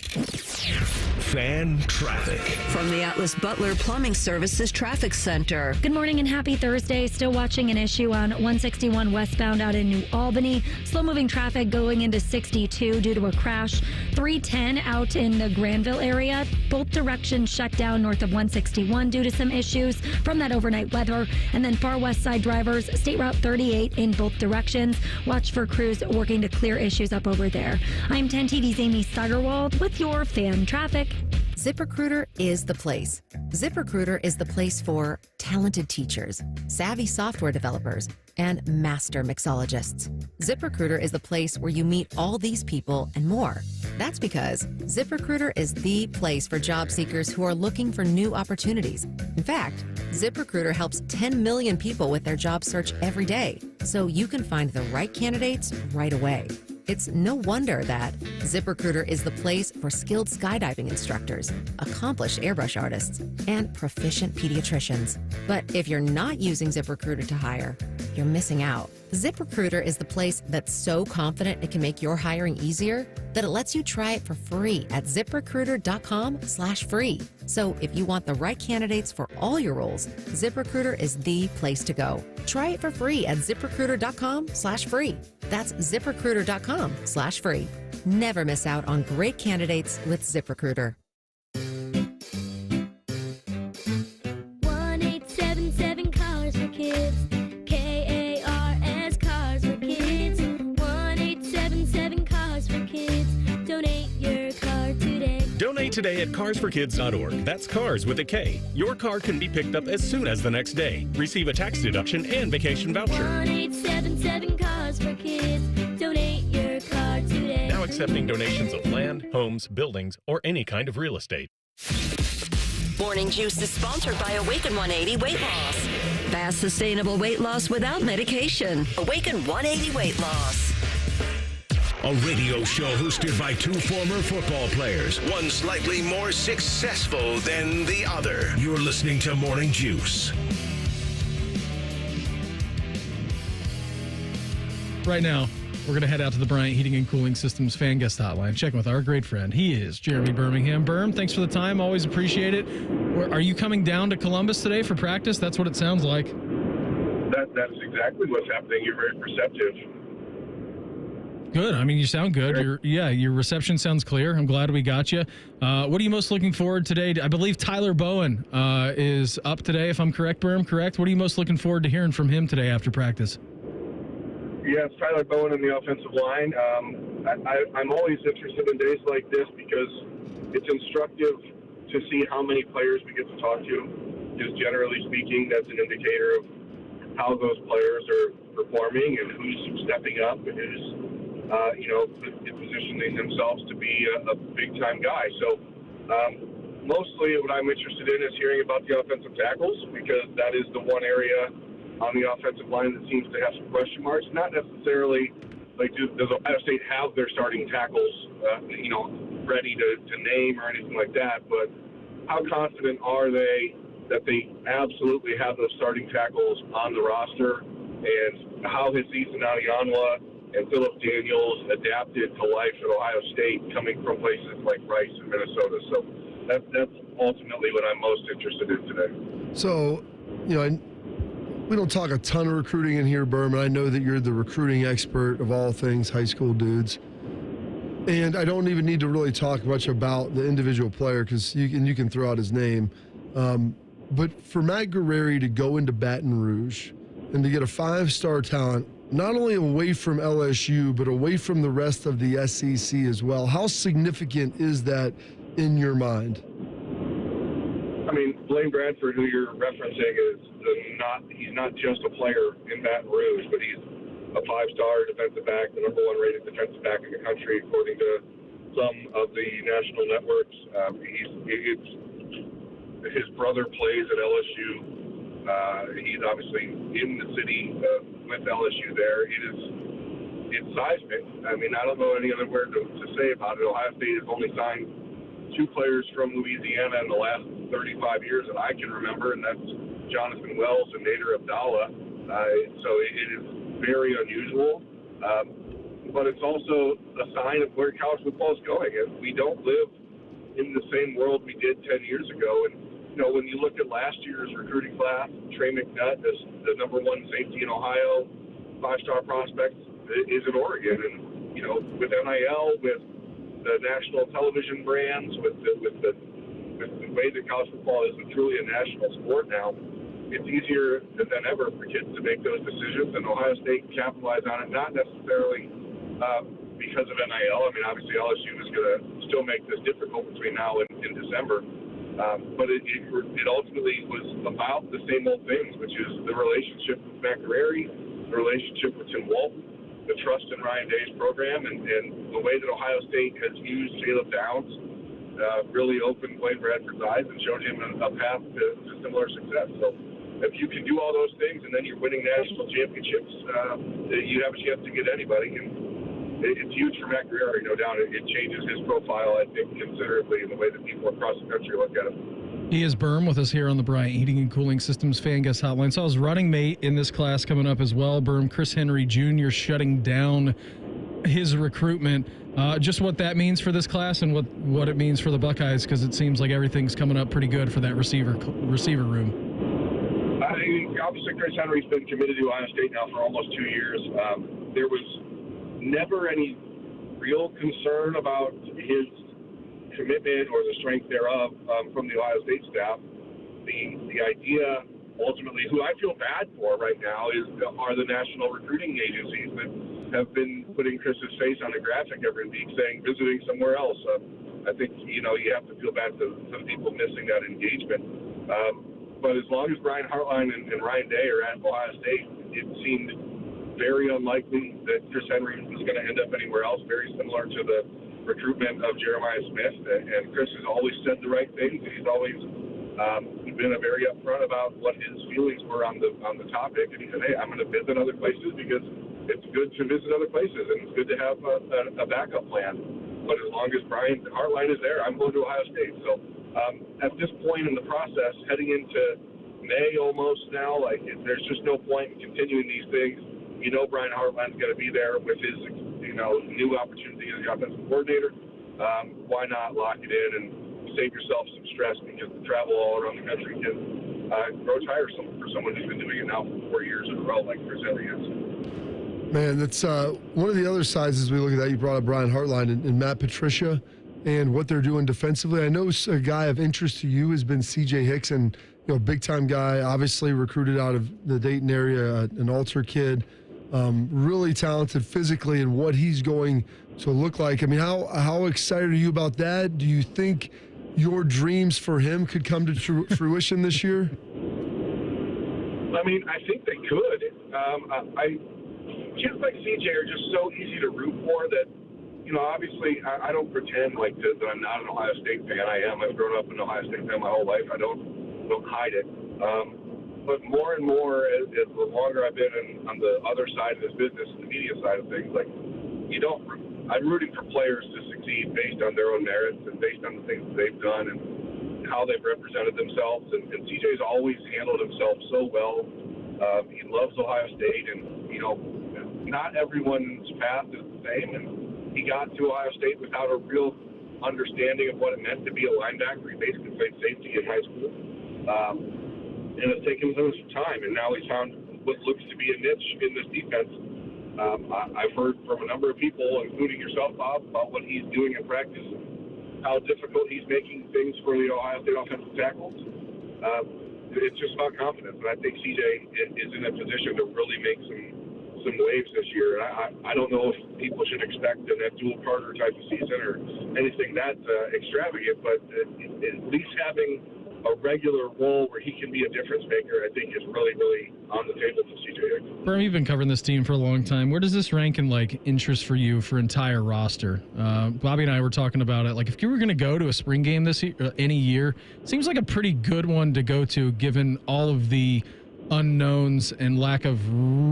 Fan Traffic. From the Atlas Butler Plumbing Services Traffic Center. Good morning and happy Thursday. Still watching an issue on 161 westbound out in New Albany. Slow-moving traffic going into 62 due to a crash. 310 out in the Granville area. Both directions shut down north of 161 due to some issues from that overnight weather. And then far west side drivers, State Route 38 in both directions. Watch for crews working to clear issues up over there. I'm 10 TV's Amy Steigerwald with your Fan Traffic. ZipRecruiter is the place. ZipRecruiter is the place for talented teachers, savvy software developers, and master mixologists. ZipRecruiter is the place where you meet all these people and more. That's because ZipRecruiter is the place for job seekers who are looking for new opportunities. In fact, ZipRecruiter helps 10 million people with their job search every day, so you can find the right candidates right away. It's no wonder that ZipRecruiter is the place for skilled skydiving instructors, accomplished airbrush artists, and proficient pediatricians. But if you're not using ZipRecruiter to hire, you're missing out. ZipRecruiter is the place that's so confident it can make your hiring easier that it lets you try it for free at ZipRecruiter.com/free. So if you want the right candidates for all your roles, ZipRecruiter is the place to go. Try it for free at ZipRecruiter.com/free. That's ZipRecruiter.com/free. Never miss out on great candidates with ZipRecruiter. 1-877 Cars for Kids. KARS Cars for Kids. 1-877 Cars for Kids. Donate your car today. Donate today at carsforkids.org. That's cars with a K. Your car can be picked up as soon as the next day. Receive a tax deduction and vacation voucher. 1-877 Cars for Kids. Donate your car today. Now accepting donations of land, homes, buildings, or any kind of real estate. Morning Juice is sponsored by Awaken 180 Weight Loss. Fast, sustainable weight loss without medication. Awaken 180 Weight Loss. A radio show hosted by two former football players, one slightly more successful than the other. You're listening to Morning Juice. Right now, we're going to head out to the Bryant Heating and Cooling Systems fan guest hotline, checking with our great friend. He is Jeremy Birmingham. Berm, thanks for the time. Always appreciate it. Are you coming down to Columbus today for practice? That's what it sounds like. That's exactly what's happening. You're very perceptive. Good. I mean, you sound good. Your reception sounds clear. I'm glad we got you. What are you most looking forward today? I believe Tyler Bowen is up today, if I'm correct, Berm, correct? What are you most looking forward to hearing from him today after practice? Yeah, it's Tyler Bowen in the offensive line. I'm always interested in days like this because it's instructive to see how many players we get to talk to. Just generally speaking, that's an indicator of how those players are performing and who's stepping up and who's positioning themselves to be a big-time guy. So mostly what I'm interested in is hearing about the offensive tackles because that is the one area on the offensive line that seems to have some question marks. Not necessarily like does Ohio State have their starting tackles, ready to name or anything like that, but how confident are they that they absolutely have those starting tackles on the roster, and how has Ethan Adionwa and Philip Daniels adapted to life at Ohio State coming from places like Rice and Minnesota. So that's ultimately what I'm most interested in today. So, we don't talk a ton of recruiting in here, Berman. I know that you're the recruiting expert of all things high school dudes. And I don't even need to really talk much about the individual player because you can throw out his name. But for Matt Guerreri to go into Baton Rouge and to get a 5-star talent, not only away from LSU, but away from the rest of the SEC as well, how significant is that in your mind? I mean, Blaine Bradford, who you're referencing, he's not just a player in Baton Rouge, but he's a 5-star defensive back, the #1 rated defensive back in the country, according to some of the national networks. His brother plays at LSU. He's obviously in the city with LSU there. It's seismic. I mean, I don't know any other word to say about it. Ohio State has only signed 2 players from Louisiana in the last 35 years that I can remember, and that's Jonathan Wells and Nader Abdallah. So it is very unusual. But it's also a sign of where college football is going. And we don't live in the same world we did 10 years ago. And, when you look at last year's recruiting class, Trey McNutt is the number one safety in Ohio, 5-star prospect is in Oregon. And, with NIL, with the national television brands, with the way that college football is truly a national sport now, it's easier than ever for kids to make those decisions. And Ohio State can capitalize on it, not necessarily because of NIL. I mean, obviously LSU is going to still make this difficult between now and December. But it ultimately was about the same old things, which is the relationship with McNary, the relationship with Tim Walton, the trust in Ryan Day's program, and the way that Ohio State has used Caleb Downs really opened Blaine Bradford's eyes and showed him a path to similar success. So if you can do all those things and then you're winning national championships, you have a chance to get anybody. And it's huge for McNary, no doubt. It changes his profile, I think, considerably in the way that people across the country look at him. He is Berm with us here on the Bryant Heating and Cooling Systems Fan Guest Hotline. So I was running mate in this class coming up as well. Berm, Chris Henry Jr. shutting down his recruitment. Just what that means for this class and what it means for the Buckeyes, because it seems like everything's coming up pretty good for that receiver room. Obviously, Chris Henry's been committed to Ohio State now for almost 2 years. There was never any real concern about his commitment or the strength thereof from the Ohio State staff. The idea, ultimately, who I feel bad for right now are the national recruiting agencies that have been putting Chris's face on a graphic every week saying visiting somewhere else. I think, you have to feel bad for some people missing that engagement. But as long as Brian Hartline and Ryan Day are at Ohio State, it seemed very unlikely that Chris Henry was going to end up anywhere else, very similar to the recruitment of Jeremiah Smith. And Chris has always said the right things. He's always been very upfront about what his feelings were on the topic. And he said, hey, I'm going to visit other places because it's good to visit other places and it's good to have a backup plan. But as long as Brian Hartline is there, I'm going to Ohio State. So at this point in the process, heading into May almost now, there's just no point in continuing these things. Brian Hartline's going to be there with his, new opportunity as the offensive coordinator. Why not lock it in and save yourself some stress, because the travel all around the country can grow tiresome for someone who's been doing it now for 4 years in a row like Chris Henry is. Man, that's one of the other sides as we look at that. You brought up Brian Hartline and Matt Patricia and what they're doing defensively. I know a guy of interest to you has been CJ Hickson, big-time guy, obviously recruited out of the Dayton area, an Alter kid. Really talented physically, and what he's going to look like. I mean, how excited are you about that? Do you think your dreams for him could come to fruition this year? I mean, I think they could. Kids like CJ are just so easy to root for that, obviously I don't pretend that I'm not an Ohio State fan. I am. I've grown up an Ohio State fan my whole life. I don't hide it. But more and more, as the longer I've been on the other side of this business, the media side of things, I'm rooting for players to succeed based on their own merits and based on the things that they've done and how they've represented themselves. And CJ's always handled himself so well. He loves Ohio State, and, not everyone's path is the same. And he got to Ohio State without a real understanding of what it meant to be a linebacker. He basically played safety in high school. And it's taken him some time, and now he's found what looks to be a niche in this defense. I've heard from a number of people, including yourself, Bob, about what he's doing in practice and how difficult he's making things for the Ohio State offensive tackles. It's just about confidence, and I think CJ is in a position to really make some waves this year. And I don't know if people should expect an Abdul Carter type of season or anything that extravagant, but at least having a regular role where he can be a difference maker, I think, is really, really on the table for CJ. Berm, you've been covering this team for a long time. Where does this rank in interest for you for entire roster? Bobby and I were talking about it. If you were going to go to a spring game this year, any year, it seems like a pretty good one to go to, given all of the unknowns and lack of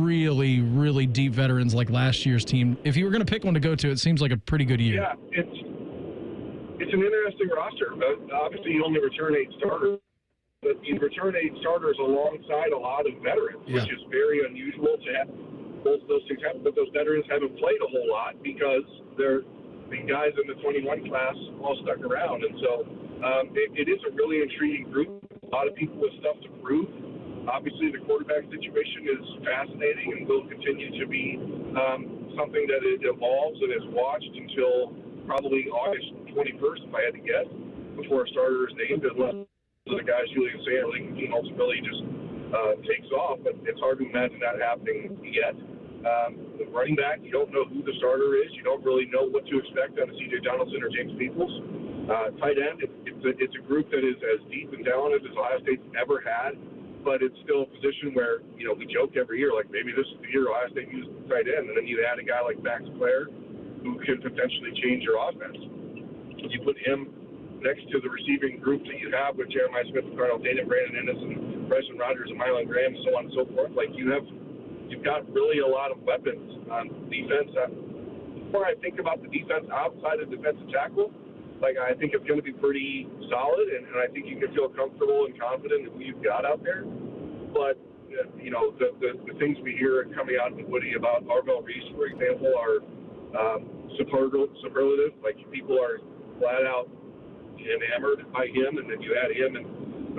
really, really deep veterans like last year's team. If you were going to pick one to go to, it seems like a pretty good year. Yeah, it's an interesting roster. Obviously, you only return 8 starters, but you return 8 starters alongside a lot of veterans, which is very unusual to have both of those things happen. But those veterans haven't played a whole lot because they're the guys in the 21 class all stuck around. And so it is a really intriguing group. A lot of people with stuff to prove. Obviously, the quarterback situation is fascinating and will continue to be something that it evolves and is watched until probably August 21st, if I had to guess, before a starter is named, unless the guys Julian Sandling ultimately just takes off. But it's hard to imagine that happening yet. The running back, you don't know who the starter is. You don't really know what to expect out of C.J. Donaldson or James Peoples. Tight end, it's a group that is as deep and talented as Ohio State's ever had, but it's still a position where, we joke every year, like maybe this is the year Ohio State uses the tight end, and then you add a guy like Max Blair who can potentially change your offense. You put him next to the receiving group that you have with Jeremiah Smith, Cardinal Dana, Brandon Ennis, and Bryson Rodgers, and Mylan Graham, so on and so forth. Like, you've got really a lot of weapons on defense. Before I think about the defense outside of defensive tackle, I think it's going to be pretty solid, and I think you can feel comfortable and confident in who you've got out there. But, the things we hear coming out of the Woody about Arvell Reese, for example, are superlative. Like, people are flat out enamored by him, and then you add him and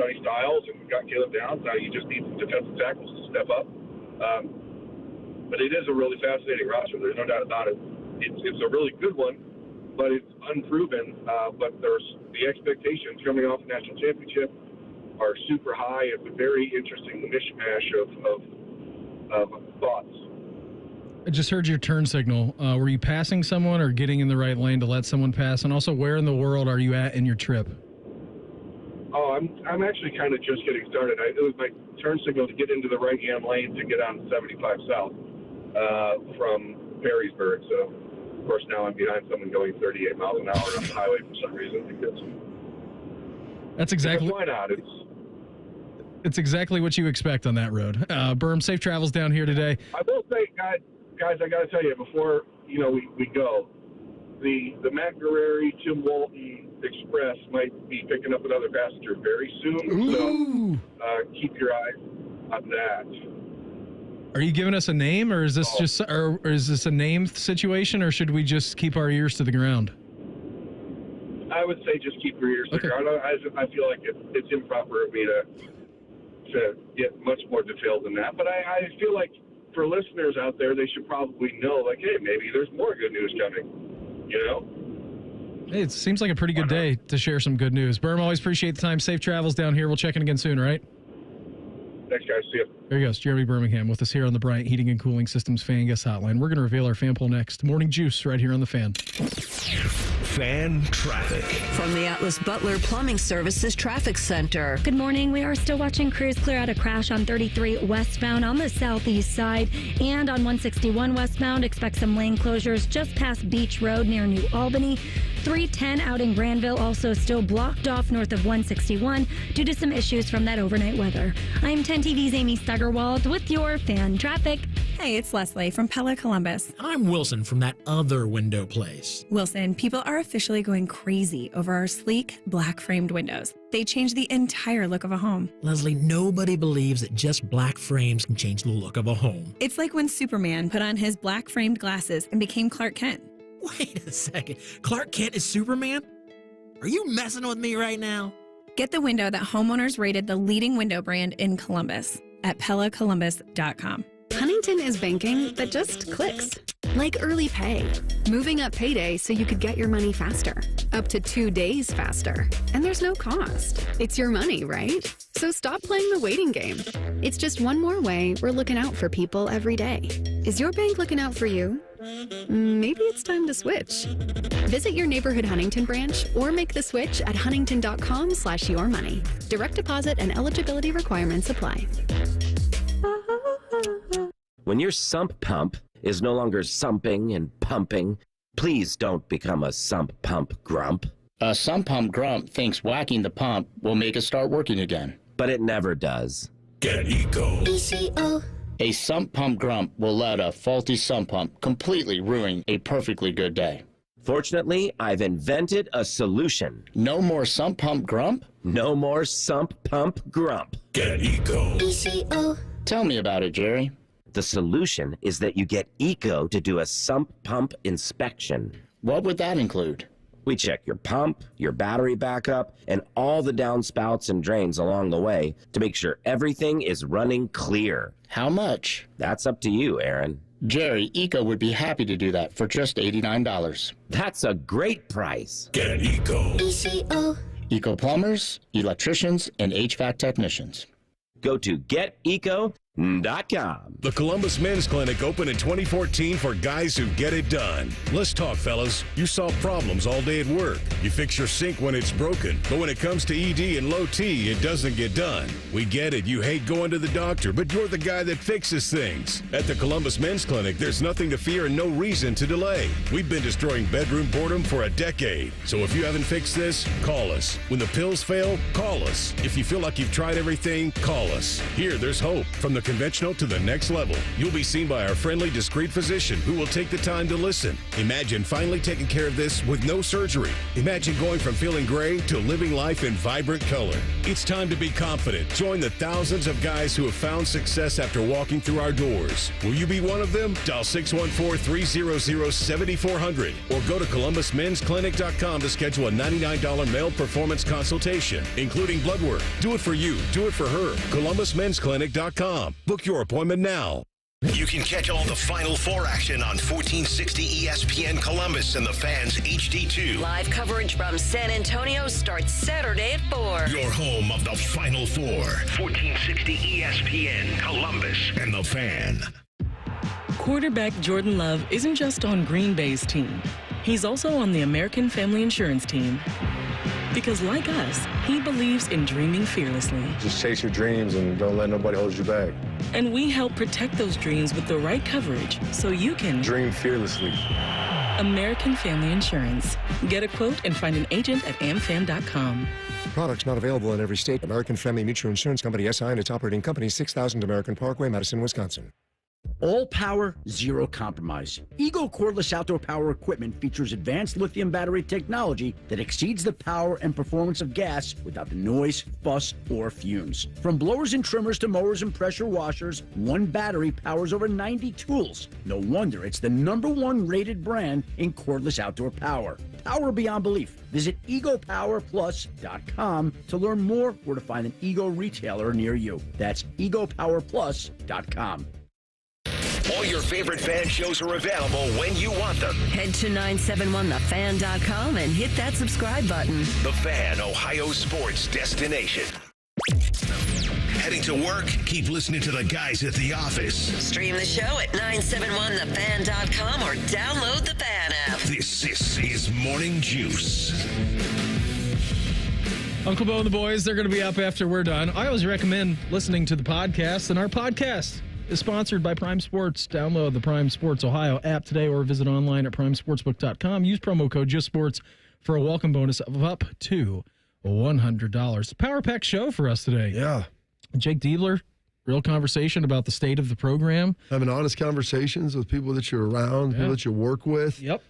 Sonny Styles, and we've got Caleb Downs. Now you just need some defensive tackles to step up. But it is a really fascinating roster. There's no doubt about it. It's a really good one, but it's unproven. But there's the expectations coming off the national championship are super high. It's a very interesting mishmash of thoughts. I just heard your turn signal. Were you passing someone or getting in the right lane to let someone pass? And also, where in the world are you at in your trip? Oh, I'm actually kind of just getting started. It was my turn signal to get into the right-hand lane to get on 75 South from Perrysburg. So, of course, now I'm behind someone going 38 miles an hour on the highway for some reason. That's exactly. Why not? It's exactly what you expect on that road. Berm, safe travels down here today. I will say, guys, I got to tell you, before we go, the Matt Guerreri, Tim Walton Express might be picking up another passenger very soon. Ooh. So keep your eyes on that. Are you giving us a name, or is this or is this a name situation, or should we just keep our ears to the ground? I would say just keep your ears to the ground. I feel like it's improper of me to get much more detailed than that. But I feel like for listeners out there, they should probably know, like, hey, maybe there's more good news coming. Hey, it seems like a pretty good day to share some good news. Berm, always appreciate the time. Safe travels down here. We'll check in again soon, all right? Thanks, guys. See you. There he goes, Jeremy Birmingham with us here on the Bryant Heating and Cooling Systems Fan Guest Hotline. We're going to reveal our fan poll next. Morning Juice right here on the Fan. Fan traffic. From the Atlas Butler Plumbing Services Traffic Center. Good morning. We are still watching crews clear out a crash on 33 westbound on the southeast side, and on 161 westbound. Expect some lane closures just past Beach Road near New Albany. 310 out in Granville also still blocked off north of 161 due to some issues from that overnight weather. I'm 10 TV's Amy Stuggerwald with your fan traffic. Hey, it's Leslie from Pella Columbus. I'm Wilson from that other window place. Wilson, people are officially going crazy over our sleek, black-framed windows. They change the entire look of a home. Leslie, nobody believes that just black frames can change the look of a home. It's like when Superman put on his black-framed glasses and became Clark Kent. Wait a second. Clark Kent is Superman? Are you messing with me right now? Get the window that homeowners rated the leading window brand in Columbus at PellaColumbus.com. Huntington is banking that just clicks. Like early pay, moving up payday so you could get your money faster, up to 2 days faster. And there's no cost. It's your money, right? So stop playing the waiting game. It's just one more way we're looking out for people every day. Is your bank looking out for you? Maybe it's time to switch. Visit your neighborhood Huntington branch or make the switch at huntington.com/yourmoney. Direct deposit and eligibility requirements apply. When your sump pump is no longer sumping and pumping, please don't become a sump pump grump. A sump pump grump thinks whacking the pump will make it start working again. But it never does. Get Eco. ECO. A sump pump grump will let a faulty sump pump completely ruin a perfectly good day. Fortunately, I've invented a solution. No more sump pump grump? No more sump pump grump. Get Eco. ECO. Tell me about it, Jerry. The solution is that you get Eco to do a sump pump inspection. What would that include? We check your pump, your battery backup, and all the downspouts and drains along the way to make sure everything is running clear. How much? That's up to you, Aaron. Jerry, Eco would be happy to do that for just $89. That's a great price. Get Eco. ECO. Eco plumbers, electricians, and HVAC technicians. Go to geteco.com. The Columbus Men's Clinic opened in 2014 for guys who get it done. Let's talk, fellas. You solve problems all day at work. You fix your sink when it's broken. But when it comes to ED and low T, it doesn't get done. We get it. You hate going to the doctor, but you're the guy that fixes things. At the Columbus Men's Clinic, there's nothing to fear and no reason to delay. We've been destroying bedroom boredom for a decade. So if you haven't fixed this, call us. When the pills fail, call us. If you feel like you've tried everything, call us. Here, there's hope. From the conventional to the next level. You'll be seen by our friendly, discreet physician who will take the time to listen. Imagine finally taking care of this with no surgery. Imagine going from feeling gray to living life in vibrant color. It's time to be confident. Join the thousands of guys who have found success after walking through our doors. Will you be one of them? Dial 614-300-7400 or go to columbusmensclinic.com to schedule a $99 male performance consultation, including blood work. Do it for you. Do it for her. columbusmensclinic.com. Book your appointment now. You can catch all the Final Four action on 1460 ESPN Columbus and the Fans HD2. Live coverage from San Antonio starts Saturday at 4. Your home of the Final Four. 1460 ESPN Columbus and the Fan. Quarterback Jordan Love isn't just on Green Bay's team. He's also on the American Family Insurance team. Because like us, he believes in dreaming fearlessly. Just chase your dreams and don't let nobody hold you back. And we help protect those dreams with the right coverage so you can dream fearlessly. American Family Insurance. Get a quote and find an agent at amfam.com. Products not available in every state. American Family Mutual Insurance Company, SI, and its operating company, 6000 American Parkway, Madison, Wisconsin. All power, zero compromise. Eagle cordless outdoor power equipment features advanced lithium battery technology that exceeds the power and performance of gas without the noise, fuss, or fumes. From blowers and trimmers to mowers and pressure washers, one battery powers over 90 tools. No wonder it's the #1 rated brand in cordless outdoor power. Power beyond belief. Visit egopowerplus.com to learn more or to find an Ego retailer near you. That's egopowerplus.com. All your favorite fan shows are available when you want them. Head to 971thefan.com and hit that subscribe button. The Fan, Ohio sports destination. Heading to work? Keep listening to the guys at the office. Stream the show at 971thefan.com or download the Fan app. This is Morning Juice. Uncle Bo and the boys, they're going to be up after we're done. I always recommend listening to the podcast, and our podcast is sponsored by Prime Sports. Download the Prime Sports Ohio app today or visit online at primesportsbook.com. Use promo code JustSports for a welcome bonus of up to $100. Power Pack show for us today. Yeah. Jake Diebler, real conversation about the state of the program. Having honest conversations with people that you're around, people that you work with. Yep.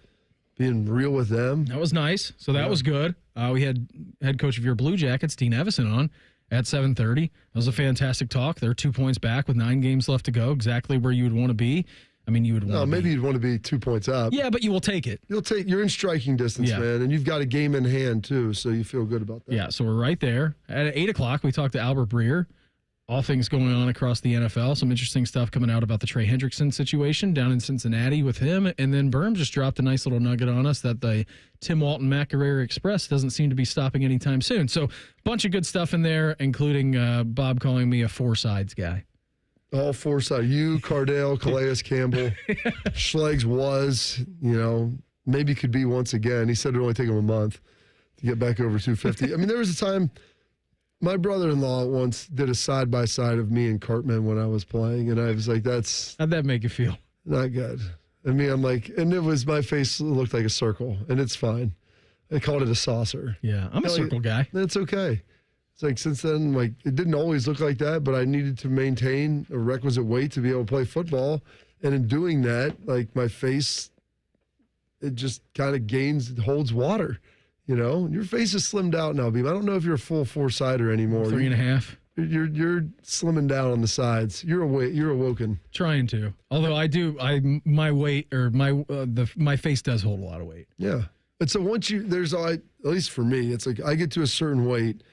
Being real with them. That was nice. So that was good. We had head coach of your Blue Jackets, Dean Evason, on at 7:30. That was a fantastic talk. They're 2 points back with 9 games left to go, exactly where you would want to be. I mean, you would want maybe you'd want to be 2 points up. Yeah, but you will take it. You're in striking distance, man, and you've got a game in hand, too, so you feel good about that. Yeah, so we're right there. At 8 o'clock, we talked to Albert Breer. All things going on across the NFL. Some interesting stuff coming out about the Trey Hendrickson situation down in Cincinnati with him. And then Berm just dropped a nice little nugget on us that the Tim Walton Macarena Express doesn't seem to be stopping anytime soon. So a bunch of good stuff in there, including Bob calling me a four sides guy. All four sides. You, Cardale, Calais Campbell. Schlegs was, maybe could be once again. He said it would only take him a month to get back over 250. I mean, there was a time... My brother-in-law once did a side-by-side of me and Cartman when I was playing, and I was like, how'd that make you feel? Not good. I mean, I'm like, and it was, my face looked like a circle, and it's fine. I called it a saucer. Yeah, I'm a circle guy. That's okay. It's like, since then, like, it didn't always look like that, but I needed to maintain a requisite weight to be able to play football, and in doing that, like, my face, it just kind of holds water. Your face is slimmed out now, Beam. I don't know if you're a full four-sider anymore. 3.5. You're slimming down on the sides. You're awoken. Trying to. Although my weight or my face does hold a lot of weight. Yeah. And so once at least for me, it's like I get to a certain weight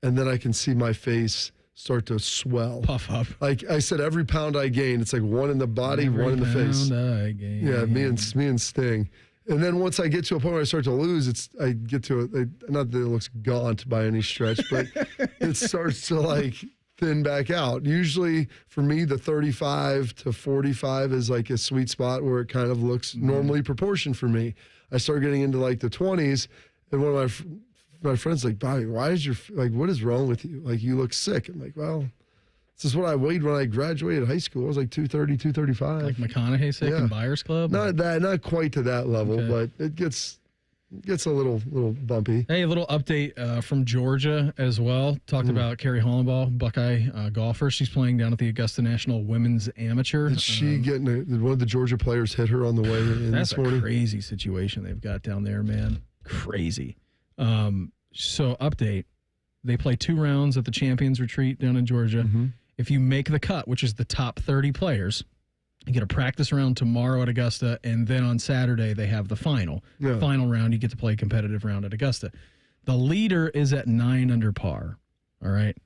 and then I can see my face start to swell. Puff up. Like I said, every pound I gain, it's like one in the body, one in the face. I gain. Yeah, me and Sting. And then once I get to a point where I start to lose, not that it looks gaunt by any stretch, but it starts to like thin back out. Usually for me, the 35 to 45 is like a sweet spot where it kind of looks normally proportioned for me. I start getting into like the 20s, and one of my friends like, Bobby, what is wrong with you? Like, you look sick. I'm like, well, this is what I weighed when I graduated high school. I was like 230, 235. Like McConaughey sick in Buyers Club? Not quite to that level, but it gets a little bumpy. Hey, a little update from Georgia as well. Talked about Carrie Hollenbaugh, Buckeye golfer. She's playing down at the Augusta National Women's Amateur. Did she did one of the Georgia players hit her on the way in this morning? That's a crazy situation they've got down there, man. Crazy. So update, they play 2 rounds at the Champions Retreat down in Georgia. Mm-hmm. If you make the cut, which is the top 30 players, you get a practice round tomorrow at Augusta, and then on Saturday they have the final. Yeah. Final round, you get to play a competitive round at Augusta. The leader is at 9 under par. All right.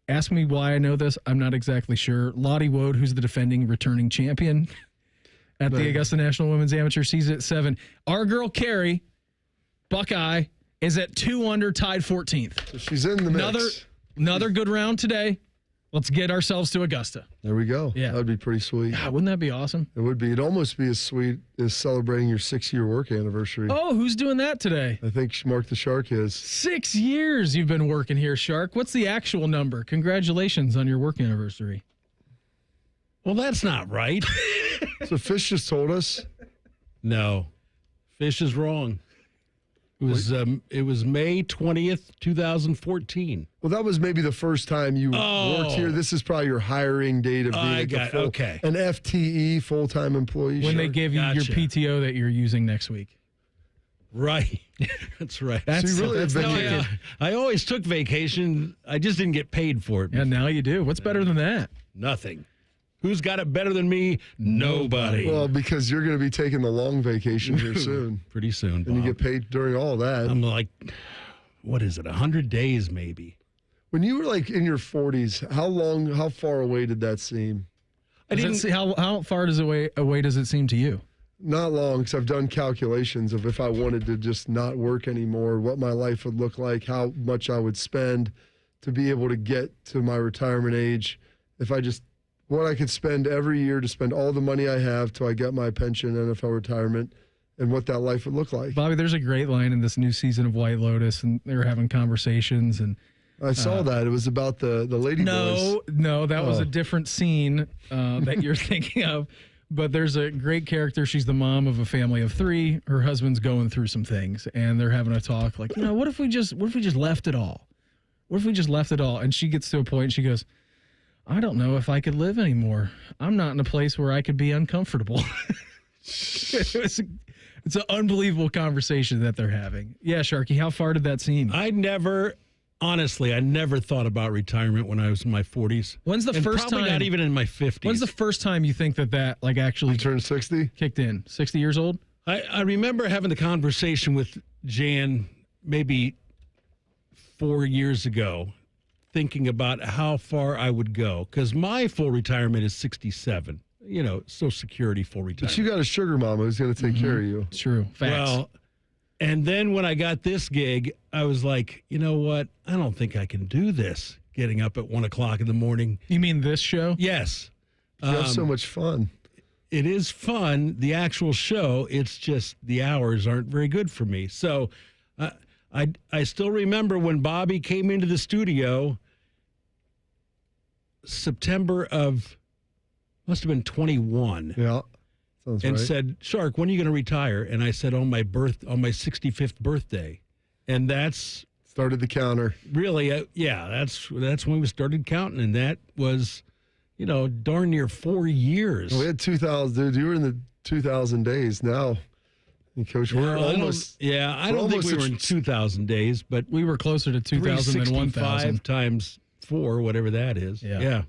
Ask me why I know this. I'm not exactly sure. Lottie Wood, who's the defending returning champion at the Augusta National Women's Amateur, sees it at 7. Our girl Carrie, Buckeye, is at 2 under, tied 14th. So she's in the mix. Another good round today. Let's get ourselves to Augusta. There we go. Yeah. That would be pretty sweet. God, wouldn't that be awesome? It would be. It'd almost be as sweet as celebrating your 6-year work anniversary. Oh, who's doing that today? I think Mark the Shark is. 6 years you've been working here, Shark. What's the actual number? Congratulations on your work anniversary. Well, that's not right. So Fish just told us? No. Fish is wrong. It was May 20th, 2014. Well, that was maybe the first time you worked here. This is probably your hiring date of being an FTE, full-time employee. When they give you your PTO that you're using next week. Right. That's right. I always took vacation. I just didn't get paid for it. And now you do. What's better than that? Nothing. Who's got it better than me? Nobody. Well, because you're going to be taking the long vacation here soon. Pretty soon, Bob. And you get paid during all that. I'm like, what is it, 100 days maybe? When you were like in your 40s, how far away did that seem? How far away does it seem to you? Not long, because I've done calculations of if I wanted to just not work anymore, what my life would look like, how much I would spend to be able to get to my retirement age. What I could spend every year to spend all the money I have till I get my pension, NFL retirement, and what that life would look like. Bobby, there's a great line in this new season of White Lotus, and they were having conversations. And I saw that. It was about the lady boys. No, that was a different scene that you're thinking of. But there's a great character. She's the mom of a family of 3. Her husband's going through some things, and they're having a talk like, what if we just left it all? What if we just left it all? And she gets to a point, and she goes, I don't know if I could live anymore. I'm not in a place where I could be uncomfortable. It's an unbelievable conversation that they're having. Yeah, Sharky, how far did that seem? I never thought about retirement when I was in my 40s. When's the first time? Not even in my 50s. When's the first time you think that like actually you turned 60? Kicked in? 60 years old? I remember having the conversation with Jan maybe 4 years ago, thinking about how far I would go, because my full retirement is 67. Social Security full retirement. But you got a sugar mama who's going to take care of you. True. Facts. Well, and then when I got this gig, I was like, you know what? I don't think I can do this. Getting up at 1 o'clock in the morning. You mean this show? Yes. You have so much fun. It is fun. The actual show, it's just the hours aren't very good for me. So I still remember when Bobby came into the studio, September of, must have been 21. Yeah, sounds and right. said, Shark, when are you going to retire? And I said, on my 65th birthday. And that's started the counter. Really, that's when we started counting, and that was, darn near 4 years. We had 2,000, dude. You were in the 2,000 days now. And Coach, we're almost. I don't think we were in 2,000 days, but we were closer to 2,000 than 1,000 times 4, whatever that is. Yeah.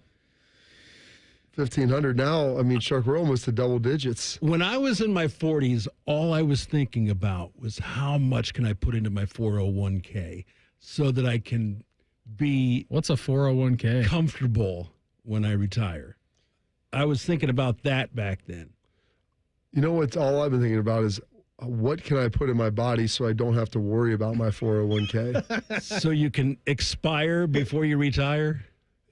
1,500 now. I mean, Chuck, we're almost to double digits. When I was in my 40s, all I was thinking about was how much can I put into my 401k so that I can be What's a 401k? Comfortable when I retire. I was thinking about that back then. You know what's all I've been thinking about is what can I put in my body so I don't have to worry about my 401k? So you can expire before you retire?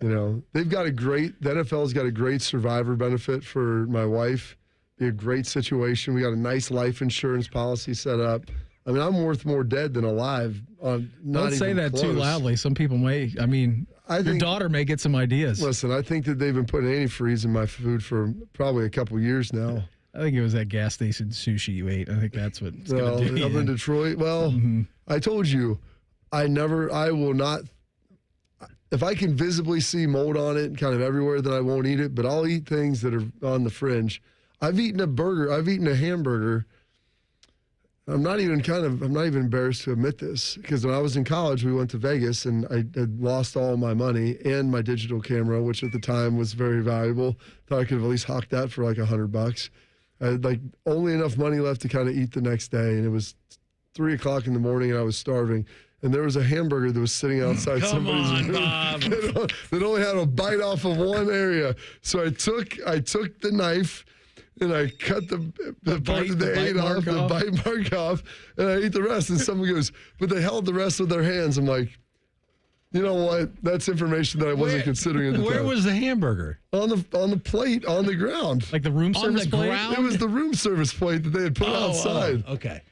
You know, they've got the NFL's got a great survivor benefit for my wife. Be a great situation. We got a nice life insurance policy set up. I mean, I'm worth more dead than alive. Don't say that too loudly. Some people may, your daughter may get some ideas. Listen, I think that they've been putting antifreeze in my food for probably a couple years now. I think it was that gas station sushi you ate. I think that's what's going to do. Up in Detroit. Well, I told you, I will not. If I can visibly see mold on it kind of everywhere, then I won't eat it. But I'll eat things that are on the fringe. I've eaten a hamburger. I'm not even embarrassed to admit this, because when I was in college, we went to Vegas and I had lost all my money and my digital camera, which at the time was very valuable. Thought I could have at least hawked that for like $100. I had only enough money left to kind of eat the next day, and it was 3:00 in the morning and I was starving. And there was a hamburger that was sitting outside somebody's room that only had a bite off of one area. So I took the knife and I cut the part that they ate off, the bite mark off, and I ate the rest. And someone goes, but they held the rest with their hands. I'm like, you know what? That's information that I wasn't considering at the time. Where was the hamburger? On the plate, on the ground. Like the room service plate? It was the room service plate that they had put outside. Okay.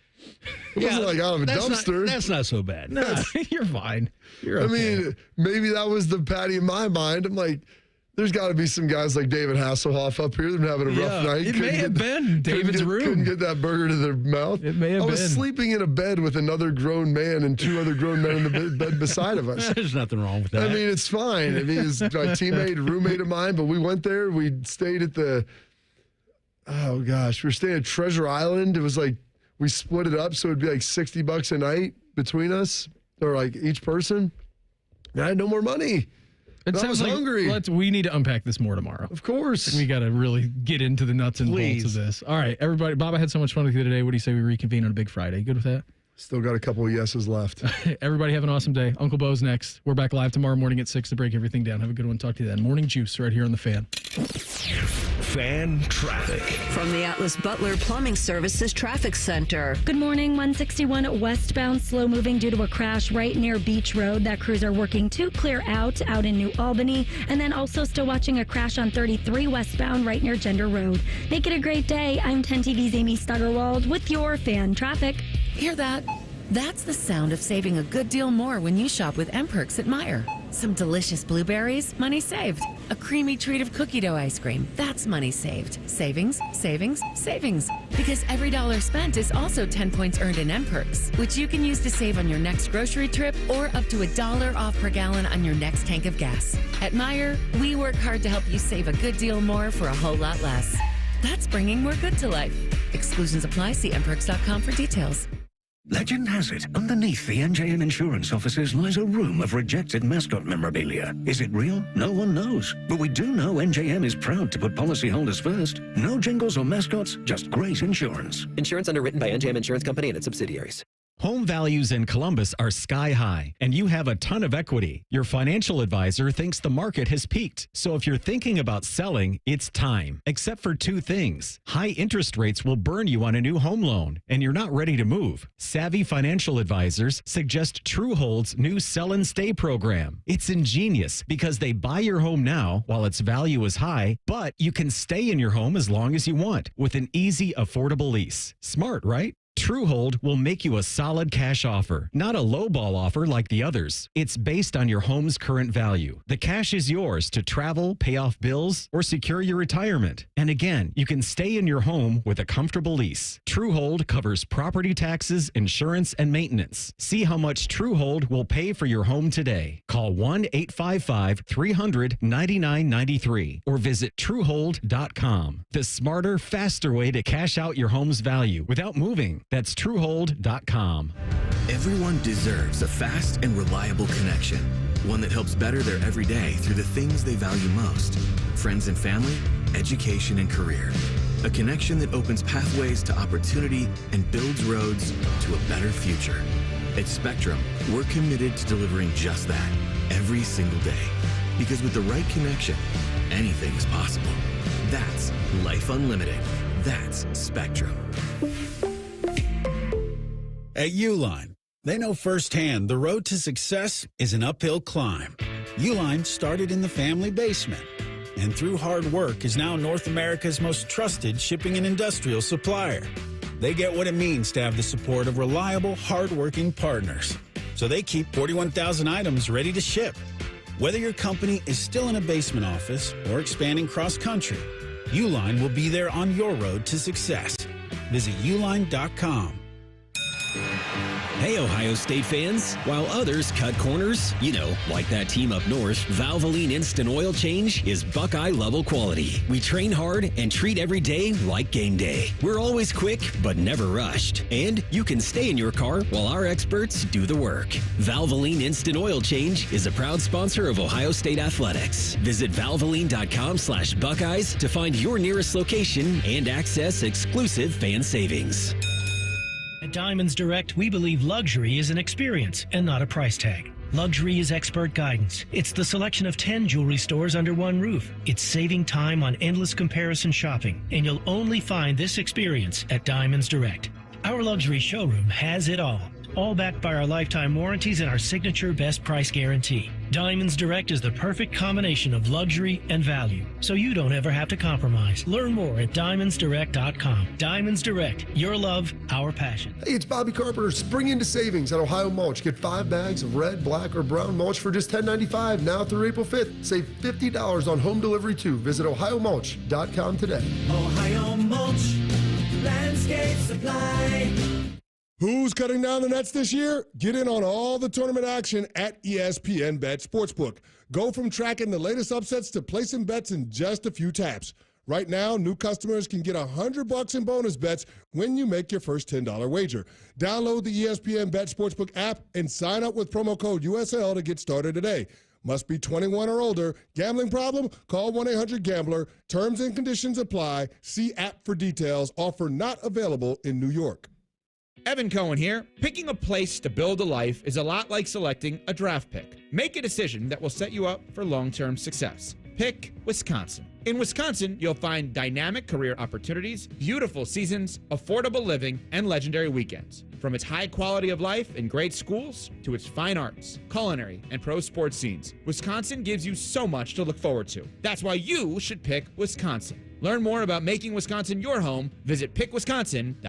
It wasn't like out of a dumpster. That's not so bad. No, you're fine. You're okay. I mean, maybe that was the patty in my mind. I'm like, there's got to be some guys like David Hasselhoff up here that are having a rough night. It may have been David's room. Couldn't get that burger to their mouth. It may have been. I was sleeping in a bed with another grown man and 2 other grown men in the bed beside of us. There's nothing wrong with that. I mean, it's fine. I mean, he's my teammate, roommate of mine, but we went there. We stayed at we were staying at Treasure Island. It was like, we split it up, so it'd be like $60 a night between us, or like each person. And I had no more money. I was hungry. We need to unpack this more tomorrow. Of course. We got to really get into the nuts and bolts of this. All right, everybody. Bob, I had so much fun with you today. What do you say we reconvene on a big Friday? Good with that? Still got a couple of yeses left. Everybody have an awesome day. Uncle Bo's next. We're back live tomorrow morning at 6 to break everything down. Have a good one. Talk to you then. Morning Juice right here on The Fan. Fan traffic. From the Atlas Butler Plumbing Services Traffic Center. Good morning. 161 westbound, slow moving due to a crash right near Beach Road. That crews are working to clear out in New Albany. And then also still watching a crash on 33 westbound right near Gender Road. Make it a great day. I'm 10 TV's Amy Stuggerwald with your Fan traffic. Hear that? That's the sound of saving a good deal more when you shop with M-Perks at Meijer. Some delicious blueberries, money saved. A creamy treat of cookie dough ice cream, that's money saved. Savings, savings, savings. Because every dollar spent is also 10 points earned in M-Perks, which you can use to save on your next grocery trip or up to $1 off per gallon on your next tank of gas. At Meijer, we work hard to help you save a good deal more for a whole lot less. That's bringing more good to life. Exclusions apply. See mperks.com for details. Legend has it, underneath the NJM insurance offices lies a room of rejected mascot memorabilia. Is it real? No one knows. But we do know NJM is proud to put policyholders first. No jingles or mascots, just great insurance. Insurance underwritten by NJM Insurance Company and its subsidiaries. Home values in Columbus are sky high, and you have a ton of equity. Your financial advisor thinks the market has peaked. So if you're thinking about selling, it's time. Except for 2 things. High interest rates will burn you on a new home loan, and you're not ready to move. Savvy financial advisors suggest Truehold's new Sell and Stay program. It's ingenious because they buy your home now while its value is high, but you can stay in your home as long as you want with an easy, affordable lease. Smart, right? Truehold will make you a solid cash offer, not a lowball offer like the others. It's based on your home's current value. The cash is yours to travel, pay off bills, or secure your retirement. And again, you can stay in your home with a comfortable lease. Truehold covers property taxes, insurance, and maintenance. See how much Truehold will pay for your home today. Call 1-855-300-9993 or visit Truehold.com. The smarter, faster way to cash out your home's value without moving. That's Truehold.com. Everyone deserves a fast and reliable connection. One that helps better their everyday through the things they value most: friends and family, education and career. A connection that opens pathways to opportunity and builds roads to a better future. At Spectrum, we're committed to delivering just that every single day. Because with the right connection, anything's possible. That's Life Unlimited. That's Spectrum. At Uline, they know firsthand the road to success is an uphill climb. Uline started in the family basement, and through hard work is now North America's most trusted shipping and industrial supplier. They get what it means to have the support of reliable, hard-working partners. So they keep 41,000 items ready to ship. Whether your company is still in a basement office or expanding cross-country, Uline will be there on your road to success. Visit uline.com. Hey, Ohio State fans. While others cut corners, like that team up north, Valvoline Instant Oil Change is Buckeye-level quality. We train hard and treat every day like game day. We're always quick, but never rushed. And you can stay in your car while our experts do the work. Valvoline Instant Oil Change is a proud sponsor of Ohio State Athletics. Visit valvoline.com/Buckeyes to find your nearest location and access exclusive fan savings. At Diamonds Direct, we believe luxury is an experience and not a price tag. Luxury is expert guidance. It's the selection of 10 jewelry stores under one roof. It's saving time on endless comparison shopping, and you'll only find this experience at Diamonds Direct. Our luxury showroom has it all backed by our lifetime warranties and our signature best price guarantee. Diamonds Direct is the perfect combination of luxury and value, so you don't ever have to compromise. Learn more at diamondsdirect.com. Diamonds Direct, your love, our passion. Hey, it's Bobby Carpenter. Spring into savings at Ohio Mulch. Get 5 bags of red, black, or brown mulch for just $10.95 now through April 5th. Save $50 on home delivery too. Visit ohiomulch.com today. Ohio Mulch, landscape supply. Who's cutting down the nets this year? Get in on all the tournament action at ESPN Bet Sportsbook. Go from tracking the latest upsets to placing bets in just a few taps. Right now, new customers can get $100 in bonus bets when you make your first $10 wager. Download the ESPN Bet Sportsbook app and sign up with promo code USL to get started today. Must be 21 or older. Gambling problem? Call 1-800-GAMBLER. Terms and conditions apply. See app for details. Offer not available in New York. Evan Cohen here. Picking a place to build a life is a lot like selecting a draft pick. Make a decision that will set you up for long-term success. Pick Wisconsin. In Wisconsin, you'll find dynamic career opportunities, beautiful seasons, affordable living, and legendary weekends. From its high quality of life and great schools to its fine arts, culinary, and pro sports scenes, Wisconsin gives you so much to look forward to. That's why you should pick Wisconsin. Learn more about making Wisconsin your home. Visit pickwisconsin.com.